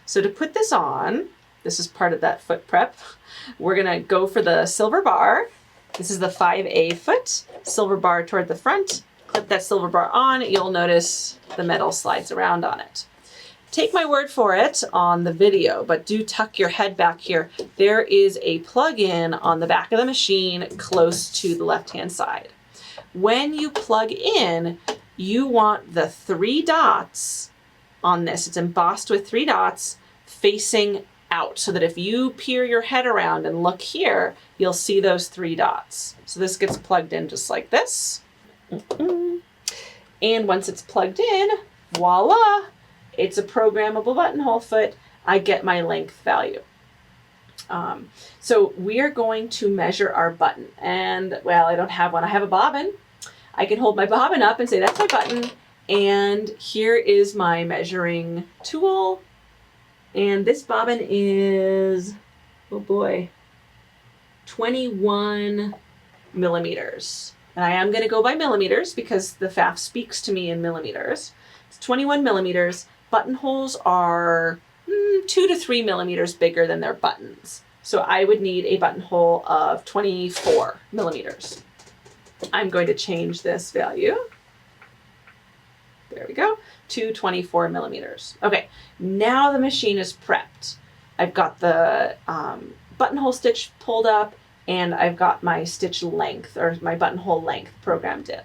So to put this on, this is part of that foot prep, we're gonna go for the silver bar. This is the 5A foot, silver bar toward the front. Clip that silver bar on, you'll notice the metal slides around on it. Take my word for it on the video, but do tuck your head back here. There is a plug-in on the back of the machine close to the left-hand side. When you plug in, you want the 3 dots on this. It's embossed with 3 dots facing out, so that if you peer your head around and look here, you'll see those 3 dots. So this gets plugged in just like this. And once it's plugged in, voila, it's a programmable buttonhole foot. I get my length value. So we are going to measure our button. And, well, I don't have one. I have a bobbin. I can hold my bobbin up and say, that's my button. And here is my measuring tool. And this bobbin is, oh boy, 21 millimeters. And I am going to go by millimeters because the Pfaff speaks to me in millimeters. It's 21 millimeters. Buttonholes are 2 to 3 millimeters bigger than their buttons. So I would need a buttonhole of 24 millimeters. I'm going to change this value. There we go, to 24 millimeters. Okay, now the machine is prepped. I've got the buttonhole stitch pulled up, and I've got my stitch length, or my buttonhole length, programmed in.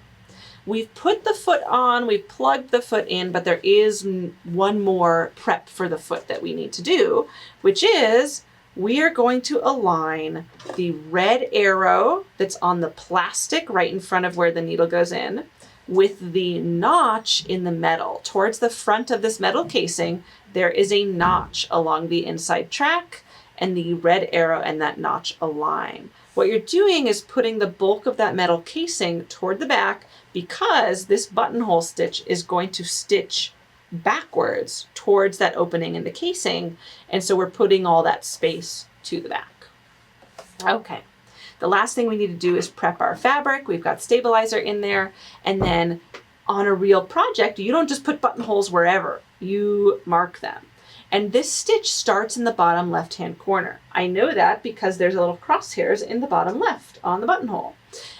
We've put the foot on, we've plugged the foot in, but there is one more prep for the foot that we need to do, which is we are going to align the red arrow that's on the plastic right in front of where the needle goes in with the notch in the metal. Towards the front of this metal casing, there is a notch along the inside track, and the red arrow and that notch align. What you're doing is putting the bulk of that metal casing toward the back because this buttonhole stitch is going to stitch backwards towards that opening in the casing. And so we're putting all that space to the back. Okay. The last thing we need to do is prep our fabric. We've got stabilizer in there. And then on a real project, you don't just put buttonholes wherever. You mark them. And this stitch starts in the bottom left-hand corner. I know that because there's a little crosshairs in the bottom left on the buttonhole.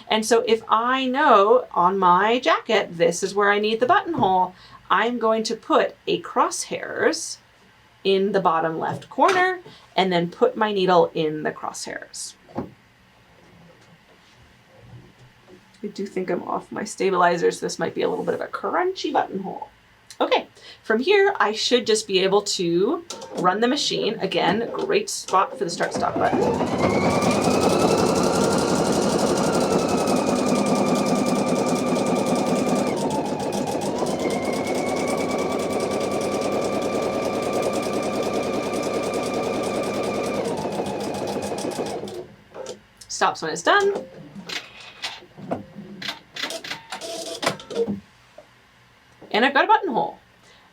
And so if I know on my jacket, this is where I need the buttonhole, I'm going to put a crosshairs in the bottom left corner and then put my needle in the crosshairs. I do think I'm off my stabilizers. This might be a little bit of a crunchy buttonhole. Okay, from here, I should just be able to run the machine. Again, great spot for the start stop button. Stops when it's done. And I've got a buttonhole.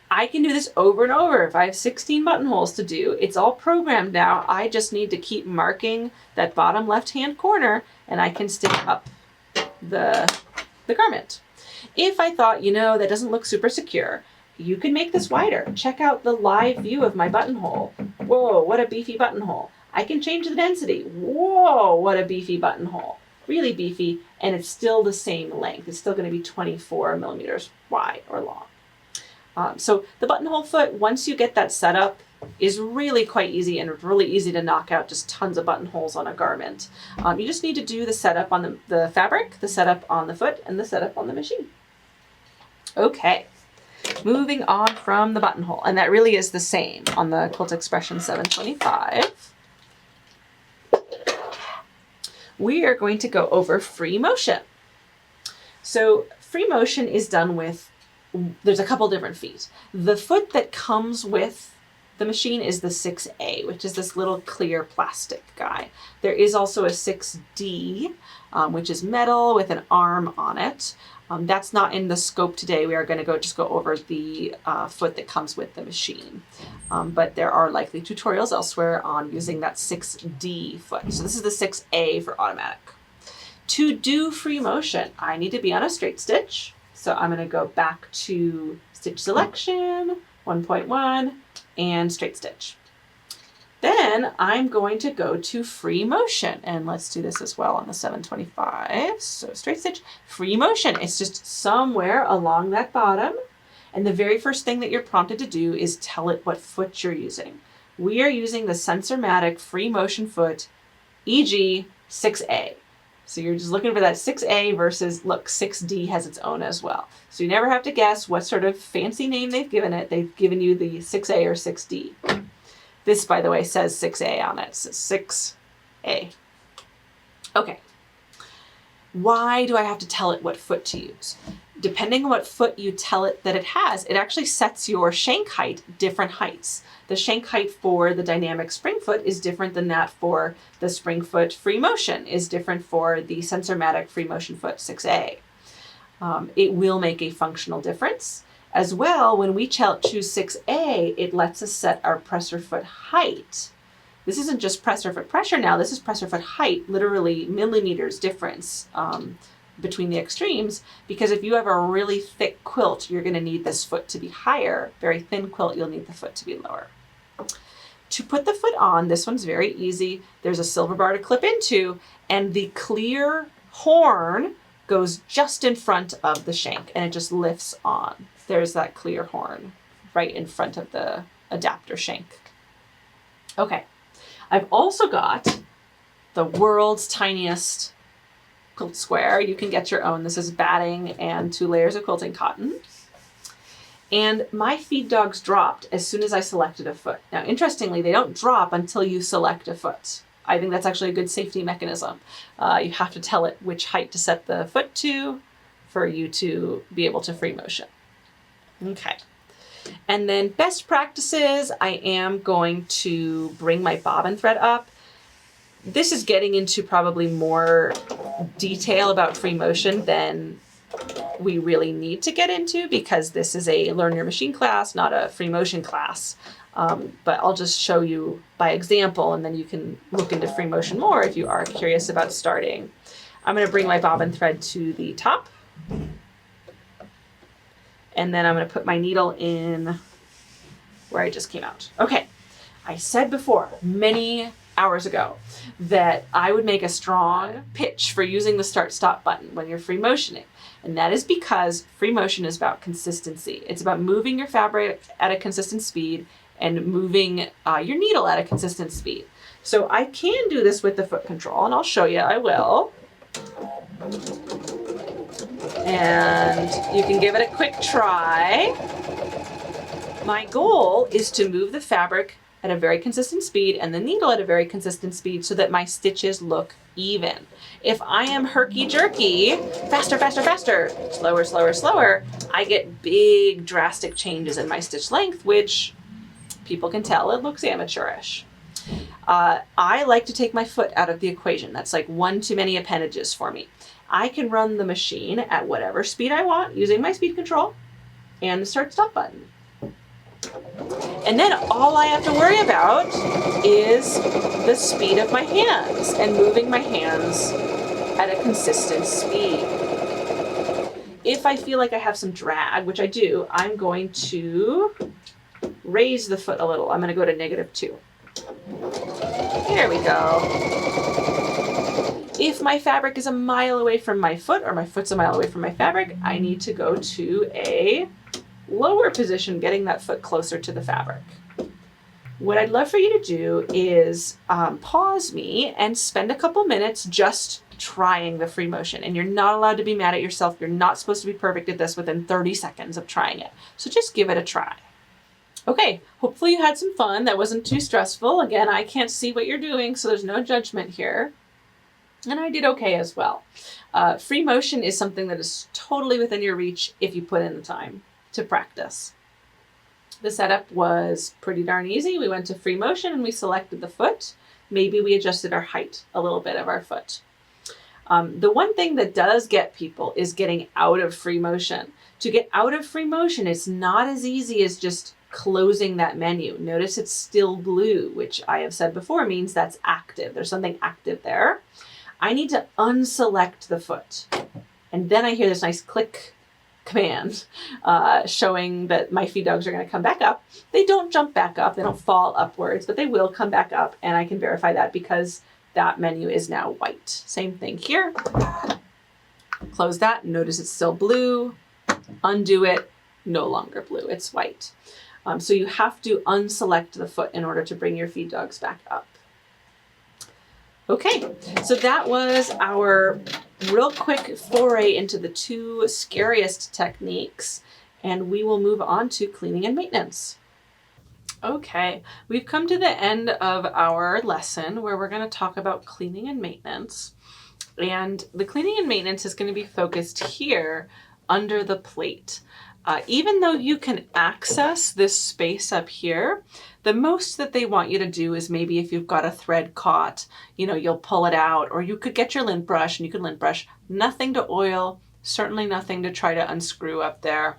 I can do this over and over. If I have 16 buttonholes to do, it's all programmed now. I just need to keep marking that bottom left-hand corner and I can stick up the garment. If I thought, you know, that doesn't look super secure, you can make this wider. Check out the live view of my buttonhole. Whoa, what a beefy buttonhole. I can change the density. Whoa, what a beefy buttonhole. Really beefy, and it's still the same length. It's still going to be 24 millimeters wide or long. So the buttonhole foot, once you get that set up, is really quite easy and really easy to knock out just tons of buttonholes on a garment. You just need to do the setup on the fabric, the setup on the foot, and the setup on the machine. Okay, moving on from the buttonhole, and that really is the same on the Quilt Expression 725. We are going to go over free motion. So free motion is done with, there's a couple different feet. The foot that comes with the machine is the 6A, which is this little clear plastic guy. There is also a 6D, which is metal with an arm on it. That's not in the scope today. We are going to just go over the foot that comes with the machine. But there are likely tutorials elsewhere on using that 6D foot. So this is the 6A for automatic. To do free motion, I need to be on a straight stitch. So I'm going to go back to stitch selection, 1.1, and straight stitch. Then I'm going to go to free motion, and let's do this as well on the 725. So straight stitch, free motion. It's just somewhere along that bottom. And the very first thing that you're prompted to do is tell it what foot you're using. We are using the Sensormatic free motion foot, e.g. 6A. So you're just looking for that 6A versus, look, 6D has its own as well. So you never have to guess what sort of fancy name they've given it. They've given you the 6A or 6D. This, by the way, says 6A on it. It says 6A. Okay. Why do I have to tell it what foot to use? Depending on what foot you tell it that it has, it actually sets your shank height different heights. The shank height for the dynamic spring foot is different than that for the spring foot free motion, is different for the Sensormatic free motion foot 6A. It will make a functional difference. As well, when we choose 6A, it lets us set our presser foot height. This isn't just presser foot pressure now, this is presser foot height, literally millimeters difference between the extremes, because if you have a really thick quilt, you're going to need this foot to be higher. Very thin quilt, you'll need the foot to be lower. To put the foot on, this one's very easy. There's a silver bar to clip into, and the clear horn goes just in front of the shank, and it just lifts on. There's that clear horn right in front of the adapter shank. Okay, I've also got the world's tiniest quilt square. You can get your own. This is batting and 2 layers of quilting cotton. And my feed dogs dropped as soon as I selected a foot. Now, interestingly, they don't drop until you select a foot. I think that's actually a good safety mechanism. You have to tell it which height to set the foot to for you to be able to free motion. Okay. And then best practices, I am going to bring my bobbin thread up. This is getting into probably more detail about free motion than we really need to get into, because this is a learn your machine class, not a free motion class. But I'll just show you by example, and then you can look into free motion more if you are curious about starting. I'm going to bring my bobbin thread to the top, and then I'm going to put my needle in where I just came out. Okay, I said before, many hours ago, that I would make a strong pitch for using the start-stop button when you're free motioning. And that is because free motion is about consistency. It's about moving your fabric at a consistent speed and moving your needle at a consistent speed. So I can do this with the foot control, and I'll show you, I will. And you can give it a quick try. My goal is to move the fabric at a very consistent speed and the needle at a very consistent speed so that my stitches look even. If I am herky-jerky, faster, faster, faster, slower, slower, slower, I get big drastic changes in my stitch length, which people can tell it looks amateurish. I like to take my foot out of the equation. That's like one too many appendages for me. I can run the machine at whatever speed I want using my speed control and the start-stop button. And then all I have to worry about is the speed of my hands and moving my hands at a consistent speed. If I feel like I have some drag, which I do, I'm going to raise the foot a little. I'm going to go to -2. There we go. If my fabric is a mile away from my foot, or my foot's a mile away from my fabric, I need to go to a lower position, getting that foot closer to the fabric. What I'd love for you to do is pause me and spend a couple minutes just trying the free motion. And you're not allowed to be mad at yourself. You're not supposed to be perfect at this within 30 seconds of trying it. So just give it a try. Okay, hopefully you had some fun. That wasn't too stressful. Again, I can't see what you're doing, so there's no judgment here. And I did okay as well. Free motion is something that is totally within your reach if you put in the time to practice. The setup was pretty darn easy. We went to free motion and we selected the foot. Maybe we adjusted our height a little bit of our foot. The one thing that does get people is getting out of free motion. To get out of free motion, it's not as easy as just closing that menu. Notice it's still blue, which I have said before means that's active. There's something active there. I need to unselect the foot. And then I hear this nice click command showing that my feed dogs are going to come back up. They don't jump back up. They don't fall upwards, but they will come back up. And I can verify that because that menu is now white. Same thing here. Close that. Notice it's still blue. Undo it. No longer blue. It's white. So you have to unselect the foot in order to bring your feed dogs back up. Okay, so that was our real quick foray into the two scariest techniques, and we will move on to cleaning and maintenance. Okay, we've come to the end of our lesson where we're going to talk about cleaning and maintenance. And the cleaning and maintenance is going to be focused here under the plate. Even though you can access this space up here, the most that they want you to do is maybe if you've got a thread caught, you know, you'll pull it out, or you could get your lint brush and you could lint brush. Nothing to oil, certainly nothing to try to unscrew up there.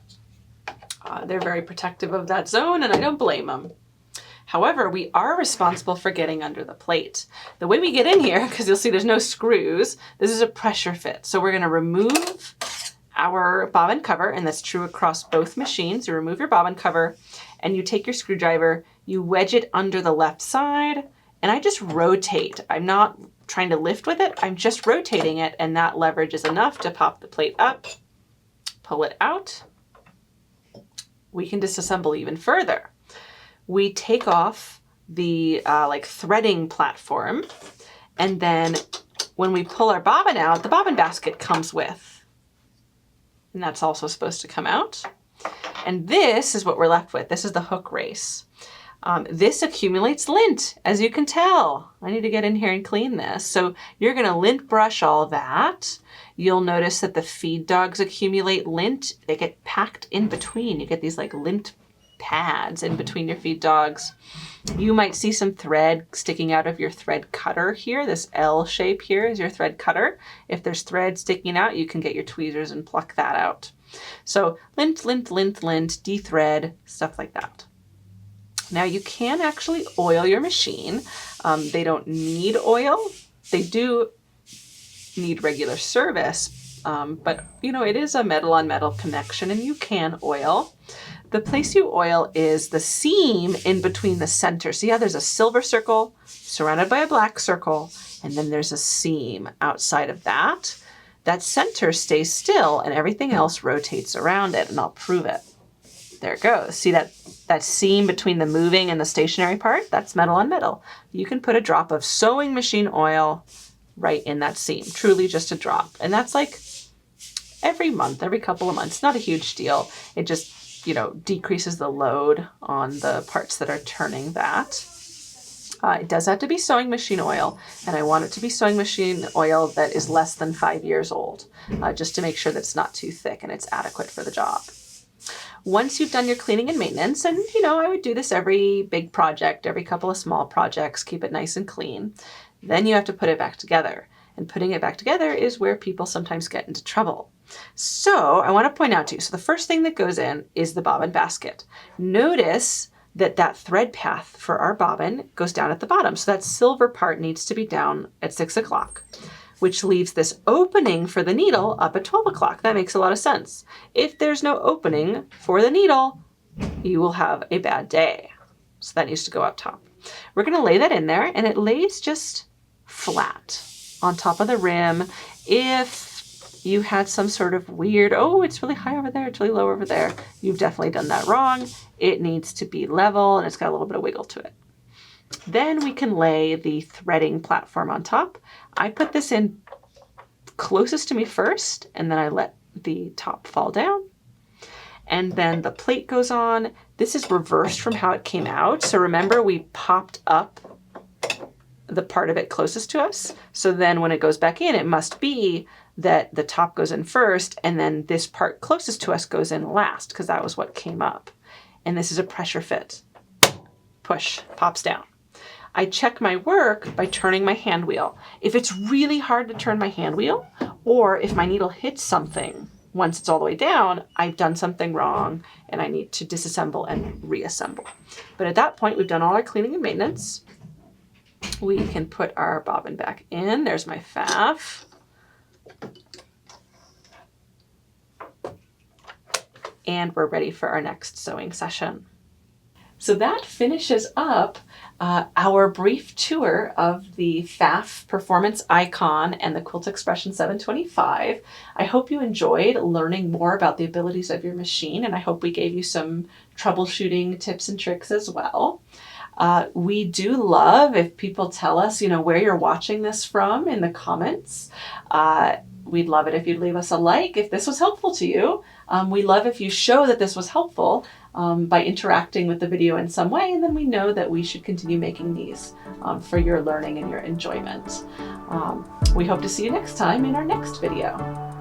They're very protective of that zone, and I don't blame them. However, we are responsible for getting under the plate. The way we get in here, because you'll see there's no screws, this is a pressure fit. So we're going to remove our bobbin cover, and that's true across both machines. You remove your bobbin cover and you take your screwdriver, you wedge it under the left side, and I just rotate. I'm not trying to lift with it, I'm just rotating it, and that leverage is enough to pop the plate up, pull it out. We can disassemble even further. We take off the like threading platform, and then when we pull our bobbin out, the bobbin basket comes with. And that's also supposed to come out. And this is what we're left with. This is the hook race. This accumulates lint, as you can tell. I need to get in here and clean this. So you're going to lint brush all that. You'll notice that the feed dogs accumulate lint. They get packed in between. You get these like lint pads in between your feed dogs. You might see some thread sticking out of your thread cutter here. This L shape here is your thread cutter. If there's thread sticking out, you can get your tweezers and pluck that out. So lint, lint, lint, lint, de-thread, stuff like that. Now you can actually oil your machine. They don't need oil. They do need regular service, but you know, it is a metal on metal connection and you can oil. The place you oil is the seam in between the center. See how there's a silver circle surrounded by a black circle, and then there's a seam outside of that. That center stays still and everything else rotates around it, and I'll prove it. There it goes. See that seam between the moving and the stationary part? That's metal on metal. You can put a drop of sewing machine oil right in that seam, truly just a drop. And that's like every month, every couple of months, not a huge deal. It just, you know, decreases the load on the parts that are turning that. It does have to be sewing machine oil, and I want it to be sewing machine oil that is less than 5 years old, just to make sure that it's not too thick and it's adequate for the job. Once you've done your cleaning and maintenance, and you know, I would do this every big project, every couple of small projects, keep it nice and clean, then you have to put it back together. And putting it back together is where people sometimes get into trouble. So I want to point out to you, so the first thing that goes in is the bobbin basket. Notice that that thread path for our bobbin goes down at the bottom. So that silver part needs to be down at 6 o'clock, which leaves this opening for the needle up at 12 o'clock. That makes a lot of sense. If there's no opening for the needle, you will have a bad day. So that needs to go up top. We're going to lay that in there, and it lays just flat on top of the rim. If you had some sort of weird, oh, it's really high over there, it's really low over there, you've definitely done that wrong. It needs to be level, and it's got a little bit of wiggle to it. Then we can lay the threading platform on top. I put this in closest to me first, and then I let the top fall down. And then the plate goes on. This is reversed from how it came out. So remember, we popped up the part of it closest to us. So then when it goes back in, it must be that the top goes in first, and then this part closest to us goes in last, because that was what came up. And this is a pressure fit. Push, pops down. I check my work by turning my hand wheel. If it's really hard to turn my hand wheel, or if my needle hits something once it's all the way down, I've done something wrong and I need to disassemble and reassemble. But at that point, we've done all our cleaning and maintenance. We can put our bobbin back in. There's my Pfaff. And we're ready for our next sewing session. So that finishes up our brief tour of the Pfaff Performance Icon and the Quilt Expression 725. I hope you enjoyed learning more about the abilities of your machine, and I hope we gave you some troubleshooting tips and tricks as well. We do love if people tell us, you know, where you're watching this from in the comments. We'd love it if you'd leave us a like if this was helpful to you. We love if you show that this was helpful by interacting with the video in some way, and then we know that we should continue making these for your learning and your enjoyment. We hope to see you next time in our next video.